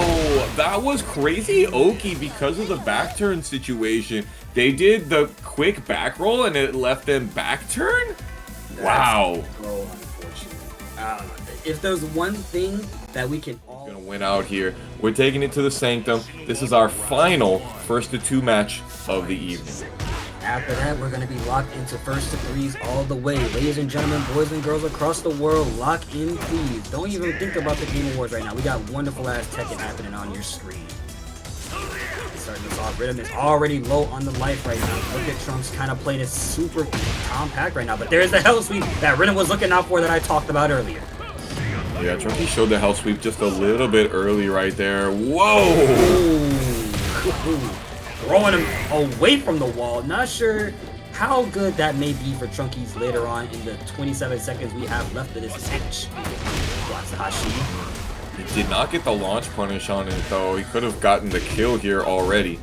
that was crazy Oki because of the back turn situation. They did the quick back roll and it left them back turn? Wow. So unfortunate. If there's one thing that we can all gonna win out here, we're taking it to the Sanctum. This is our final 1-2 match of the evening. After that, we're going to be locked into 1-3s all the way. Ladies and gentlemen, boys and girls across the world, lock in, please. Don't even think about the Game Awards right now. We got wonderful-ass Tekken happening on your screen. Starting this off, Riddum is already low on the life right now. Look at Trunks kind of playing it super compact right now. But there's the Hell Sweep that Riddum was looking out for that I talked about earlier. Yeah, Trunkiez showed the Hell Sweep just a little bit early right there. Whoa! Ooh. Throwing him away from the wall. Not sure how good that may be for Trunkiez later on in the 27 seconds we have left of this match. Blocks the Hashi. He did not get the launch punish on it though. He could have gotten the kill here already.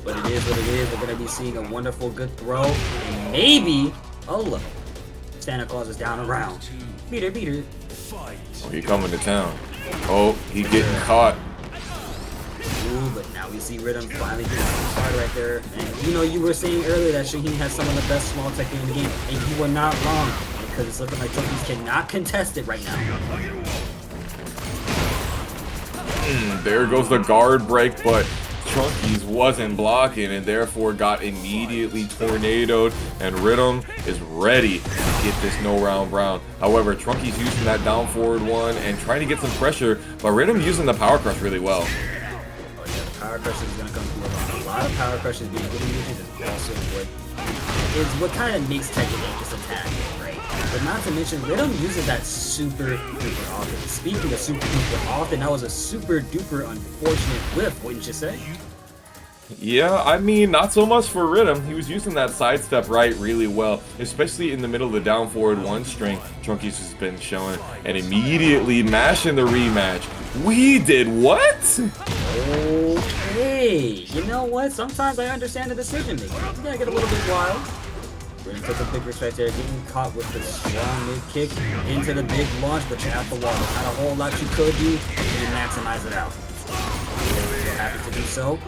But it is what it is. We're going to be seeing a wonderful good throw. And maybe a low. Santa Claus is down around. Beater, beater. Oh, he coming to town. Oh, he getting caught. Ooh, but now we see Riddum finally getting started right there. And you know, you were saying earlier that Shaheen has some of the best small tech in the game, and you were not wrong, because it's looking like Trunkiez cannot contest it right now. There goes the guard break, but Trunkiez wasn't blocking and therefore got immediately tornadoed, and Riddum is ready to get this no round brown. However, Trunkiez using that down forward one and trying to get some pressure, but Riddum using the power crush really well. Power crush is going to come through a lot of power crushes being really used is also what kind of makes Tekken this attack, right? But not to mention, Riddum uses that super duper often. Speaking of super duper often, that was a super duper unfortunate whiff, wouldn't you say? Yeah, I mean, not so much for Riddum. He was using that sidestep right really well, especially in the middle of the down forward one string Trunkiez has been showing, and immediately mashing the rematch. We did what? Okay, you know what? Sometimes I understand the decision making. You gotta get a little bit wild. Riddum took a big respect there, getting caught with the strong mid kick into the big launch, but you're at the wall. There's not a whole lot you could do, and you maximize it out. You're happy to do so.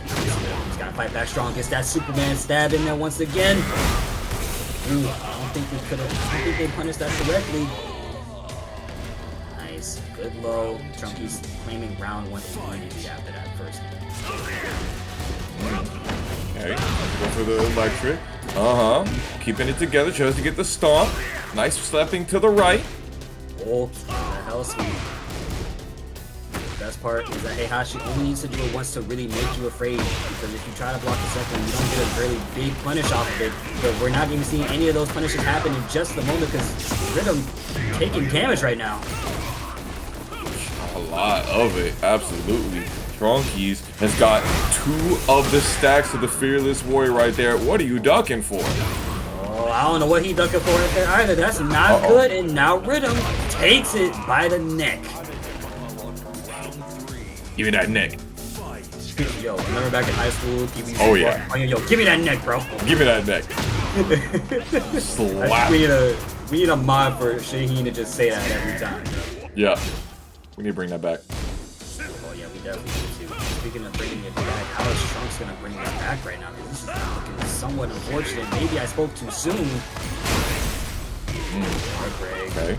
He's gotta fight back strong, gets that Superman stab in there once again. Ooh, I don't think they punished that correctly. Nice, good low. Trunkiez claiming round 1 immediately after that first. Okay, go for the electric. Keeping it together, tries to get the stomp. Nice stepping to the right. Oh, the Hell Sweep. best part is that Heihachi only needs to do it once to really make you afraid. Because if you try to block the second, you don't get a really big punish off of it. But we're not even seeing any of those punishes happen in just the moment because Riddum taking damage right now. A lot of it, absolutely. Trunkiez has got 2 of the stacks of the Fearless Warrior right there. What are you ducking for? Oh, I don't know what he ducking for right there either. That's not good. And now Riddum takes it by the neck. Give me that neck. Yo, remember back in high school? Oh yeah. Yo, give me that neck, bro. Give me that neck. Slap. We need a mod for Shaheen to just say that every time. Yeah. We need to bring that back. Oh yeah, we definitely need to. Speaking of bringing it back, how is Trunks gonna bring it back right now? Because this is looking somewhat unfortunate. Maybe I spoke too soon. Okay.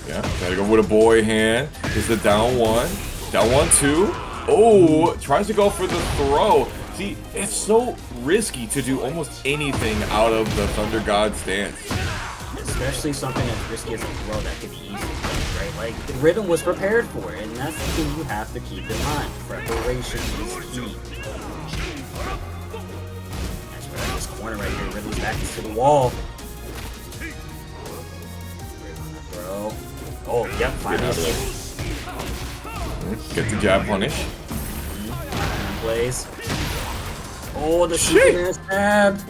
Yeah, gotta go with a boy hand. Is the down 1. Down 1, 2. Oh, tries to go for the throw. See, it's so risky to do almost anything out of the Thunder God stance. Especially something as risky as a throw that could be easy, right? Like, Riddum was prepared for it, and that's the thing you have to keep in mind. Preparation is key. That's right, this corner right here, Riddum's back into the wall. Bro. Oh, yep, finally. Get the jab punish. Plays. Oh, the Superman stab.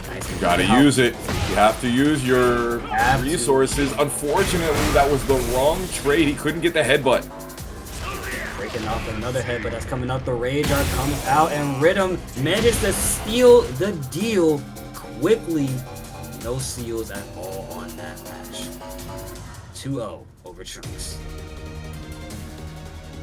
Nice. You gotta use it. You have to use your resources. Unfortunately, that was the wrong trade. He couldn't get the headbutt. Breaking off another headbutt that's coming out. The Rage Art comes out, and Riddum manages to steal the deal quickly. No seals at all on that match. 2-0 over Trunks.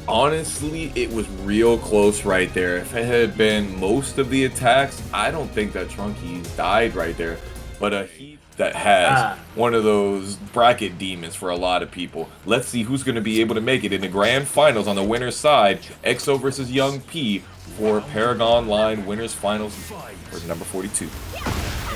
Honestly, it was real close right there. If it had been most of the attacks, I don't think that Trunkiez died right there. But a Heat that has one of those bracket demons for a lot of people. Let's see who's going to be able to make it in the grand finals on the winner's side. EXO versus Young P for ParagOnline winners finals for number 42.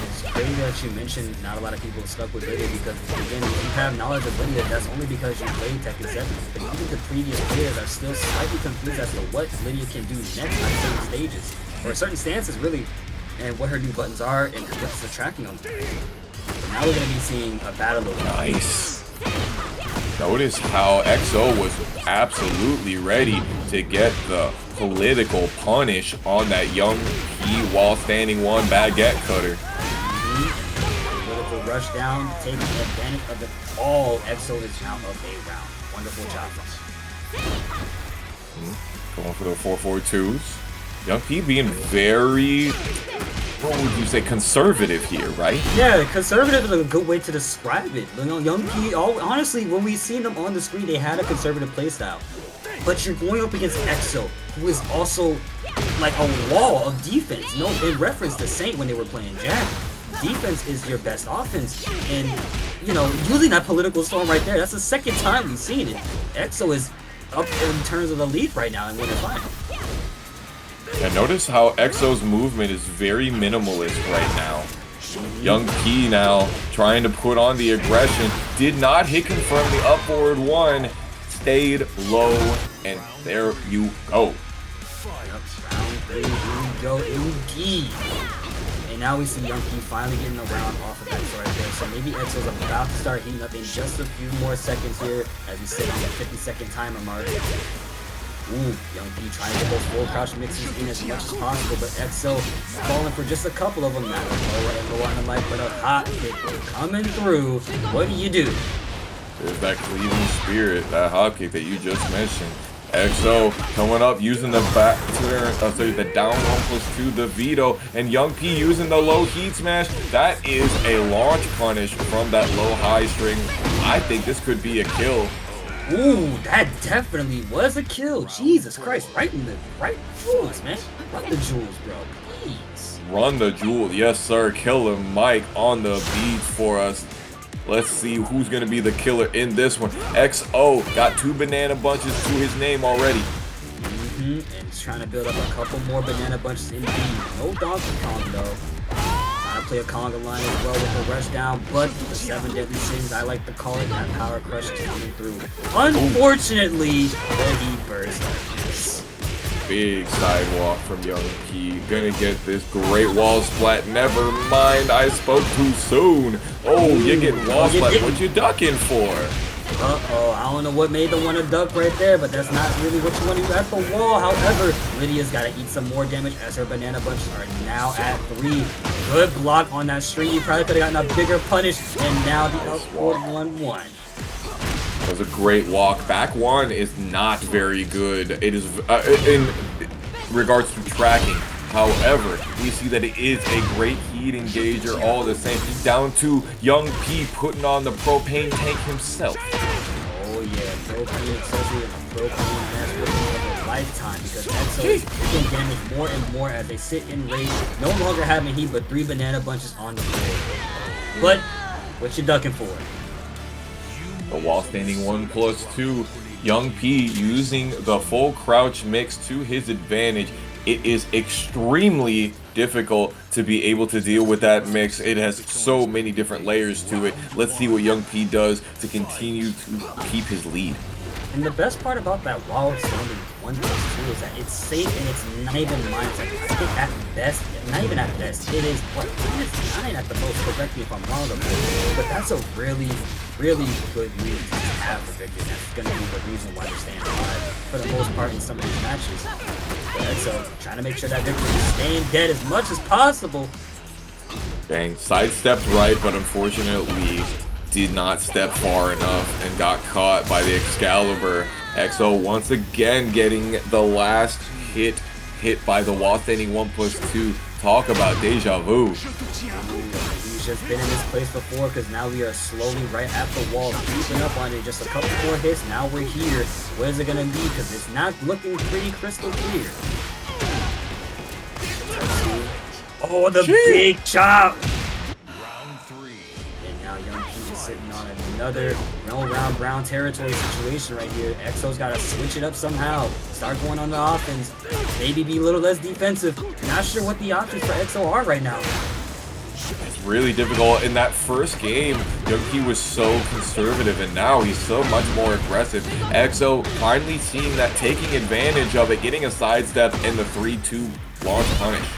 It's crazy that you mentioned not a lot of people are stuck with Lidia because, again, if you have knowledge of Lidia, that's only because you played Tekken 7. But even the previous players are still slightly confused as to what Lidia can do next on certain stages, or certain stances, really, and what her new buttons are and what's the tracking on them. So now we're going to be seeing a battle of nice. Notice how EXO was absolutely ready to get the political punish on that Young P while standing 1 baguette cutter. Political rush down, taking advantage of it all. EXO is out of a round. Wonderful job. Going for the 4-4-2s. Young P being very, what would you say, conservative here, right? Yeah, conservative is a good way to describe it. You know, Young P, honestly, when we seen them on the screen, they had a conservative playstyle. But you're going up against EXO, who is also like a wall of defense. You know, in reference to Saint when they were playing Jack, defense is your best offense. And, you know, using that political storm right there, that's the second time we've seen it. EXO is up in terms of the lead right now in winter final. Yeah, notice how EXO's movement is very minimalist right now. Young P now trying to put on the aggression. Did not hit confirm the upward 1. Stayed low, and there you go. Round 3, here we go indeed. And now we see Young P finally getting around off of EXO right there. So maybe EXO's about to start heating up in just a few more seconds here. As we sit on that 50-second timer mark. Ooh, Young P trying to get those full crouch mixes in as much as possible, but EXO falling for just a couple of them. Not a lower and lower on the light, but a hot hit coming through. What do? There's that Cleveland spirit, that hot kick that you just mentioned. EXO coming up using the back clear, the down 1+2, the veto, and Young P using the low heat smash. That is a launch punish from that low high string. I think this could be a kill. Ooh, that definitely was a kill. Jesus Christ, right in the jewels, man. Run the jewels, bro. Please. Run the jewel, yes sir. Killer Mike on the beat for us. Let's see who's gonna be the killer in this one. EXO got 2 banana bunches to his name already. And he's trying to build up a couple more banana bunches indeed. No Donkey Kong though. Trying to play a conga line as well with the rush down, but the 7 deadly sins, I like to call it, that power crush is coming through. Unfortunately, the heat burst. Big sidewalk from Young P. Gonna get this great wall splat. Never mind, I spoke too soon. Oh, you get wall splat. What you ducking for? Uh-oh, I don't know what made them want to duck right there, but that's not really what you want to do at the wall. However, Lydia's got to eat some more damage as her banana bunches are now at 3. Good block on that string. You probably could have gotten a bigger punish, and now the outscored 1-1. That was a great walk. Back one is not very good. It is in regards to tracking. However, we see that it is a great heat engager all the same. Down to Young P putting on the propane tank himself. Oh yeah, propane accessory and a propane mask of a lifetime, because Exo is taking damage more and more as they sit in rage, no longer having heat but 3 banana bunches on the board. But what you ducking for? The wall standing 1+2. Young P using the full crouch mix to his advantage. It is extremely difficult to be able to deal with that mix. It has so many different layers to it. Let's see what Young P does to continue to keep his lead. And the best part about that wall standing 1+2 is that it's safe and it's not even mindset. I think at best, not even at best, it is what, -9 at the most, correct me if I'm wrong, but that's a really, really good lead to have for victory. That's going to be the reason why they're staying alive for the most part in some of these matches. But so trying to make sure that victory is staying dead as much as possible. Dang, sidestepped right, but unfortunately did not step far enough and got caught by the Excalibur. EXO once again getting the last hit by the wall standing 1+2. Talk about deja vu. He's just been in this place before, because now we are slowly right at the wall, creeping up on it. Just a couple more hits, now we're here. What is it going to be? Because it's not looking pretty crystal clear. Oh, the big chop! Sitting on another round brown territory situation right here. EXO's got to switch it up somehow. Start going on the offense. Maybe be a little less defensive. Not sure what the options for EXO are right now. It's really difficult. In that first game, Young P was so conservative, and now he's so much more aggressive. EXO finally seeing that, taking advantage of it, getting a sidestep and the 3-2 launch punish.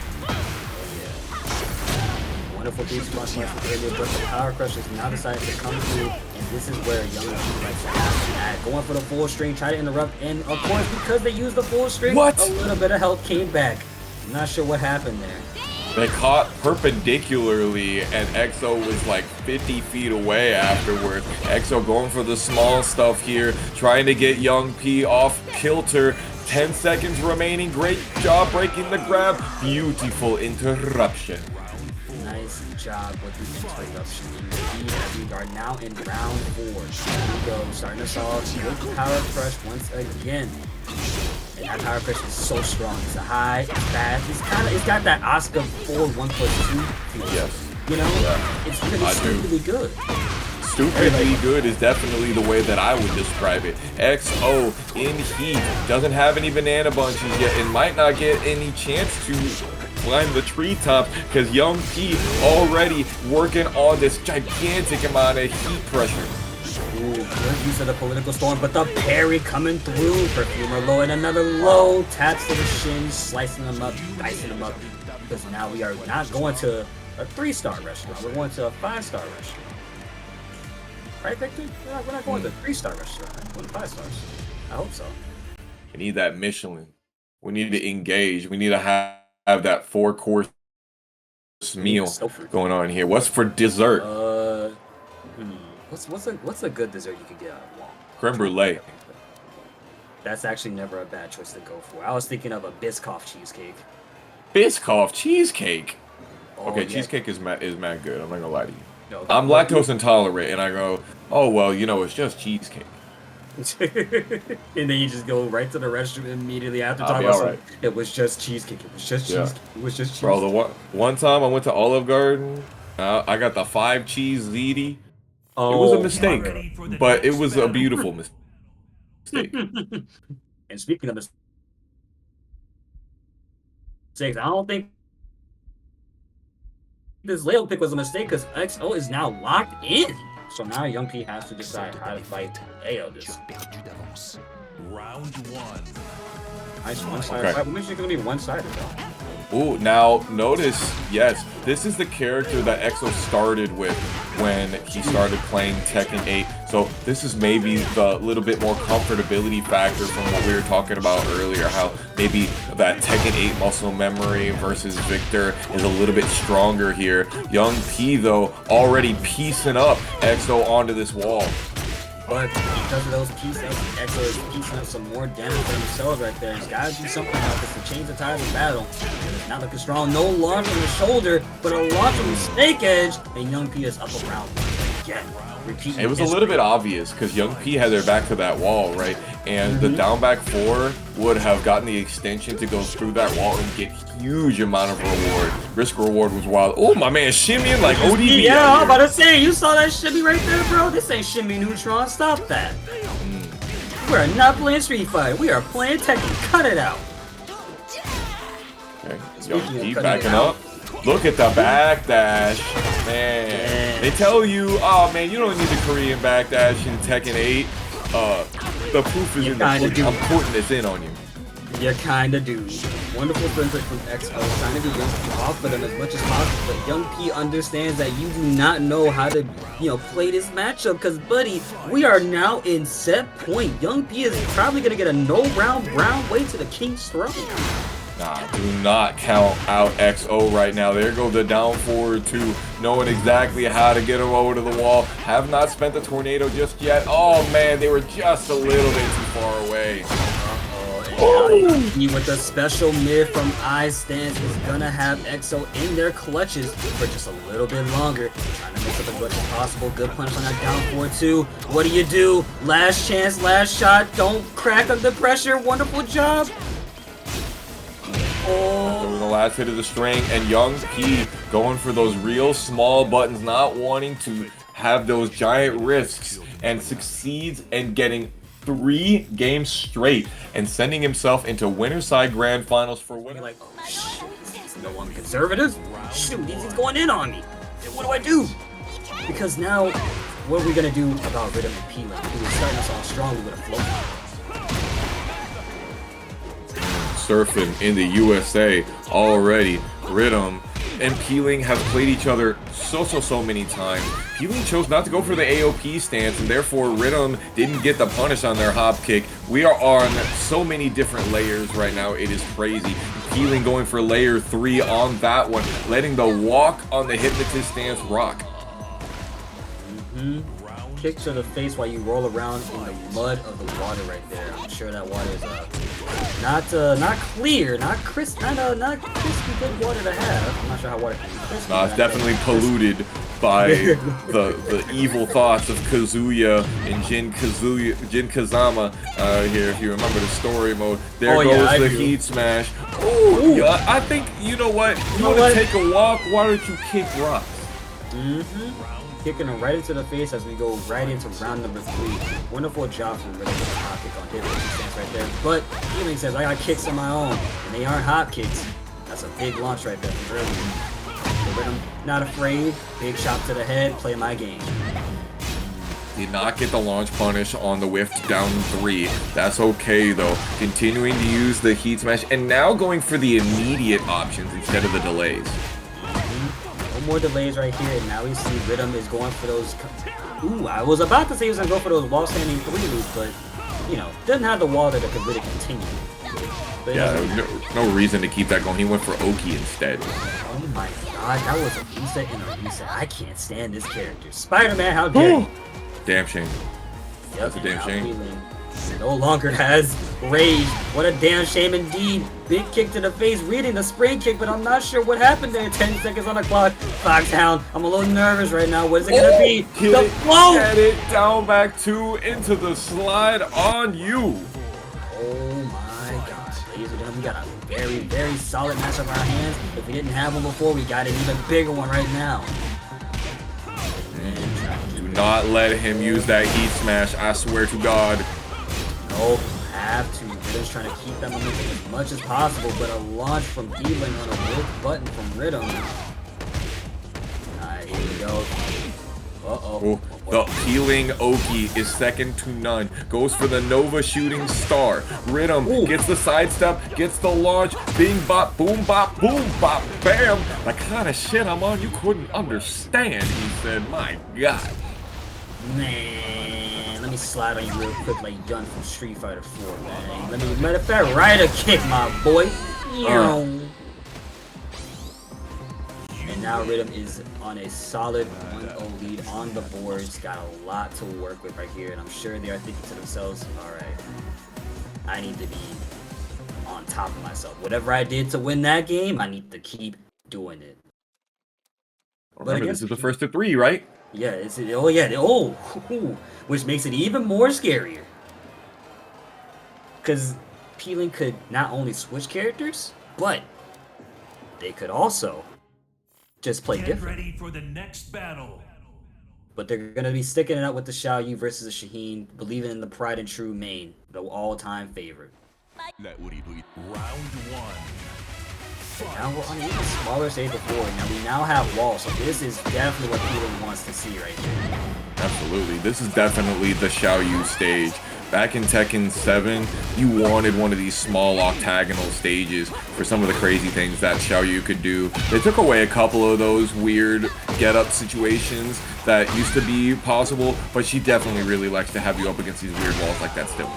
Wonderful beats from earlier, but the power crush is now decided to come through, and this is where Young P likes to have that. Going for the full string, try to interrupt, and of course, because they used the full string, a little bit of health came back. I'm not sure what happened there. They caught perpendicularly, and EXO was like 50 feet away afterwards. EXO going for the small stuff here, trying to get Young P off kilter. 10 seconds remaining. Great job breaking the grab. Beautiful interruption. Nice job with the interruption. Indeed, as we are now in round 4. Here we go, starting us off with the power crush once again. And that power crush is so strong. It's a high, it's fast. It's got that Oscar 4 1+2 feel. Yes. You know? It's pretty stupidly good. Stupidly good is definitely the way that I would describe it. EXO in heat. Doesn't have any banana bunches yet and might not get any chance to climb the treetop because Young P already working on this gigantic amount of heat pressure. Ooh, good use of the political storm, but the parry coming through. Perfumer low and another low. Taps to the shins, slicing them up, dicing them up. Because now we are not going to a 3-star restaurant. We're going to a 5-star restaurant. Right, Victor? We're not going to a 3-star restaurant. We're going to 5 stars. I hope so. We need that Michelin. We need to engage. We need to have that 4-course meal going on here. What's for dessert? What's a good dessert you could get out of Wong? Creme brulee. That's actually never a bad choice to go for. I was thinking of a Biscoff cheesecake. Biscoff cheesecake? Oh, okay, yeah. Cheesecake is mad good. I'm not gonna lie to you. No, I'm lactose intolerant, and I go, oh well, you know, it's just cheesecake. And then you just go right to the restroom immediately after I'll talking be about alright. it was just cheesecake. It was just cheesecake. It was just cheesecake. Bro, the one time I went to Olive Garden, I got the 5-cheese ziti. Oh, it was a mistake, but it was a beautiful mistake. And speaking of mistakes, I don't think This Leo pick was a mistake because XO is now locked in. So now Young P has to decide how to fight AO this. Round 1. Nice one-sided fight. What makes it gonna be one-sided though? Ooh, now notice, yes, this is the character that EXO started with when he started playing Tekken 8. So this is maybe the little bit more comfortability factor from what we were talking about earlier, how maybe that Tekken 8 muscle memory versus Victor is a little bit stronger here. Young P, though, already piecing up EXO onto this wall. But because of those pieces, EXO is piecing up some more damage for themselves right there. He's got to do something about this to change the tide of the battle. It's not looking strong. No launch on the shoulder, but a launch on the snake edge. And Young P is up around again. Repeating it was a little bit obvious because Young P had their back to that wall, right? And the down back 4 would have gotten the extension to go through that wall and get huge amount of reward. Risk reward was wild. Oh, my man, shimmying like ODB. Yeah, I'm about to say, you saw that shimmy right there, bro? This ain't shimmy neutron. Stop that. We are not playing Street Fighter. We are playing Tekken. Cut it out. Okay, Young P backing up. Look at the backdash, man. They tell you, oh man, you don't need the Korean backdash in Tekken 8. The proof is in the pudding. I'm putting this in on you. You kinda do. Wonderful friendship from XO, trying to get Young P off of them as much as possible, but Young P understands that you do not know how to, play this matchup, because, buddy, we are now in set point. Young P is probably gonna get a no-round brown way to the King's throne. Nah, do not count out XO right now. There goes the down forward 2, knowing exactly how to get him over to the wall. Have not spent the tornado just yet. Oh man, they were just a little bit too far away. He with the special mid from I stance is gonna have EXO in their clutches for just a little bit longer. Trying to make it as much as possible. Good punch on that down forward 2. What do? Last chance, last shot. Don't crack under pressure. Wonderful job. The last hit of the string, and Young P going for those real small buttons, not wanting to have those giant risks, and succeeds in getting 3 games straight and sending himself into winner side grand finals for winning. Like, oh shit, no one conservative? Shoot, he's going in on me. What do I do? Because now, what are we gonna do about Riddum and P-Link, who is starting us off strongly with a float? Surfing in the USA already. Riddum and Peeling have played each other so many times. Peeling chose not to go for the AOP stance, and therefore Riddum didn't get the punish on their hop kick. We are on so many different layers right now, it is crazy. Peeling going for layer 3 on that one, letting the walk on the hypnotist stance rock. Kick to the face while you roll around in the mud of the water right there. I'm sure that water is not clear, not crisp, not crispy good water to have. I'm not sure how water can be crispy. It's definitely polluted by the evil thoughts of Kazuya and Jin Kazama here. If you remember the story mode, there goes the heat smash. Ooh, yeah, I think you know what. You want to take a walk? Why don't you kick rocks? Kicking him right into the face as we go right into round number 3. Wonderful job from Riddum with the hop kick on his stance right there. But Peeling says, I got kicks of my own, and they aren't hop kicks. That's a big launch right there from Riddum. So Riddum, not afraid. Big shot to the head. Play my game. Did not get the launch punish on the whiffed down 3. That's okay though. Continuing to use the heat smash, and now going for the immediate options instead of the delays. No more delays right here, and now we see Riddum is going for those. Ooh, I was about to say he was gonna go for those wall standing 3 loops, but doesn't have the wall that could really continue. But yeah, no reason to keep that going. He went for Oki instead. Oh my god, that was a reset and a reset. I can't stand this character. Spider-Man, how dare you? Damn shame. That's a damn shame. No longer has rage. What a damn shame indeed. Big kick to the face, reading the spring kick, but I'm not sure what happened there. 10 seconds on the clock. Foxhound, I'm a little nervous right now. What is it gonna be? The flow! Get it down back 2 into the slide on you. Oh my gosh. Ladies and gentlemen, we got a very, very solid match on our hands. If we didn't have one before, we got an even bigger one right now. Do not let him use that heat smash, I swear to God. Nope, have to. Riddum's trying to keep that momentum as much as possible, but a launch from Peeling on a whip button from Riddum. go. Oh, the peeling Oki is second to none. Goes for the Nova shooting star. Riddum gets the sidestep, gets the launch. Bing bop, boom bop, bam. The kind of shit I'm on you couldn't understand, he said. My God. Man, let me slide on you real quick like Gun from Street Fighter 4, man. Let me, matter of fact, ride a kick, my boy. And now Riddum is on a solid 1-0 lead on the board. He's got a lot to work with right here, and I'm sure they are thinking to themselves, alright, I need to be on top of myself. Whatever I did to win that game, I need to keep doing it. Remember, this is the first of 3, right? Yeah, which makes it even more scarier. Because Peeling could not only switch characters, but they could also just play different. Ready for the next battle. But they're gonna be sticking it up with the Xiaoyu versus the Shaheen, believing in the pride and true main, the all-time favorite. Round 1. Now we're on an even smaller stage before. Now we now have walls, so this is definitely what Peeling wants to see right here. Absolutely, this is definitely the Xiaoyu stage. Back in Tekken 7, you wanted one of these small octagonal stages for some of the crazy things that Xiaoyu could do. They took away a couple of those weird get-up situations that used to be possible, but she definitely really likes to have you up against these weird walls like that still.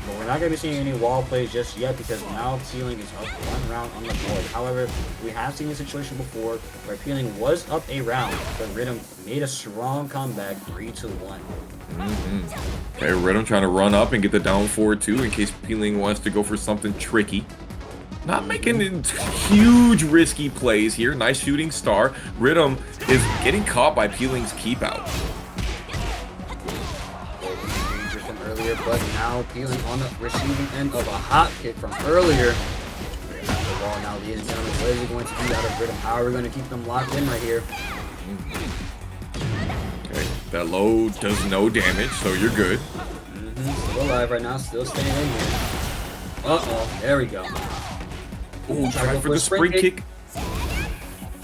But we're not going to be seeing any wall plays just yet because now Peeling is up 1 round on the board. However, we have seen this situation before where Peeling was up a round, but Riddum made a strong comeback 3-1. Okay, Riddum trying to run up and get the down forward too in case Peeling wants to go for something tricky. Not making huge risky plays here. Nice shooting star. Riddum is getting caught by Peeling's keep out. From earlier, but now Peeling on the receiving end of a hot kick from earlier. The wall now, ladies and gentlemen. What is he going to do out of Riddum? How are we going to keep them locked in right here? Okay, that low does no damage, so you're good. Still alive right now, still staying in here. There we go. Ooh, trying for the spring kick.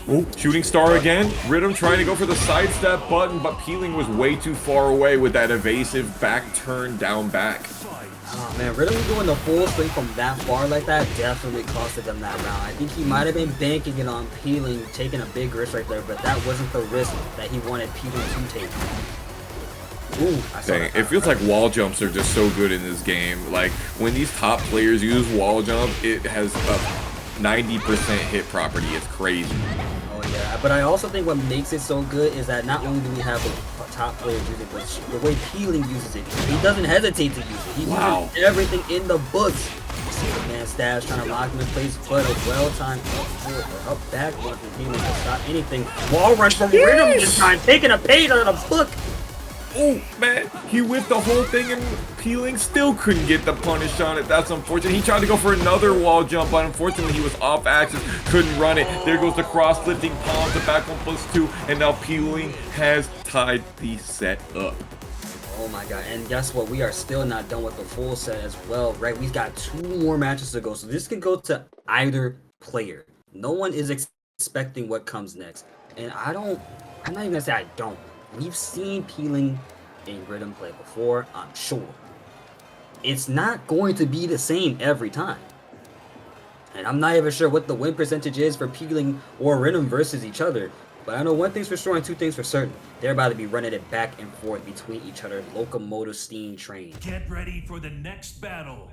Oh, shooting star again. Riddum trying to go for the sidestep button, but Peeling was way too far away with that evasive back turn down back. Oh man, Riddum doing the full swing from that far like that definitely costed them that round. I think he might have been banking it on Peeling taking a big risk right there, but that wasn't the risk that he wanted Peeling to take. Ooh, Dang, it feels like wall jumps are just so good in this game. Like, when these top players use wall jump, it has a 90% hit property. It's crazy. Oh yeah, but I also think what makes it so good is that not only do we have the top players use it, but the way Peeling uses it, he doesn't hesitate to use it. He uses everything in the books. See the man Stash trying to lock him in place, but a well-timed up forward or up back one from Peeling to stop anything. Wall rush from Riddum this time, taking a page out of the book. Oh man, he whipped the whole thing and Peeling still couldn't get the punish on it. That's unfortunate. He tried to go for another wall jump, but unfortunately he was off axis, couldn't run it. There goes the cross lifting palm to back on +2, and now Peeling has tied the set up. Oh my god, and guess what? We are still not done with the full set as well, right? We've got 2 more matches to go, so this can go to either player. No one is expecting what comes next. And I'm not even gonna say I don't. We've seen Peeling and Riddum play before, I'm sure. It's not going to be the same every time. And I'm not even sure what the win percentage is for Peeling or Riddum versus each other. But I know one thing's for sure and 2 things for certain. They're about to be running it back and forth between each other, locomotive steam train. Get ready for the next battle.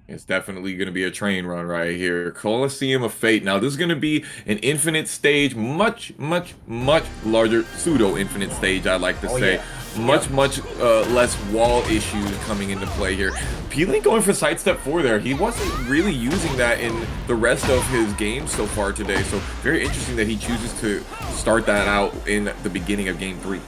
It's definitely going to be a train run right here. Coliseum of Fate. Now, this is going to be an infinite stage, much larger pseudo-infinite stage, I like to say. Yeah. Much less wall issues coming into play here. Peeling going for sidestep 4 there. He wasn't really using that in the rest of his game so far today. So, very interesting that he chooses to start that out in the beginning of game 3.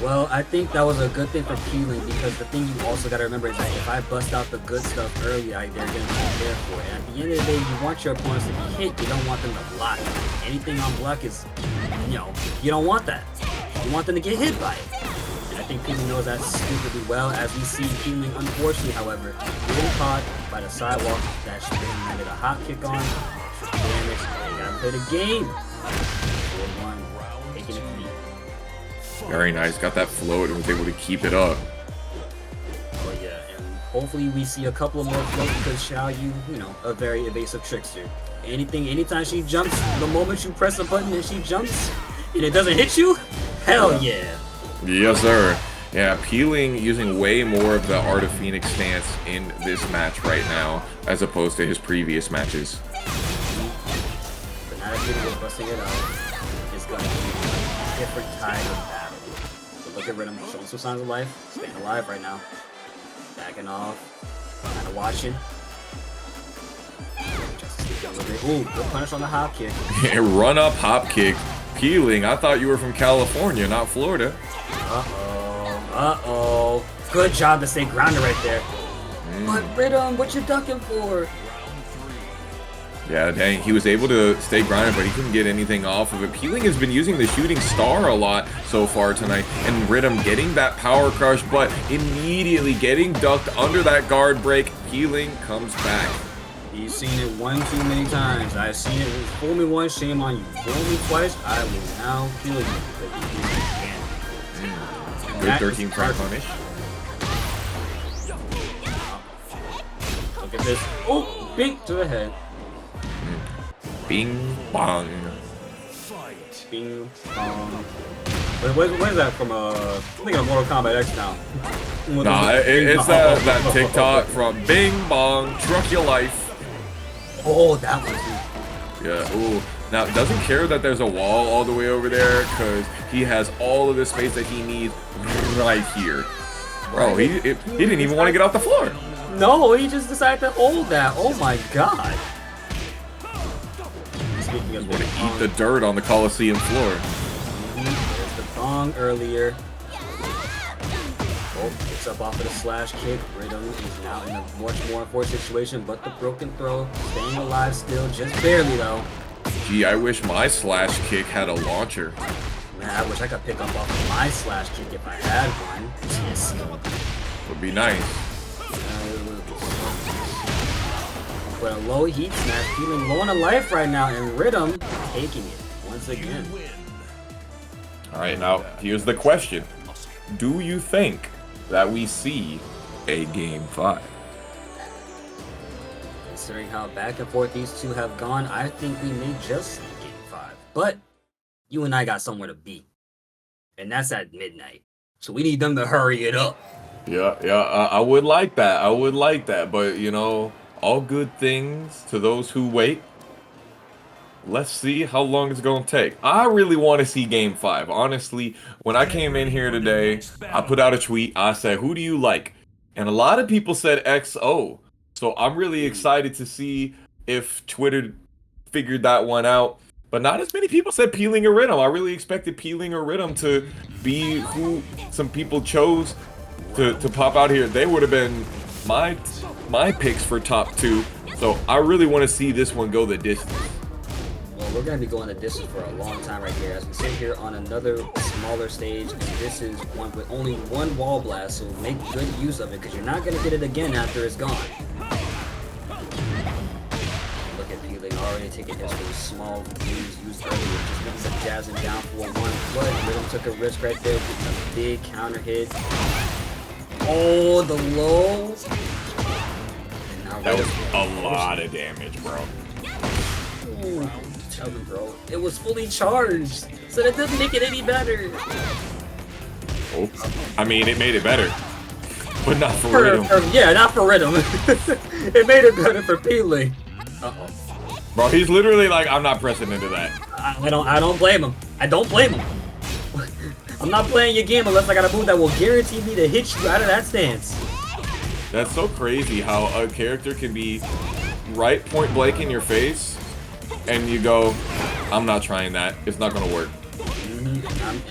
Well, I think that was a good thing for Peeling because the thing you also got to remember is that if I bust out the good stuff early, they're going to be there for it. And at the end of the day, you want your opponents to be hit. You don't want them to block. Anything on block is, you don't want that. You want them to get hit by it. And I think Peeling knows that stupidly well. As we see Peeling, unfortunately, however, getting caught by the sidewalk that Shaheen landed a hot kick on. Extra damage. You got to play the game. 4-1. Very nice. Got that float and was able to keep it up. Oh yeah, and hopefully we see a couple of more floats because Xiaoyu, you know, a very evasive trickster. Anytime she jumps, the moment you press a button and she jumps, and it doesn't hit you, hell yeah. Yes, sir. Yeah, Peeling using way more of the Art of Phoenix stance in this match right now, as opposed to his previous matches. But now that Peeling is busting it out, it's gonna be a different kind of battle. But look at Riddum showing some signs of life, staying alive right now. Backing off, kind of watching. Just sneak a little bit. Ooh, good punish on the hop kick. Run up hop kick. Peeling, I thought you were from California, not Florida. Uh-oh. Good job to stay grounded right there. But Riddum, what you ducking for? Yeah, dang, he was able to stay grounded, but he couldn't get anything off of it. Peeling has been using the shooting star a lot so far tonight, and Riddum getting that power crush, but immediately getting ducked under that guard break. Peeling comes back. You've seen it one too many times. I've seen it. Fool me once, shame on you. Fool me twice, I will now kill you. Good 13 front punish. Look at this. Oh, bink to the head. Bing bong. Bing bong. What is that from? I'm thinking of Mortal Kombat X now. Nah, it's that TikTok from Bing Bong, Truck Your Life. Oh, that one too. Yeah, ooh. Now, doesn't care that there's a wall all the way over there, because he has all of the space that he needs right here. Bro, he didn't even want to get off the floor. No, he just decided to hold that. Oh my god. Speaking of He's going to eat the dirt on the Coliseum floor. There's the bong earlier. Oh, picks up off of the slash kick. Riddum is now in a much more unfortunate situation, but the broken throw, staying alive still, just barely though. Gee, I wish my slash kick had a launcher. Man, I wish I could pick up off of my slash kick if I had one. Yes. Would be nice. But a low heat smash, feeling low on a life right now, and Riddum taking it once again. Alright, now, here's the question. Do you think that we see a Game 5? Considering how back and forth these two have gone, I think we may just see Game 5. But you and I got somewhere to be. And that's at midnight. So we need them to hurry it up. Yeah, I would like that. I would like that. But, you know, all good things to those who wait. Let's see how long it's going to take. I really want to see Game 5. Honestly, when I came in here today, I put out a tweet. I said, who do you like? And a lot of people said XO. So I'm really excited to see if Twitter figured that one out. But not as many people said Peeling or Riddum. I really expected Peeling or Riddum to be who some people chose to pop out here. They would have been my picks for top 2. So I really want to see this one go the distance. Well, we're going to be going the distance for a long time right here as we sit here on another smaller stage, and this is one with only one wall blast, so make good use of it because you're not going to get it again after it's gone. Look at Peeling already taking hits for the small moves used earlier, just mix up jazzing down for one, but Riddum took a risk right there with a big counter hit. Oh, the low. And now That was a lot of damage, bro. Ooh. Bro, it was fully charged, so that doesn't make it any better. Oh, I mean, it made it better, but not for Riddum. Yeah, not for Riddum. It made it better for Peeling. Uh-oh. Bro, he's literally like, I'm not pressing into that. I don't blame him. I don't blame him. I'm not playing your game unless I got a move that will guarantee me to hit you out of that stance. That's so crazy how a character can be right point blank in your face, and you go, I'm not trying that. It's not gonna work. And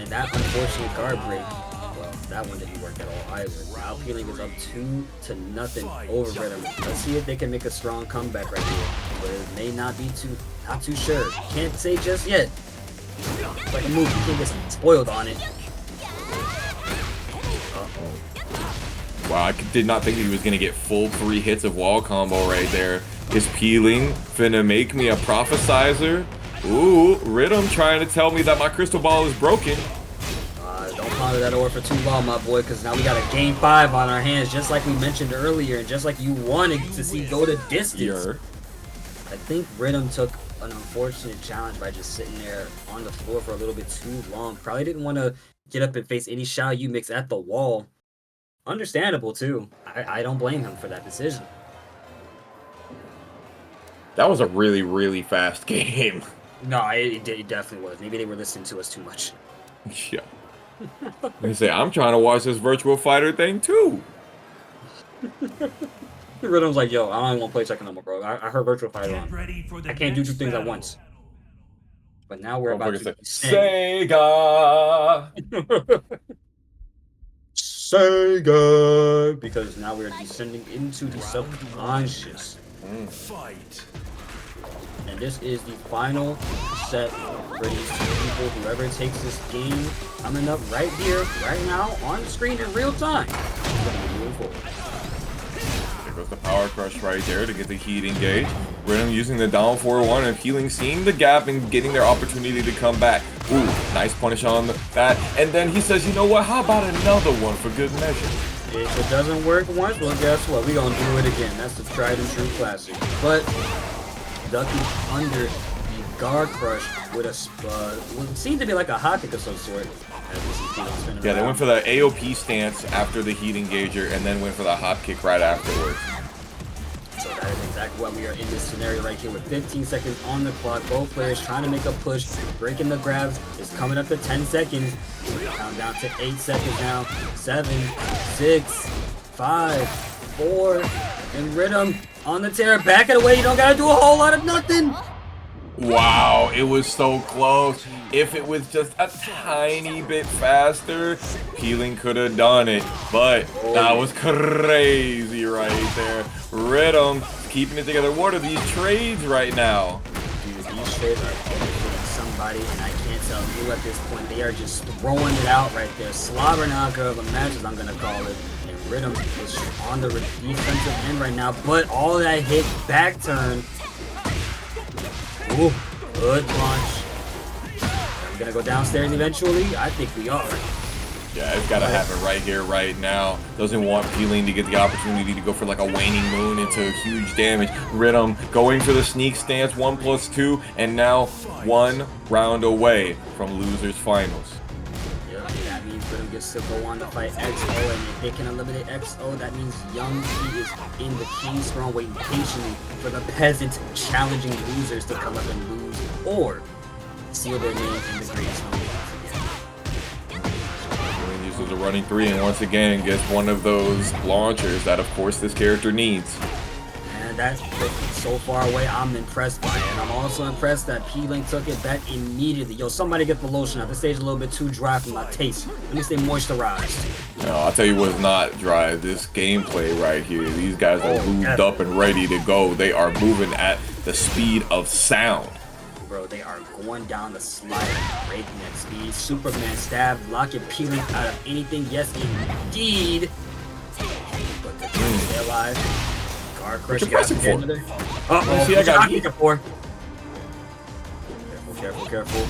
that unfortunate guard break, well, that one didn't work at all either. Now Peeling is up 2-0 over Riddum. Let's see if they can make a strong comeback right here. But it may not be not too sure. Can't say just yet. It's like a move, you can't get spoiled on it. Uh-oh. Wow, I did not think he was gonna get full 3 hits of wall combo right there. Is Peeling finna make me a prophesizer? Ooh, Riddum trying to tell me that my crystal ball is broken. Don't monitor that over for too long, my boy, because now we got a game 5 on our hands, just like we mentioned earlier, and just like you wanted to see go to distance. I think Riddum took an unfortunate challenge by just sitting there on the floor for a little bit too long. Probably didn't want to get up and face any Xiaoyu mix at the wall. Understandable, too. I don't blame him for that decision. That was a really, really fast game. No, it definitely was. Maybe they were listening to us too much. Yeah. They say, I'm trying to watch this virtual fighter thing, too. Riddum's like, yo, I don't even want to play Tekken no more, bro. I heard virtual fighter on. I can't do two things at once. But now we're about to Sega. Sega, because now we're descending into the subconscious. Fight. And this is the final set for these two people. Whoever takes this game coming up right here, right now, on the screen in real time. There goes the power crush right there to get the heat engaged. Riddum using the down 4-1 and healing, seeing the gap and getting their opportunity to come back. Ooh, nice punish on that. And then he says, you know what, how about another one for good measure? If it doesn't work once, well, guess what? We're gonna do it again. That's the tried and true classic. But ducking under the guard crush with a what seemed to be like a hot kick of some sort. Yeah, they went for the AOP stance after the heat engager and then went for the hop kick right afterwards. So that is exactly why we are in this scenario right here with 15 seconds on the clock. Both players trying to make a push, breaking the grabs. It's coming up to 10 seconds. Count down to 8 seconds now. 7, 6, 5, 4, and Riddum on the tear. Back it away. You don't gotta do a whole lot of nothing. Wow, it was so close. If it was just a tiny bit faster, Peeling could have done it. But that was crazy right there. Riddum keeping it together. What are these trades right now? Dude, these trades are benefiting somebody, and I can't tell you at this point. They are just throwing it out right there. Slobbering out of the matches, I'm going to call it. And Riddum is on the defensive end right now. But all that hit, back turn. Ooh, good launch. Are we gonna go downstairs eventually? I think we are. Yeah, it's gotta happen right here, right now. Doesn't want Peeling to get the opportunity to go for like a waning moon into huge damage. Riddum going for the sneak stance, 1+2, and now 1 round away from losers finals. Yep, that means Riddum gets to go on to fight XO, and if they can eliminate XO, that means Young P is in the King's Throne waiting patiently for the peasant challenging losers to come up and lose, or seal their name in the Great Throne. Uses a running 3 and once again gets one of those launchers that of course this character needs. And that's so far away, I'm impressed by it. And I'm also impressed that P-Link took it back immediately. Yo, somebody get the lotion out. This stage is a little bit too dry for my taste. Let me stay moisturized. No, I'll tell you what's not dry. This gameplay right here. These guys are lubed up and ready to go. They are moving at the speed of sound. Bro, they are going down the slide at breakneck speed. Superman stab, locking P-Link out of anything. Yes, indeed. But the stay alive. Guard crush. Uh-oh, see, I got heat for. Careful, careful.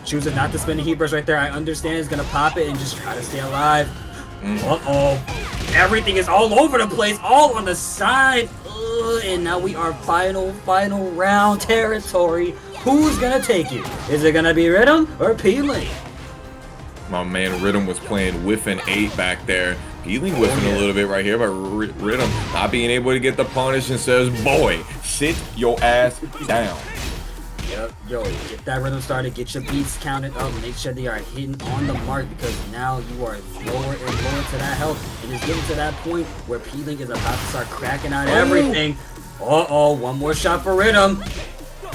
Choosing not to spin the heat brush right there. I understand he's gonna pop it and just try to stay alive. Uh-oh. Everything is all over the place, all on the side. And now we are final round territory. Who's gonna take it? Is it gonna be Riddum or P-Link? My man Riddum was playing whiffing 8 back there. Peeling whiffing a little bit right here, but Riddum not being able to get the punish and says, boy, sit your ass down. Yep, yo, get that rhythm started, get your beats counted up, make sure they are hitting on the mark because now you are lower and lower to that health. And it's getting to that point where P-Link is about to start cracking out everything. Uh-oh, one more shot for Riddum.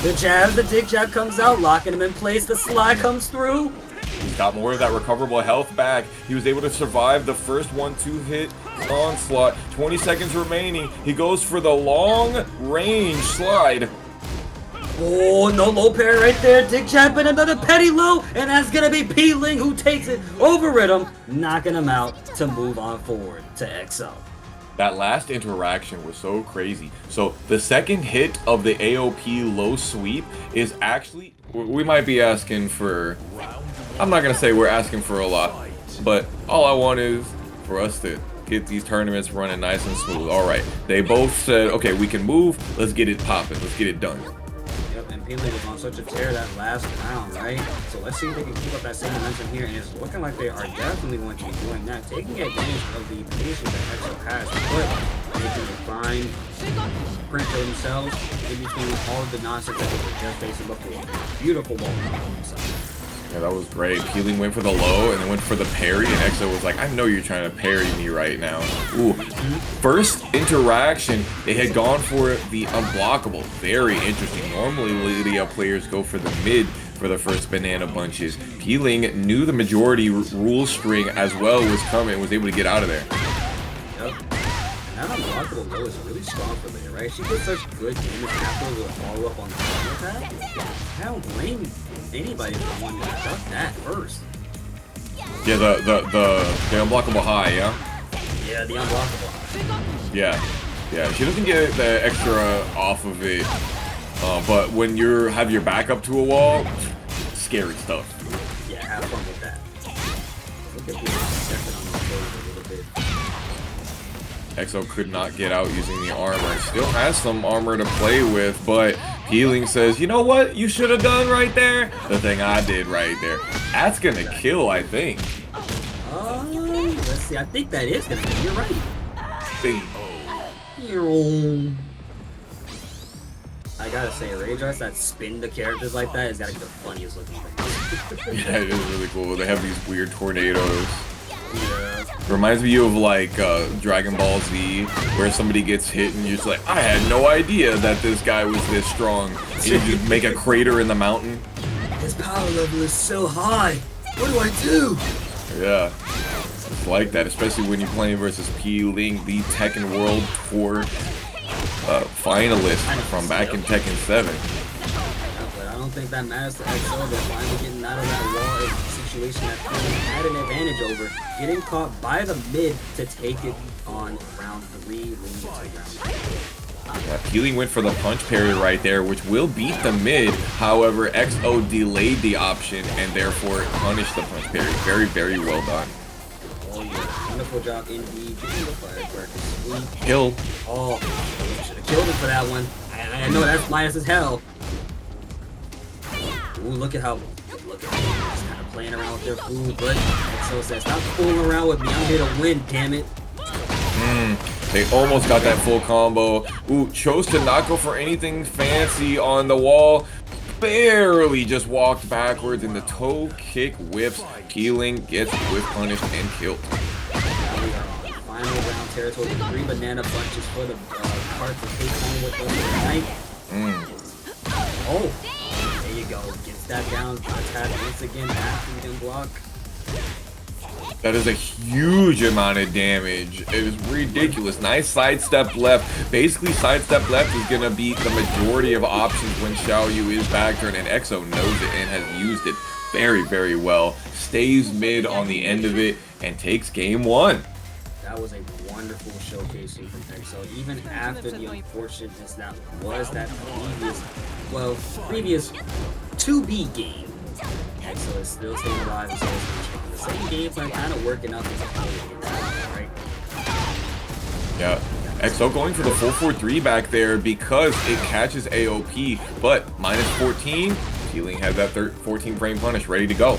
The jab, the dick jab comes out, locking him in place, the slide comes through. He's got more of that recoverable health back. He was able to survive the first 1-2 hit onslaught. 20 seconds remaining. He goes for the long range slide. Oh, no low parry right there. Dick jab and another petty low. And that's going to be P-Link who takes it over Riddum, knocking him out to move on forward to XO. That last interaction was so crazy. So the second hit of the AOP low sweep is actually, we might be asking for, I'm not going to say we're asking for a lot, but all I want is for us to get these tournaments running nice and smooth. All right, they both said, okay, we can move. Let's get it popping. Let's get it done. Yep, and Papilla was on such a tear that last round, right? So let's see if they can keep up that same momentum here, and it's looking like they are definitely going to be doing that, taking advantage of the patience that EXO has, but making a fine print for themselves in between all of the nonsense that they were just facing before. Beautiful wall for themselves. Yeah, that was great. Peeling went for the low and then went for the parry, and EXO was like, I know you're trying to parry me right now. Ooh. First interaction, they had gone for the unblockable. Very interesting. Normally, Lidia players go for the mid for the first banana bunches. Peeling knew the majority rule string as well was coming and was able to get out of there. Yep. That unblockable low is really strong for Lidia, right? She gets such good damage after with a follow-up on the attack. I don't blame anybody for wanting to duck that first. Yeah, the unblockable high, yeah? Yeah, the unblockable high. Yeah, she doesn't get the extra off of it, but when you have your back up to a wall, scary stuff. Yeah, have fun with that. Look at people stepping on the toes a little bit. EXO could not get out using the armor. Still has some armor to play with, but Healing says, you know what you should have done right there? The thing I did right there. That's gonna kill, I think. Let's see. I think that is gonna kill. You're right. Bing. I gotta say, Rage Arts that spin the characters like that is gotta be the funniest looking thing. Yeah, it is really cool. They have these weird tornadoes. Yeah. Reminds me of like Dragon Ball Z, where somebody gets hit and you're just like, I had no idea that this guy was this strong. And you just make a crater in the mountain. His power level is so high. What do I do? Yeah, it's like that, especially when you're playing versus P-Ling, the Tekken World Tour finalist from back in Tekken 7. But I don't think that matters to EXO. They're finally getting out of that wall. It's a situation that P-Ling had an advantage over. Getting caught by the mid to take it on round 3, leading to round 4. Yeah, P-Ling went for the punch parry right there, which will beat the mid. However, EXO delayed the option and therefore punished the punch parry. Very, very well done. Oh yeah, wonderful job indeed. Getting the firecracker. Kill. Oh, should have killed him for that one. I know that's minus as hell. Ooh, look at them. Just kind of playing around with their food, but EXO says, stop fooling around with me. I'm here to win, damn it. They almost got that full combo. Ooh, chose to not go for anything fancy on the wall. Barely just walked backwards and the toe kick whips. Peeling gets whip punished and killed. Now we are on final round territory with 3 banana bunches for the cart to take home with us tonight. Oh, there you go. Gets that down. Attack once again. After you can block. That is a huge amount of damage. It is ridiculous. Nice sidestep left. Basically, sidestep left is going to beat the majority of options when Xiaoyu is backturn, and EXO knows it and has used it very, very well. Stays mid on the end of it and takes game 1. That was a wonderful showcasing from EXO, even after the unfortunateness that was that previous 2B game. EXO is still staying alive and so the same game plan kind of working out right? Yeah, EXO going for the full 4-3 back there because it catches AOP, but minus 14, Healing had that 14 frame punish ready to go.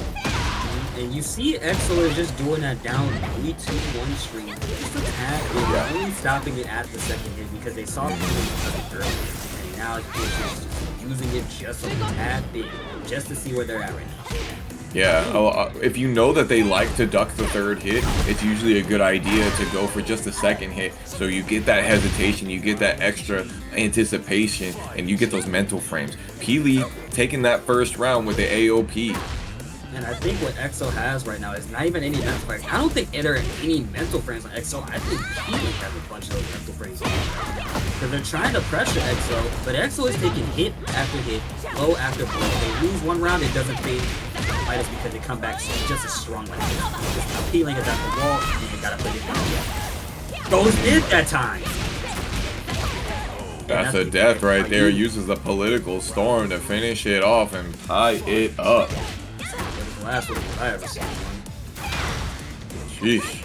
And you see EXO is just doing that down 3-2-1 stream. Just a tad, only stopping it at the second hit because they saw it earlier. And now it's just using it just a tad bit, just to see where they're at right now. Yeah, if you know that they like to duck the 3rd hit, it's usually a good idea to go for just the 2nd hit. So you get that hesitation, you get that extra anticipation, and you get those mental frames. Peely taking that first round with the AOP. And I think what EXO has right now is not even any mental frames. I don't think there are any mental frames on EXO. I think Peely has a bunch of those mental frames on because they're trying to pressure EXO, but EXO is taking hit after hit, blow after blow. They lose one round, it doesn't fade. Might is because they come back just as strong like this. Just Peeling is at the wall, and you gotta put it down. Goes in that time. That's a death right there. Uses the political storm to finish it off and tie it up. Last one I ever seen one. Sheesh.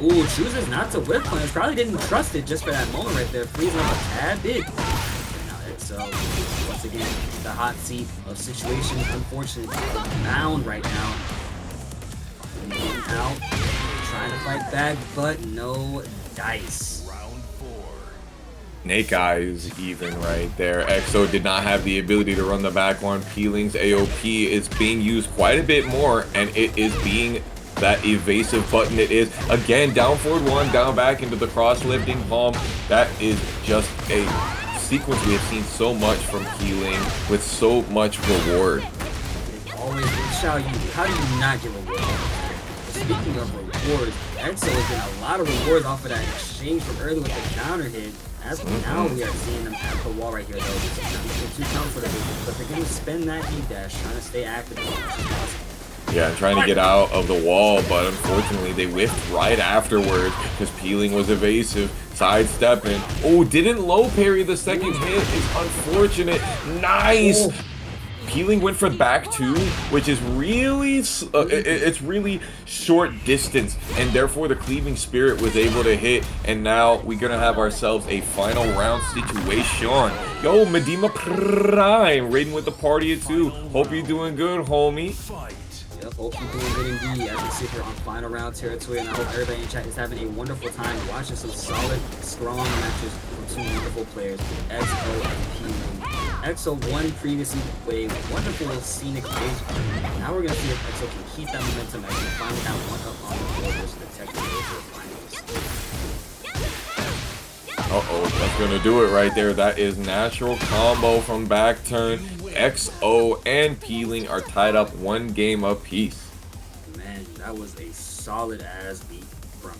Ooh, chooses not to whip punch. Probably didn't trust it just for that moment right there. Freezing up a tad bit. Now it's once again the hot seat of situations. Unfortunately, bound right now. Out, trying to fight back, but no dice. Round 4. Snake Eyes even right there. EXO did not have the ability to run the back one. Peeling's AOP is being used quite a bit more, and it is being that evasive button it is. Again, down forward one, down back into the cross lifting palm. That is just a sequence we have seen so much from Peeling with so much reward. Always Xiaoyu. How do you not get reward? Speaking of rewards, EXO is getting a lot of rewards off of that exchange from earlier with the counter hit. As of now, we are seeing them at the wall right here, though. It's too comfortable, but they're going to spend that E-dash, trying to stay active. Yeah, and trying to get out of the wall, but unfortunately they whiffed right afterwards because Peeling was evasive, sidestepping. Oh, didn't low parry the second hit. It's unfortunate. Nice! Peeling went for back two, which is really, it's really short distance, and therefore the Cleaving Spirit was able to hit, and now we're gonna have ourselves a final round situation. Yo, Medima Prime, raiding with the party at 2. Hope you're doing good, homie. Yep, hope you're doing good indeed as we sit here on final round territory, and I hope everybody in chat is having a wonderful time watching some solid, strong matches from two wonderful players, EXO and Peeling. EXO won previously with a wonderful scenic base. Now we're going to see if EXO can keep that momentum as we finally have one up on the board versus the Tekken finals. Uh-oh, that's going to do it right there. That is natural combo from back turn. EXO and Peeling are tied up 1 game apiece. Man, that was a solid ass beat from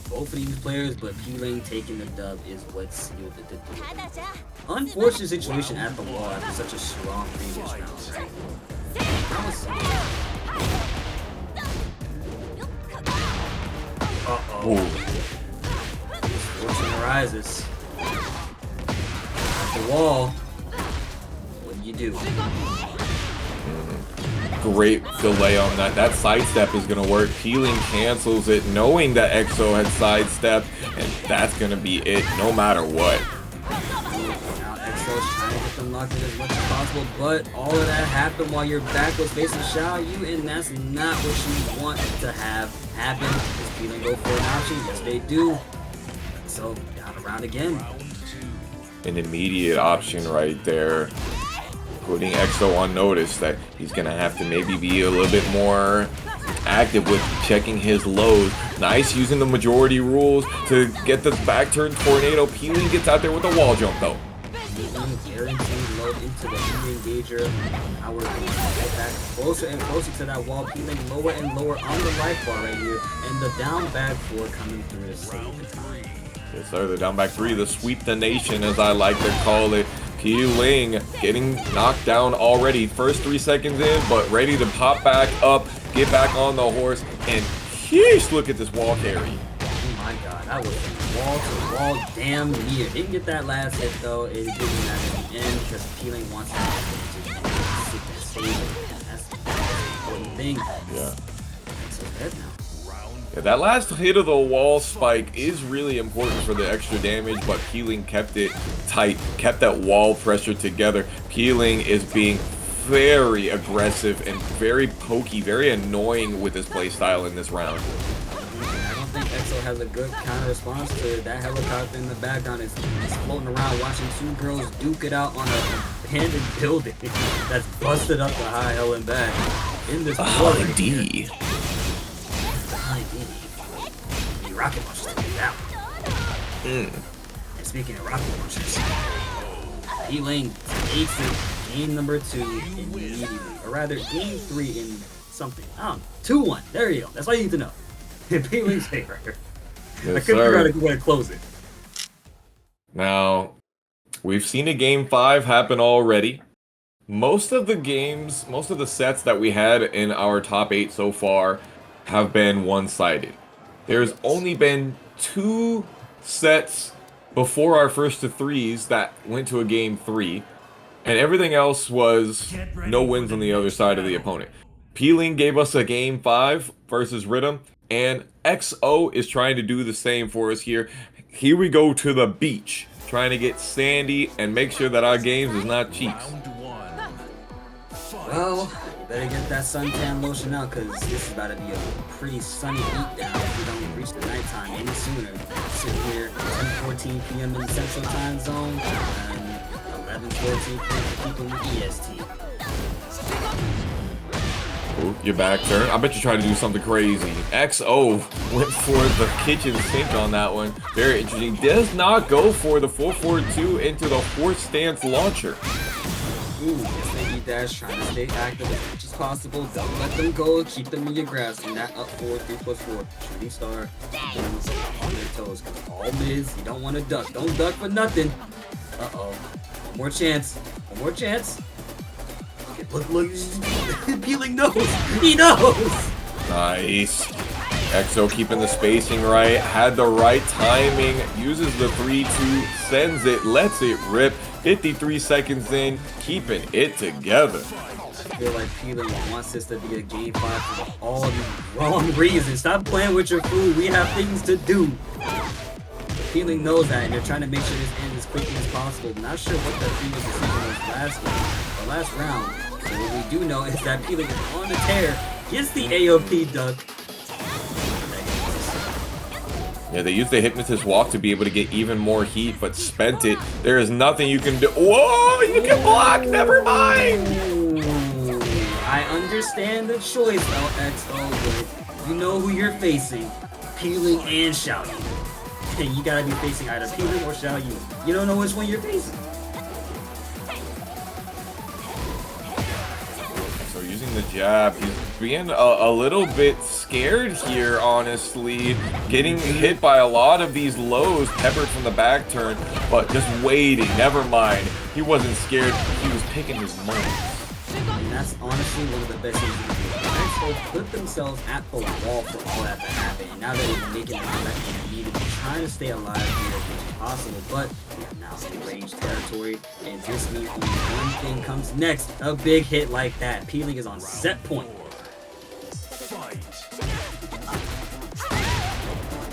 both of these players, but Peeling taking the dub is what sealed the victory. Unfortunate situation at the wall after such a strong previous round, right? Uh-oh. Misfortune arises. At the wall. What do you do? Great delay on that. That sidestep is going to work. Peeling cancels it, knowing that EXO had sidestepped, and that's going to be it no matter what. Now EXO's trying to get them locked in as much as possible, but all of that happened while your back was facing Xiaoyu, and that's not what you want to have happen. Does Peeling go for an option? Yes, they do. So, down around again. An immediate option right there. Putting EXO on notice that he's going to have to maybe be a little bit more active with checking his lows. Nice using the majority rules to get the back turn tornado. Peeling gets out there with a wall jump though. Guaranteed load into the engager. Now we're going to get back closer and closer to that wall. Peeling lower and lower on the life bar right here. And the down back 4 coming through to save the time. Yes sir, the down back 3, the sweep the nation as I like to call it. Peeling getting knocked down already. First 3 seconds in, but ready to pop back up, get back on the horse, and sheesh, look at this wall carry. Oh my god, that was wall to wall damn near. Didn't get that last hit though. It didn't matter at the end because Peeling wants to save it. That's the important thing. Yeah. So dead now. Yeah, that last hit of the wall spike is really important for the extra damage, but Peeling kept it tight, kept that wall pressure together. Peeling is being very aggressive and very pokey, very annoying with his playstyle in this round. I don't think EXO has a good counter response to that helicopter in the background. It's floating around watching 2 girls duke it out on a abandoned building that's busted up the high hell and back. In this D. Rocket launchers to get down. And speaking of rocket launchers, Peeling takes it game number 2 immediately, or rather game 3 in something. 2-1. There you go. That's all you need to know. In Peeling's favor. Yes, I couldn't figure out a good way to close it. Now, we've seen a game 5 happen already. Most of the sets that we had in our top 8 so far have been one-sided. There's only been 2 sets before our first to 3s that went to a game 3, and everything else was no wins on the other side of the opponent. Peeling gave us a game 5 versus Riddum, and XO is trying to do the same for us here. Here we go to the beach, trying to get sandy and make sure that our games is not cheats. Well, you better get that suntan lotion out, because this is about to be a pretty sunny beatdown if we don't reach the nighttime any sooner. Sitting here 10:14 p.m. in the Central Time Zone and 11:14 p.m. for people in the EST. Ooh, your back turn. I bet you're trying to do something crazy. XO went for the kitchen sink on that one. Very interesting. Does not go for the 442 into the horse stance launcher. Ooh, yes, they need dash, trying to stay active as much as possible. Don't let them go, keep them in your grasp. And that up 4, 3+4. Shooting star, keep them on their toes. Cause all mids, you don't want to duck. Don't duck for nothing. Uh-oh. One more chance. One more chance. Look, Peeling knows. He knows. Nice. XO keeping the spacing right, had the right timing, uses the 3-2, sends it, lets it rip. 53 seconds in, keeping it together. I feel like Peeling wants this to be a game 5 for all the wrong reasons. Stop playing with your food. We have things to do. Peeling knows that, and they're trying to make sure this ends as quickly as possible. Not sure what the previous decision was last round. So what we do know is that Peeling is on the tear, gets the AOP duck. Yeah, they used the Hypnotist Walk to be able to get even more heat, but spent it. There is nothing you can do. Whoa, you can block, never mind! Ooh, I understand the choice, LXO, but you know who you're facing. Peeling and Xiaoyu. And you gotta be facing either Peeling or Xiaoyu. You don't know which one you're facing. So using the jab, he's being a little bit scared here, honestly. Getting hit by a lot of these lows, peppered from the back turn, but just waiting, never mind. He wasn't scared, he was picking his moments. And that's honestly one of the best things you can do. Expo put themselves at the wall for all that to happen, and now that they're making it out that they need to be trying to stay alive here as much as possible, but we are now in range territory, and this means only one thing comes next, a big hit like that. Peeling is on set point.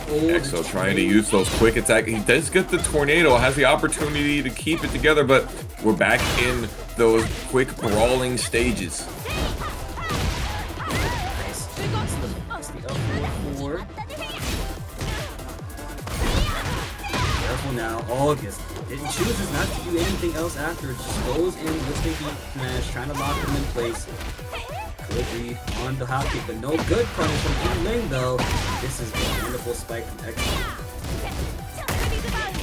XO trying to use those quick attacks. He does get the tornado, has the opportunity to keep it together, but we're back in those quick brawling stages. Nice. It's the L4. Careful now. August. It chooses not to do anything else after. It just goes in with the heat smash, trying to lock them in place. Good read on the hop kick, but no good punish from Ling though. This is a wonderful spike from X.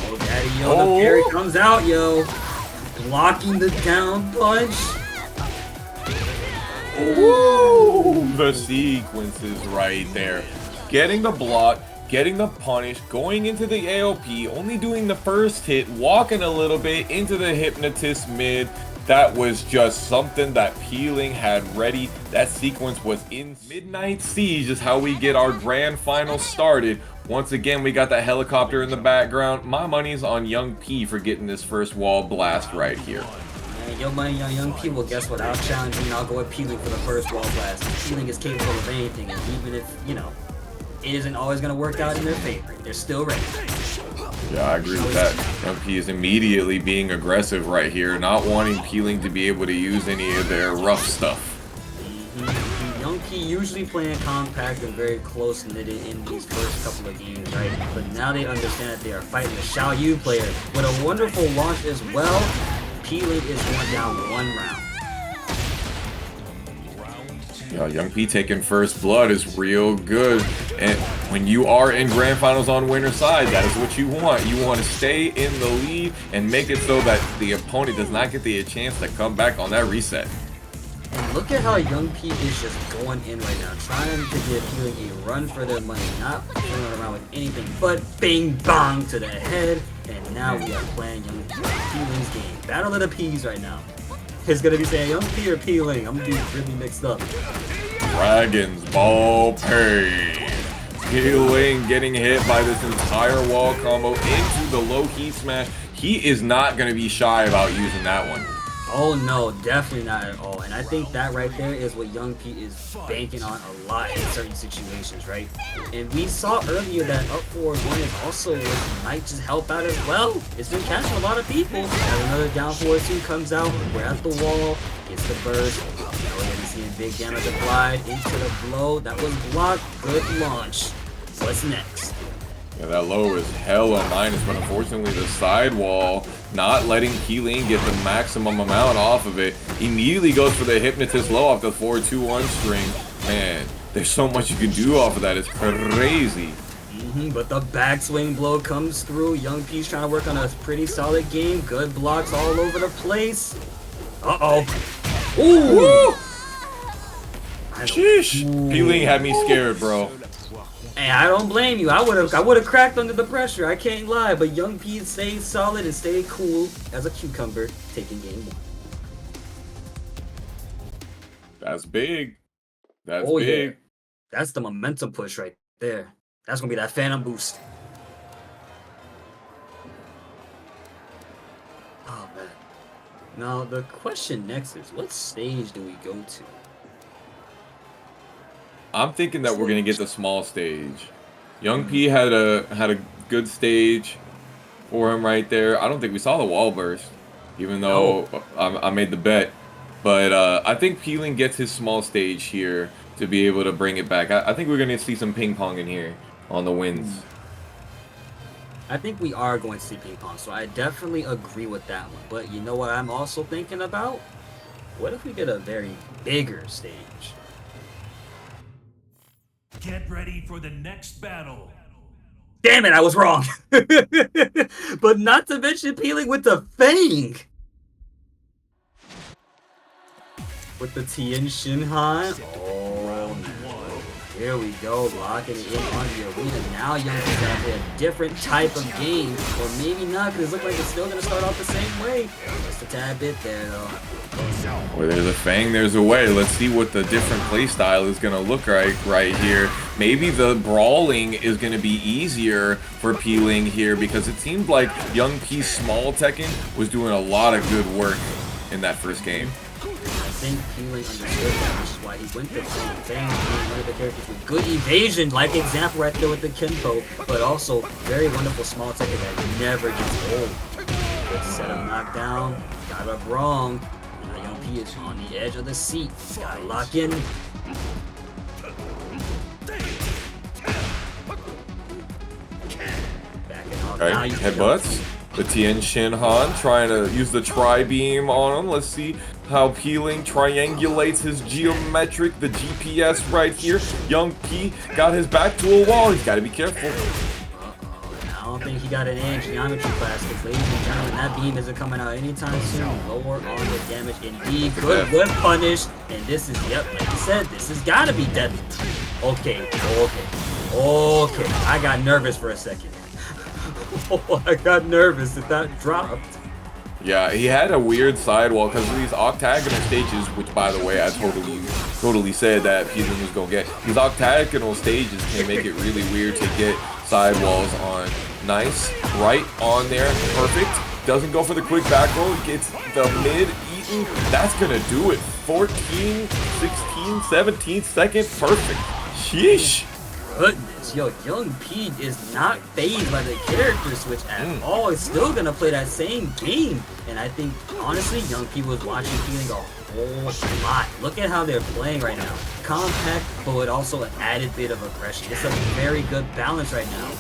Oh, daddy, yo, the parry comes out, yo. Blocking the down punch. Ooh, the sequences right there. Getting the block, getting the punish, going into the AOP, only doing the first hit, walking a little bit into the Hypnotist mid. That was just something that Peeling had ready. That sequence was in Midnight Siege is how we get our grand final started. Once again, we got that helicopter in the background. My money's on Young P for getting this first wall blast right here. Man, your money on Young P, well guess what? I'll challenge you and I'll go with Peeling for the first wall blast. Peeling is capable of anything, and even if, you know, it isn't always going to work out in their favor, they're still ready. Yeah, I agree with that. Young P is immediately being aggressive right here, not wanting Peeling to be able to use any of their rough stuff. Young P usually playing compact and very close-knitted in these first couple of games, right? But now they understand that they are fighting the Xiaoyu player. With a wonderful launch as well, Peeling is going down one round. Yeah, Young P taking first blood is real good. And when you are in grand finals on winner's side, that is what you want. You want to stay in the lead and make it so that the opponent does not get the chance to come back on that reset. And look at how Young P is just going in right now, trying to give Peeling a run for their money, not fooling around with anything but bing bong to the head. And now we are playing Young Peeling's game. Battle of the P's right now. It's gonna be saying Young P or Peeling. I'm gonna be really mixed up. Dragon's Ball Pain. Peeling getting hit by this entire wall combo into the low heat smash. He is not going to be shy about using that one. Oh no, definitely not at all. And I think that right there is what Young P is banking on a lot in certain situations, right? And we saw earlier that up forward one is also what might just help out as well. It's been catching a lot of people. As another down forward 2 comes out, we're at the wall, gets the burst. We're going to see a big damage applied into the blow. That was blocked. Good launch. What's next? Yeah, that low is hella minus, but unfortunately the sidewall not letting P-Lane get the maximum amount off of it. Immediately goes for the Hypnotist low off the 4-2-1 string. Man, there's so much you can do off of that. It's crazy. But the backswing blow comes through. Young P's trying to work on a pretty solid game. Good blocks all over the place. Uh-oh. Ooh! Sheesh. P-Lane had me scared, bro. Hey, I don't blame you. I would have cracked under the pressure. I can't lie. But Young P stayed solid and stayed cool as a cucumber, taking game 1. That's big. That's Oh, big. yeah. That's the momentum push right there. That's gonna be that phantom boost. Oh man. Now the question next is, what stage do we go to? I'm thinking that we're gonna get the small stage. Young P had a good stage for him right there. I don't think we saw the wall burst, even though I made the bet. But I think P-Lane gets his small stage here to be able to bring it back. I think we're gonna see some ping pong in here on the wins. I think we are going to see ping pong, so I definitely agree with that one. But you know what I'm also thinking about? What if we get a very bigger stage? Get ready for the next battle. Damn it, I was wrong. But not to mention P-Lane with the Fang. With the Tien Shinhan. Oh, man. Here we go, locking it in on the arena. Now Young P's gonna play a different type of game. Or maybe not, because it looks like it's still gonna start off the same way. Just a tad bit there, though. Where there's a Fang, there's a way. Let's see what the different playstyle is gonna look like right here. Maybe the brawling is gonna be easier for P-Lane here, because it seemed like Young P's small Tekken was doing a lot of good work in that first game. I think P-Lane understood that, which is why he went to Fang. Fang being one of the characters with good evasion, like example right there with the Kenpo, but also very wonderful small Tekken that never gets old. Good setup knockdown, got up wrong. Now Young P is on the edge of the seat. He's gotta lock in. Backing off. Right, Now you headbutts. The Tien Shinhan trying to use the tri-beam on him. Let's see how P-Lane triangulates his geometric, the GPS right here. Young P got his back to a wall. He's got to be careful. I don't think he got an A in geometry class, because ladies and gentlemen, that beam isn't coming out anytime soon. Lower on the damage indeed. Good whip punish. And this is, yep, like you said, this has got to be deadly. Okay. I got nervous for a second. I got nervous that that dropped. Yeah, he had a weird sidewall because of these octagonal stages, which, by the way, I totally said that P-Lane was going to get. These octagonal stages can make it really weird to get sidewalls on. Nice. Right on there. Perfect. Doesn't go for the quick back roll. Gets the mid eaten. That's going to do it. 14, 16, 17 second. Perfect. Sheesh. Goodness, yo, Young P is not fazed by the character switch at all. He's still gonna play that same game. And I think, honestly, Young P was watching feeling a whole lot. Look at how they're playing right now. Compact, but also an added bit of aggression. It's a very good balance right now.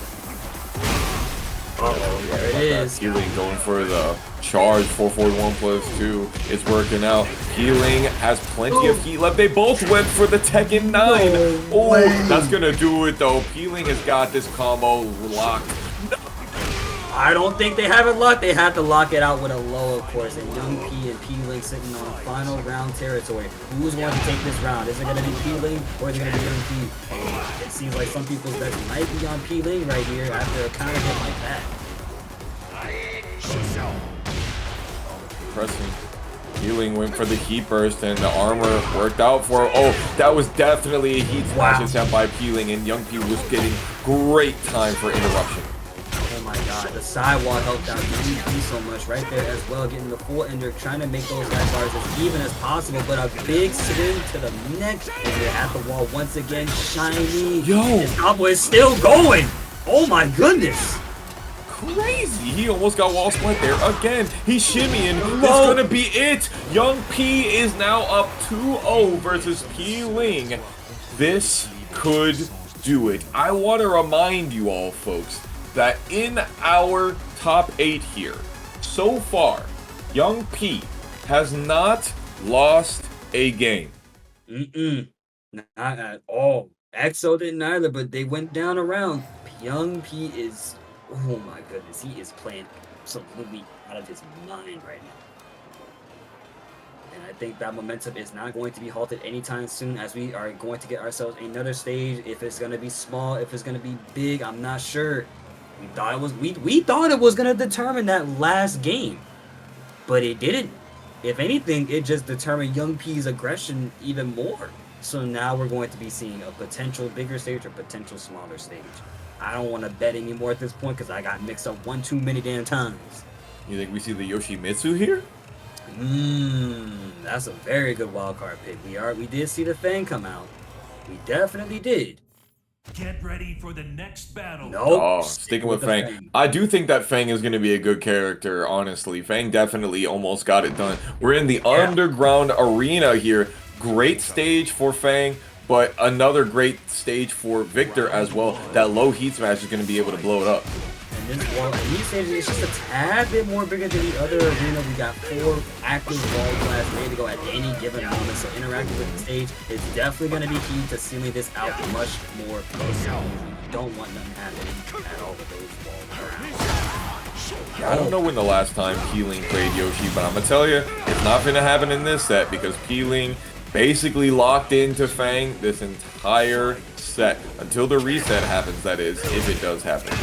Oh, there it is. P-Lane going for the charge, 441 plus 2. It's working out. P-Lane has plenty of heat left. They both went for the Tekken 9. Oh, that's going to do it, though. P-Lane has got this combo locked. I don't think they have it locked. They have to lock it out with a low, of course. And Young P and P-Lane sitting on final round territory. Who's going to take this round? Is it going to be P-Lane or is it going to be Young P? It seems like some people's bets might be on P-Lane right here after a counter hit like that. Pressing. P-Lane went for the heat burst and the armor worked out for him. Oh, that was definitely a heat smash attempt by P-Lane, and Young P was getting great time for interruption. Oh my god, the sidewalk helped out DDP so much right there as well, getting the full ender, trying to make those light bars as even as possible, but a big swing to the neck, and they're at the wall once again, shiny. Yo! This combo is still going! Oh my goodness! Crazy! He almost got wall split there again. He's shimmying. This is gonna be it. Young P is now up 2-0 versus P-Ling. This could do it. I want to remind you all, folks, that in our top 8 here, so far, Young P has not lost a game. Not at all. EXO didn't either, but they went down a round. Young P is, oh my goodness, he is playing absolutely out of his mind right now. And I think that momentum is not going to be halted anytime soon, as we are going to get ourselves another stage. If it's going to be small, if it's going to be big, I'm not sure. We thought it was, we thought it was going to determine that last game, but it didn't. If anything, it just determined Young P's aggression even more. So now we're going to be seeing a potential bigger stage or potential smaller stage. I don't want to bet anymore at this point because I got mixed up one too many damn times. You think we see the Yoshimitsu here? That's a very good wildcard pick. We did see the Fang come out. We definitely did. Get ready for the next battle. Nope. Oh, sticking with Fang. I do think that Fang is going to be a good character, honestly. Fang definitely almost got it done. We're in the underground arena here. Great stage for Fang, but another great stage for Victor as well. That low heat smash is going to be able to blow it up. And this wall, these stages is just a tad bit more bigger than the other arena. We got 4 active wall blasts ready to go at any given moment. So interacting with the stage is definitely going to be key to sealing this out much more closely. You don't want nothing happening at all with those walls around. I don't know when the last time P-Ling played Yoshi, but I'm going to tell you, it's not going to happen in this set because P-Ling basically locked into Fang this entire set. Until the reset happens, that is, if it does happen.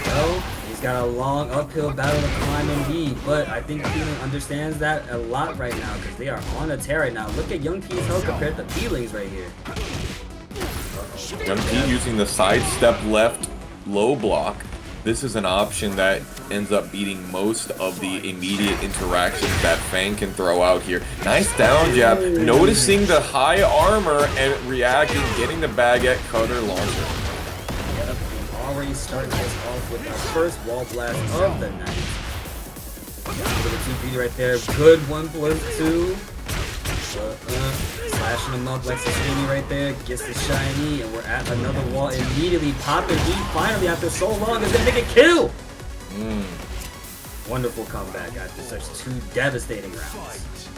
Well, he's got a long uphill battle to climb indeed, but I think P-Ling understands that a lot right now because they are on a tear right now. Look at Young P's health compared to P-Ling's right here. Young P using the sidestep left low block. This is an option that ends up beating most of the immediate interactions that Fang can throw out here. Nice down jab, noticing the high armor and reacting, getting the baguette cutter launcher. Yep, and already starting this off with our first wall blast of the night. Little 2-3 right there, good 1+2. Slashing him up like Sashimi right there, gets the shiny, and we're at another wall immediately. Popping heat finally after so long is gonna make a kill! Wonderful comeback after such 2 devastating rounds.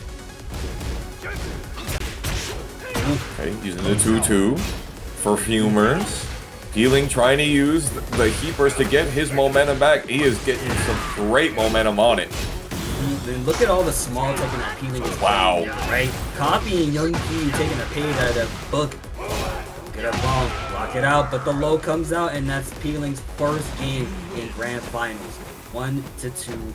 Okay, using the 2-2 for Fumers. P-Ling trying to use the heat burst to get his momentum back. He is getting some great momentum on it. Then look at all the small taking that P-Ling is wow. playing, right? Copying Young P, taking a page out of that book. Don't get it wrong, block it out, but the low comes out, and that's P-Ling's first game in Grand Finals. 1-2.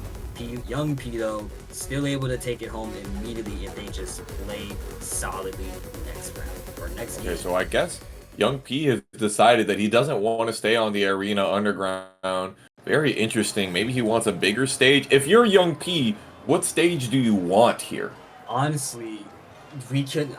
Young P, though, still able to take it home immediately if they just play solidly next round or next game. Okay, so I guess Young P has decided that he doesn't want to stay on the arena underground. Very interesting. Maybe he wants a bigger stage. If you're Young P, what stage do you want here? Honestly,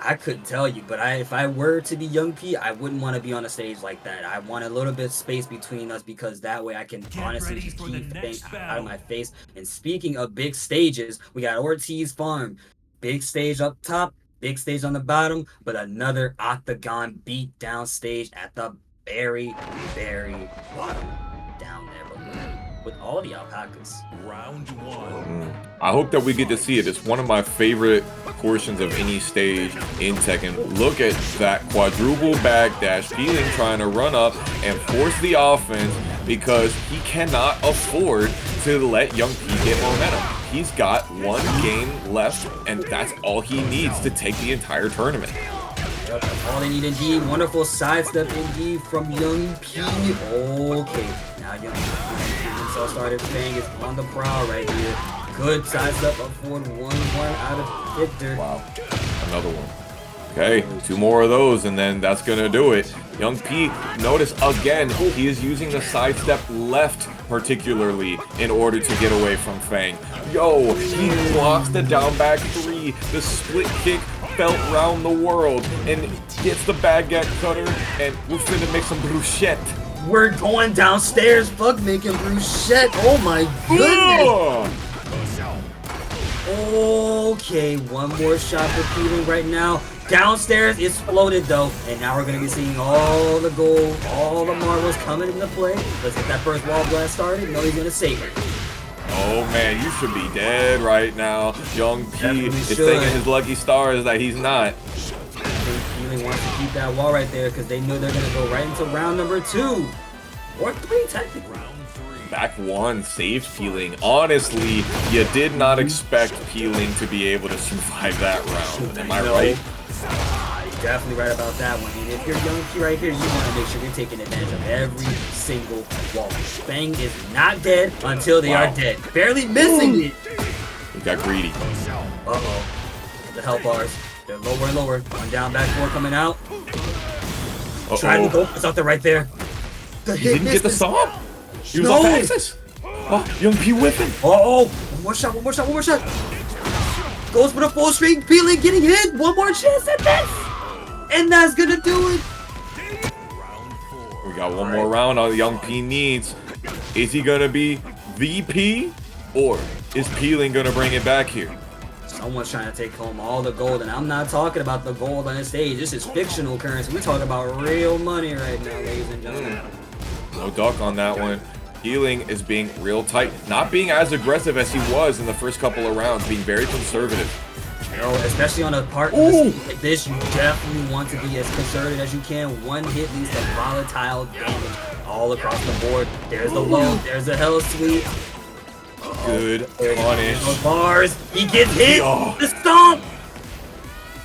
I couldn't tell you, but if I were to be Young P, I wouldn't want to be on a stage like that. I want a little bit of space between us because that way I can honestly just keep things out of my face. And speaking of big stages, we got Ortiz Farm. Big stage up top, big stage on the bottom, but another octagon beat down stage at the very, very bottom down there with all the alpacas. Round 1. I hope that we get to see it. It's one of my favorite portions of any stage in Tekken. Look at that quadruple backdash. P-Ling trying to run up and force the offense because he cannot afford to let Young P get momentum. He's got 1 game left, and that's all he needs to take the entire tournament. Yep, that's all they need indeed. Wonderful sidestep indeed from Young P. Okay, now Young P. So started Fang is on the prowl right here. Good sidestep up forward, 1-1 out of Victor. Wow, another one. Okay, 2 more of those, and then that's gonna do it. Young P, notice again, he is using the sidestep left particularly in order to get away from Fang. Yo, he blocks the down back 3, the split kick felt round the world, and gets the baguette cutter, and we're finna make some bruschette. We're going downstairs, fuck making bruschette. Oh my goodness. Okay, one more shot for Peeling right now. Downstairs, it's floated though, and now we're gonna be seeing all the gold, all the marbles coming into play. Let's get that first wall blast started. No, he's gonna save it. Oh man, you should be dead right now. Young P is thinking his lucky stars that he's not. I think Peeling wants to keep that wall right there because they know they're gonna go right into round number 2 or 3 technically. Back 1 saved Peeling. Honestly, you did not expect Peeling to be able to survive that round. Am I right? You're definitely right about that one. And if you're Young P right here, you want to make sure you're taking advantage of every single wall. Fang is not dead until they are dead. Barely missing it. He got greedy. Uh-oh. The help bars. They're lower and lower. One down, back 4 coming out. Dragunov go. It's out there right there. The he didn't get the stomp. He was off axis. Oh, Young P whipping. Uh-oh. One more shot, one more shot, one more shot. Goes for the full string. Peeling getting hit. One more chance at this. And that's gonna do it. We got one more round all Young P needs. Is he gonna be VP or is Peeling gonna bring it back here? Someone's trying to take home all the gold, and I'm not talking about the gold on the stage. This is fictional currency. We're talking about real money right now, ladies and gentlemen. No duck on that one. Peeling is being real tight, not being as aggressive as he was in the first couple of rounds, being very conservative. You know, especially on a part like this, you definitely want to be as conservative as you can. One hit leads to volatile damage all across the board. There's the low, there's the hell sweep. Good punish. Those bars, he gets hit. Oh. The stomp.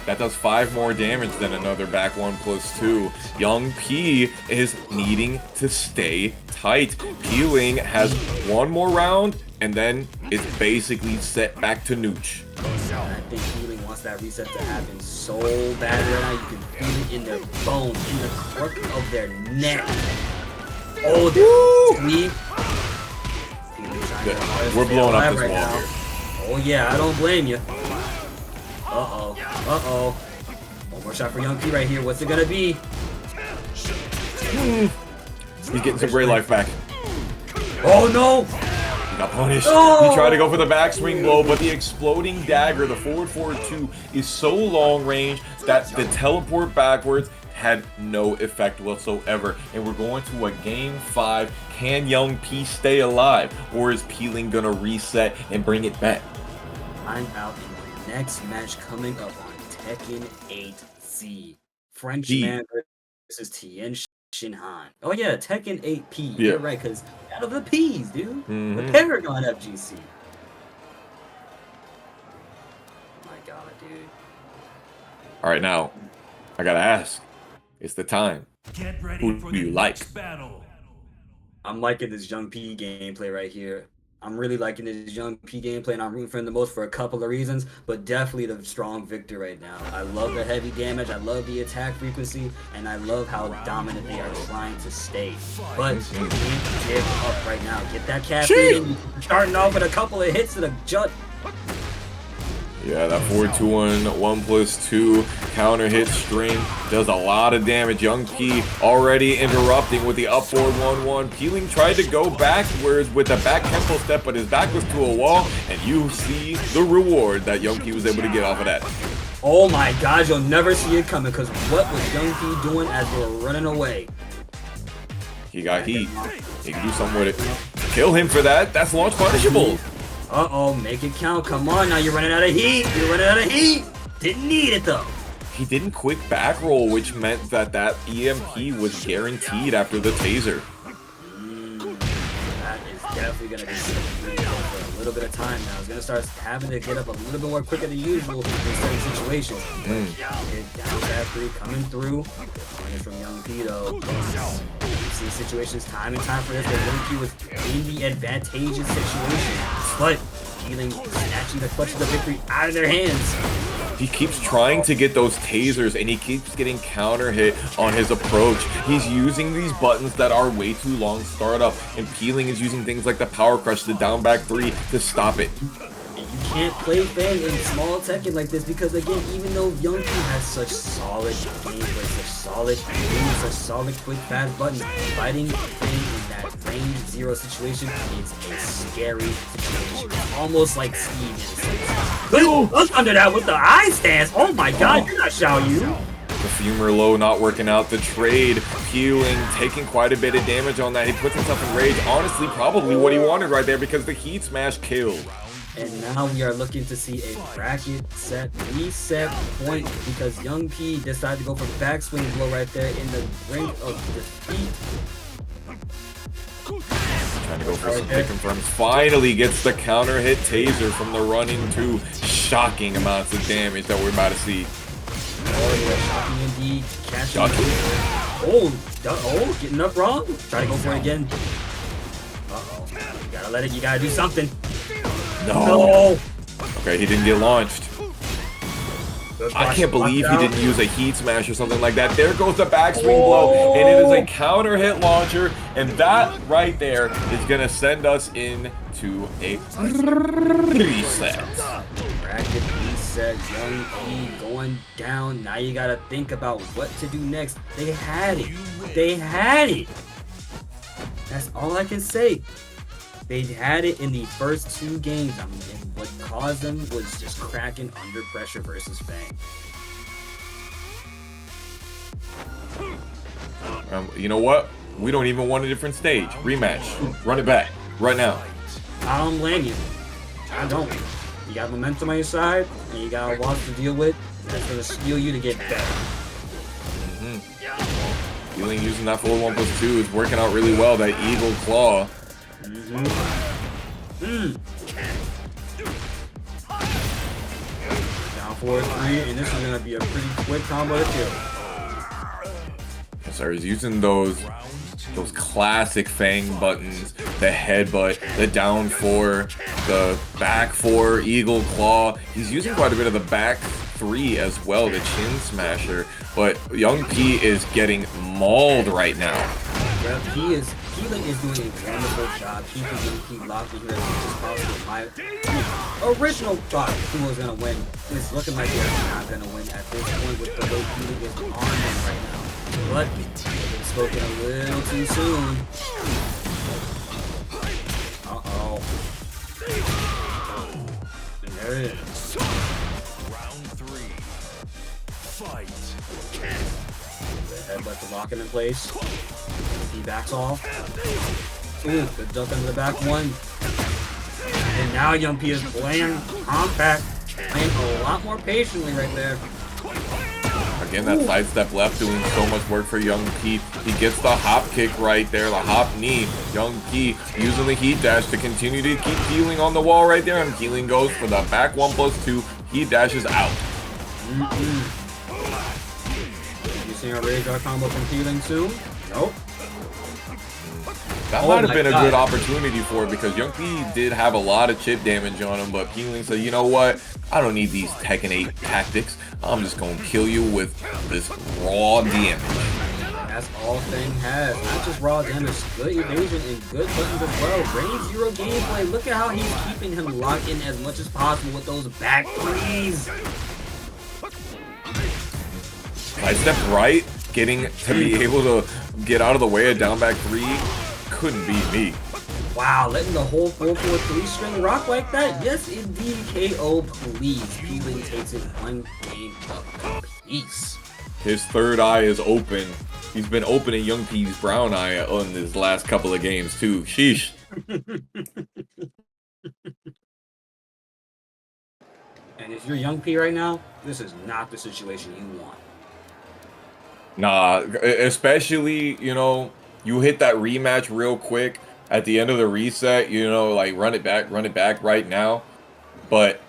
That does 5 more damage than another back 1+2. Young P is needing to stay tight. Peeling has 1 more round, and then it's basically set back to nooch. I think Peeling wants that reset to happen so bad right now. You can feel it in their bones, in the crook of their neck. Oh, they're sweet. We're blowing up this right wall now. here. Oh yeah, I don't blame you. Uh-oh. Uh-oh. One more shot for Young P right here. What's it gonna be? He's getting some gray life back. Oh no! He got punished. Oh! He tried to go for the backswing blow, but the exploding dagger, the forward 2, is so long range that the teleport backwards had no effect whatsoever. And we're going to a game 5. Can Young P stay alive, or is Peeling gonna reset and bring it back? I'm out in the next match coming up on Tekken 8C. Frenchman versus Tien Shinhan. Oh yeah, Tekken 8P. Yeah. You're right, because out of the P's, dude. The Paragon FGC. My god, dude. Alright, now, I gotta ask. It's the time. Get ready Who for do the you like? next battle. I'm liking this Young P gameplay right here. I'm really liking this Young P gameplay, and I'm rooting for him the most for a couple of reasons, but definitely the strong Victor right now. I love the heavy damage, I love the attack frequency, and I love how dominant they are trying to stay. But you can't give up right now. Get that caffeine. You're starting off with a couple of hits to the jut. Yeah, that 4-2-1 1+2 counter hit string does a lot of damage. Young P already interrupting with the up forward 1-1. Peeling tried to go backwards with a back tempo step, but his back was to a wall, and you see the reward that Young P was able to get off of that. Oh my gosh, you'll never see it coming, because what was Young P doing as they were running away? He got heat. He can do something with it. Kill him for that. That's launch punishable. Uh-oh, make it count. Come on, now you're running out of heat. You're running out of heat. Didn't need it, though. He didn't quick back roll, which meant that that EMP was guaranteed after the taser. That is definitely going to be for a little bit of time now. He's going to start having to get up a little bit more quicker than usual in certain situations. Down back 3 coming through. Coming from Young P, though. You see situations time and time for this, where Young P was in the advantageous situation. But Peeling snatching the clutches of victory out of their hands. He keeps trying to get those tasers, and he keeps getting counter hit on his approach. He's using these buttons that are way too long startup, and Peeling is using things like the Power Crush, the down back 3 to stop it. You can't play Fang in small Tekken like this because, again, even though Young P has such solid gameplay, such solid moves, such solid quick fast buttons, fighting Fang in that range 0 situation is a scary situation. It's almost like Steve in a sense. Look under that with the eye stance. Oh my god, you're not Xiaoyu. The Fumer low not working out. The trade, Peeling, taking quite a bit of damage on that. He puts himself in rage. Honestly, probably what he wanted right there because the heat smash killed. And now we are looking to see a bracket set reset point because Young P decided to go for backswing blow right there in the brink of defeat. Trying to go for some pick confirms. Finally gets the counter hit taser from the run into shocking amounts of damage that we're about to see. Oh yeah, shocking indeed. Catching. Oh, getting up wrong. Try to go for it again. Uh-oh. You gotta let it, you gotta do something. No. Okay, he didn't get launched. I can't believe he didn't use a heat smash or something like that. There goes the backswing blow, and it is a counter hit launcher, and that right there is gonna send us into a reset. Bracket reset, Young P going down. Now you gotta think about what to do next. They had it. They had it. That's all I can say. They had it in the first 2 games. I mean, and what caused them was just cracking under pressure versus Fang. You know what? We don't even want a different stage. Rematch. Run it back. Right now. I don't blame you. I don't. You got momentum on your side, and you got a lot to deal with. That's going to steal you to get better. Peeling using that full 1+2 is working out really well. That Eagle Claw. Down 4-3, and this is gonna be a pretty quick combo to kill. Yes, sir. He's using those classic Fang buttons, the headbutt, the down 4, the back 4, Eagle Claw. He's using quite a bit of the back 3 as well, the chin smasher. But Young P is getting mauled right now. Yeah, Peeling is doing a wonderful job keeping Young P locked in here as much as possible. My original thought who was gonna win is looking like they're not gonna win at this point with the way Peeling is on them right now. But it's spoken a little too soon. Uh-oh. And there it is. Round 3. Fight. The headbutt to lock him in place. He backs off. Ooh, good duck under the back 1. And now Young P is playing compact, playing a lot more patiently right there. Again, that sidestep left doing so much work for Young P. He gets the hop kick right there, the hop knee. Young P using the heat dash to continue to keep Peeling on the wall right there, and Peeling goes for the back 1+2. Heat dashes out. You see our rage guard combo from Peeling soon? Nope. That might have been a good opportunity for it because Young P did have a lot of chip damage on him, but Peeling said, you know what? I don't need these Tekken 8 tactics. I'm just going to kill you with this raw damage. That's all Fang has. Not just raw damage, good evasion and good buttons as well. Range 0 gameplay. Look at how he's keeping him locked in as much as possible with those back 3s. I stepped right, getting to be able to get out of the way of down back 3 couldn't be me. Wow, letting the whole 4-4-3 string rock like that? Yes, indeed, KO, please. Peeling takes it 1 game up apiece. His third eye is open. He's been opening Young P's brown eye on his last couple of games too. Sheesh. And if you're Young P right now, this is not the situation you want. Nah, especially, you know, you hit that rematch real quick at the end of the reset, you know, like run it back right now. But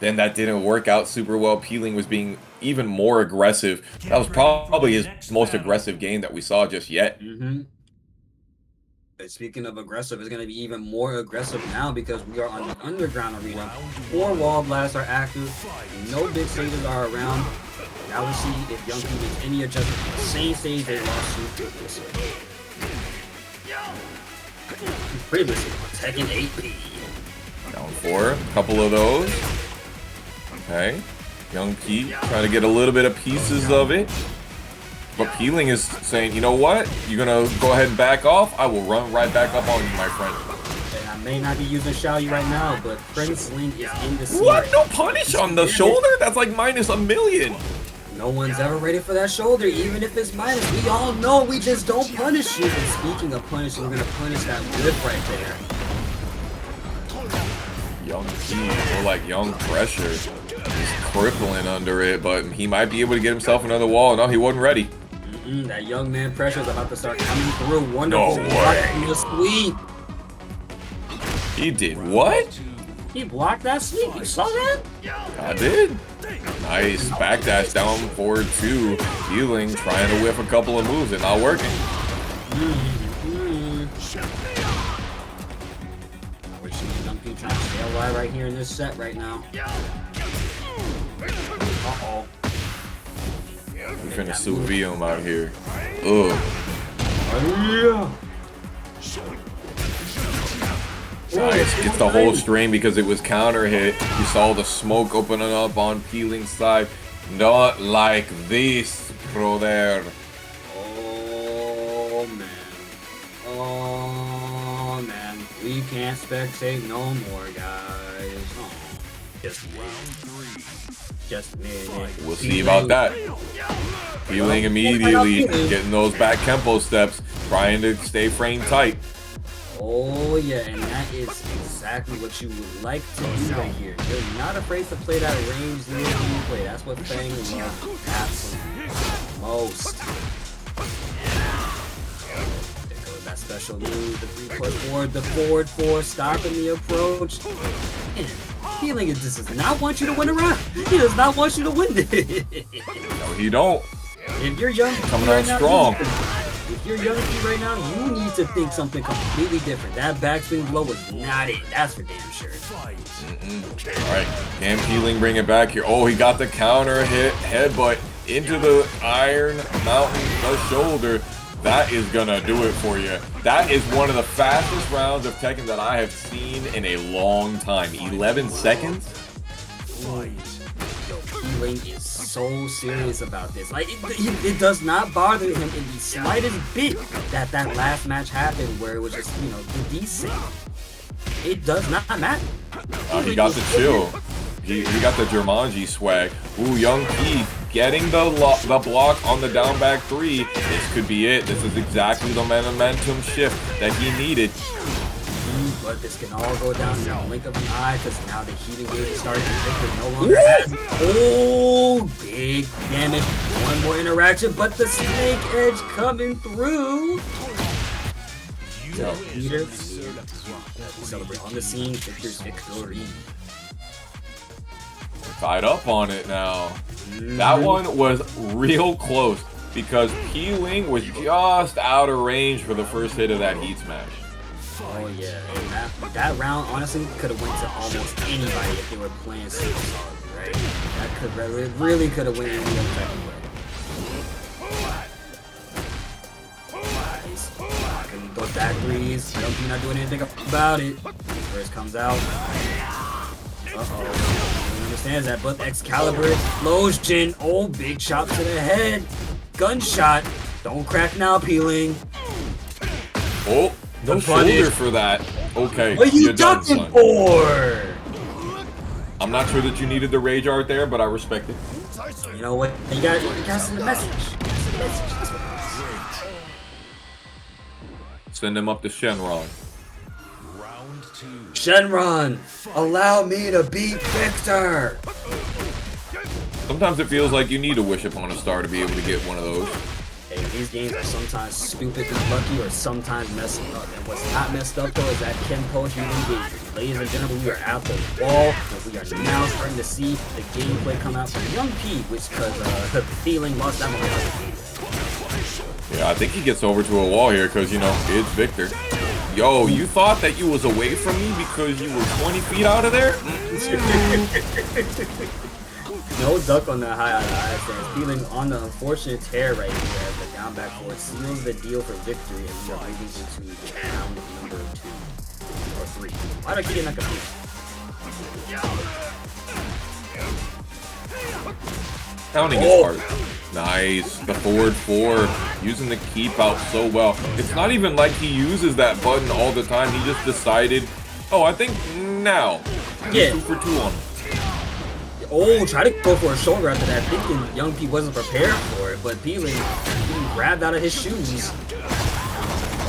then that didn't work out super well. Peeling was being even more aggressive. That was probably his most aggressive game that we saw just yet. Speaking of aggressive, it's going to be even more aggressive now because we are on the underground arena. 4 wall blasts are active. No big stages are around. Now we'll see if Young P makes any adjustment to the same stage they lost to previously. Previously on Tekken 8P. Down 4, a couple of those. Okay. Young P trying to get a little bit of pieces of it. But Peeling is saying, you know what? You're gonna go ahead and back off? I will run right back up on you, my friend. And I may not be using Xiaoyu right now, but Prince Link is in the scene. What? No punish on the shoulder? That's like minus a million. No one's ever ready for that shoulder, even if it's minus. We all know we just don't punish you. And speaking of punishing, we're gonna punish that whip right there. Young P, more like Young Pressure. He's crippling under it, but he might be able to get himself another wall. No, he wasn't ready. That young man pressure is about to start coming through. Wonderful block in the sweep. He did what? He blocked that sweep. You saw that? I did. Nice backdash down forward 2. Healing, trying to whip a couple of moves and not working. We're seeing Young P trying to stay alive right here in this set right now. Uh-oh. We're finna sous vide him out here. Ugh. Nice. Gets the whole string because it was counter hit. You saw the smoke opening up on Peeling's side. Not like this, brother. Oh, man. Oh, man. We can't spectate no more, guys. Oh, just me. We'll see about that. Peeling immediately, getting those back Kempo steps, trying to stay frame tight. Oh yeah, and that is exactly what you would like to do right here. You're not afraid to play that range zero gameplay. That's what Fang loves absolutely most. There goes that special move, the 3+4, the forward 4, stopping the approach. Man, Feeling is this does not want you to win a round. He does not want you to win this. No, he don't. If you're young, coming on strong. If you're young right now, you need to think something completely different. That backswing blow was not it. That's for damn sure. Alright, can Peeling bring it back here? Oh, he got the counter hit, headbutt into the Iron Mountain, the shoulder. That is gonna do it for you. That is one of the fastest rounds of Tekken that I have seen in a long time. 11 seconds? Peeling is so serious about this. Like, it does not bother him in the slightest bit that last match happened where it was just, you know, the desync. It does not matter. He got the chill. He got the Jumanji swag. Ooh, Young P getting the block on the down back 3. This could be it. This is exactly the momentum shift that he needed. But this can all go down in the blink of an eye because now the heating gauge is starting to Victor no longer has. Oh, big damage. One more interaction, but the snake edge coming through. So, Peter, celebrate on the scene, Victor's victory. Tied up on it now. That one was real close because Peeling was just out of range for the first hit of that heat smash. Oh yeah, and that round honestly could have went to almost anybody if they were playing super solid, right? That could really could have went any other type of way. Nice. Blocking those back threes. Young P not doing anything about it. First comes out. Uh-oh. He understands that, but Excalibur explosion. Oh, big chop to the head. Gunshot. Don't crack now, Peeling. Oh. The shoulder for that. Okay, what are you ducking for? I'm not sure that you needed the rage art there, but I respect it. You know what? You got to send the message. Send him up to Shenron. Round 2. Shenron, allow me to beat Victor. Sometimes it feels like you need to wish upon a star to be able to get one of those. Hey, these games are sometimes stupidly lucky or sometimes messing up. And what's not messed up though is that Kenpo healing gauge. Ladies and gentlemen, we are at the wall, and we are now starting to see the gameplay come out from Young P, which because the feeling lost that one. Yeah, I think he gets over to a wall here because, you know, it's Victor. Yo, you thought that you was away from me because you were 20 feet out of there? No duck on the high stance. Peeling on the unfortunate tear right here as the down back forward seals the deal for victory, and we are moving into round number 2 or 3. Why do I keep getting that confused? Counting is hard. Nice. The forward 4 using the keep out so well. It's not even like he uses that button all the time. He just decided, oh, I think now. Yeah. 2 for 2 on him. Oh, try to go for a shoulder after that, thinking Young P wasn't prepared for it, but Peeling grabbed out of his shoes.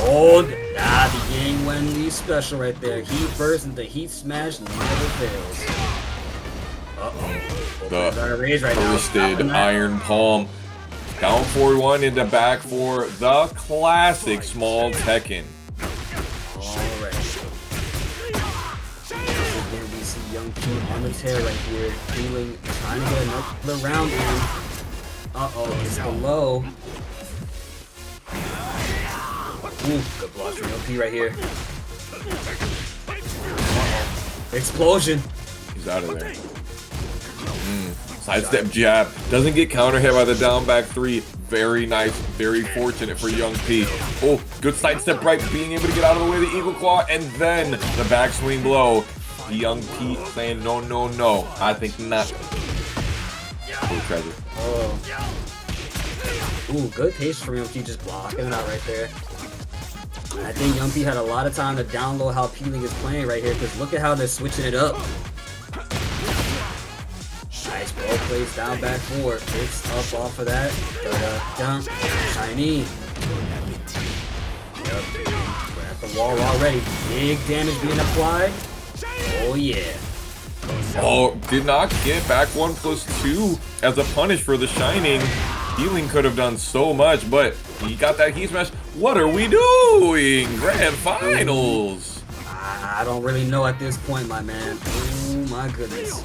Oh, the game winning special right there. Heat burst and the heat smash never fails. The right twisted iron palm. Down forward 1 into back 4. The classic small Tekken. Alright. Again, we see Young P on the tear right here. Peeling, trying to get another round in. It's below. Ooh, good block from Young P right here. Explosion. He's out of there. Sidestep jab. Doesn't get counter hit by the down back 3. Very nice. Very fortunate for Young P. Oh, good sidestep right. Being able to get out of the way of the Eagle Claw. And then the backswing blow. Young P saying no, no, no. I think not. Oh, treasure. Oh. Ooh, good pace from Young P just blocking it out right there. I think Young P had a lot of time to download how Peeling is playing right here, because look at how they're switching it up. Nice ball plays down back 4. Picks up off of that. Shiny. Yep. We're at the wall already. Big damage being applied. Oh yeah. Oh, did not get back 1+2 as a punish for the Shining. Healing could have done so much, but he got that heat smash. What are we doing? Grand Finals. I don't really know at this point, my man. Oh my goodness.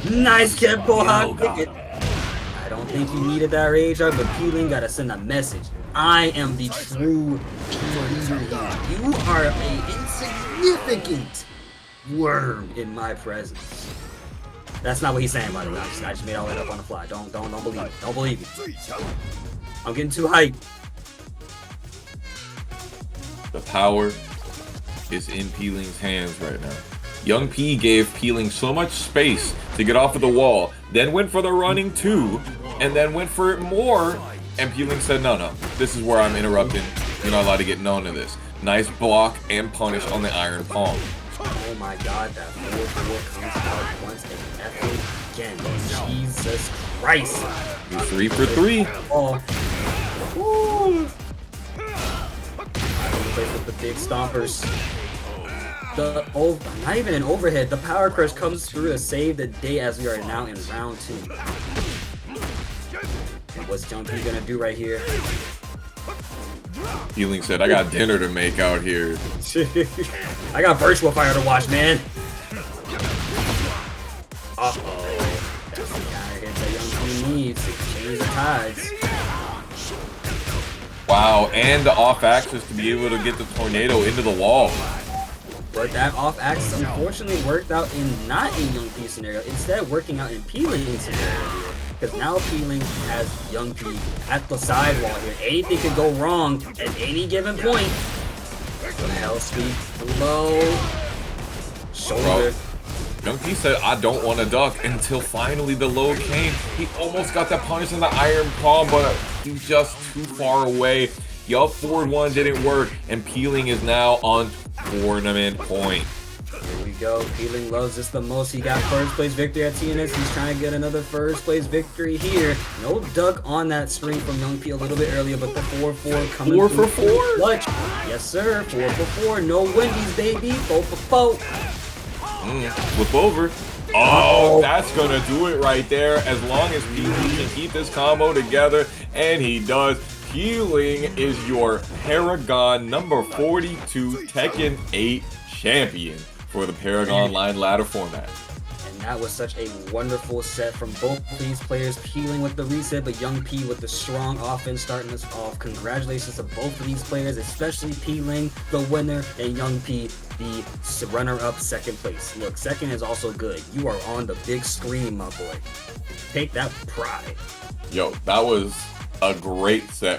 Nice Kempo hot ticket. I don't think he needed that rage art, but Peeling gotta send a message. I am the true leader here. You are an insignificant worm in my presence. That's not what he's saying, by the way. I just made all that up on the fly. Don't believe it. Don't believe it. I'm getting too hyped. The power is in Peeling's hands right now. Young P gave Peeling so much space to get off of the wall, then went for the running 2, and then went for it more, and Peeling said, no, this is where I'm interrupting. You're not allowed to get known to this. Nice block and punish on the iron palm. Oh my god, that 4-4 comes out once again. Jesus Christ. 3 for 3. Oh. Woo. I don't play with the big stompers. Not even an overhead. The power crush comes through to save the day as we are now in round 2. And what's Young P gonna do right here? Healing said, I got dinner to make out here. I got virtual fire to watch, man. Uh-oh. That's the kind of hit that Young P needs to change the tides. Wow, and the off axis to be able to get the tornado into the wall. But that off axis unfortunately worked out in not a Young P scenario, instead working out in Peeling scenario here. Because now Peeling has Young P at the sidewall here. Anything could go wrong at any given point. The hell sweep low. Shoulder. Young P said, I don't want to duck until finally the low came. He almost got that punish in the iron palm, but he's just too far away. Yup, forward 1 didn't work, and Peeling is now on tournament point. Here we go. Peeling loves this the most. He got first place victory at TNS. He's trying to get another first place victory here. No duck on that string from Young P a little bit earlier, but the 4-4 coming 4 for 4? Clutch. Yes, sir. 4 for 4. No Wendy's, baby. 4 for 4. Flip over. Oh, that's gonna do it right there. As long as Peeling can keep this combo together, and he does. Peeling is your Paragon number 42 Tekken 8 champion for the ParagOnline ladder format. And And that was such a wonderful set from both these players, Peeling with the reset, but Young P with the strong offense starting us off. Congratulations to both of these players, especially Peeling, the winner, and Young P, the runner-up second place. Look, second is also good. You are on the big screen, my boy. Take that pride. Yo, that was a great set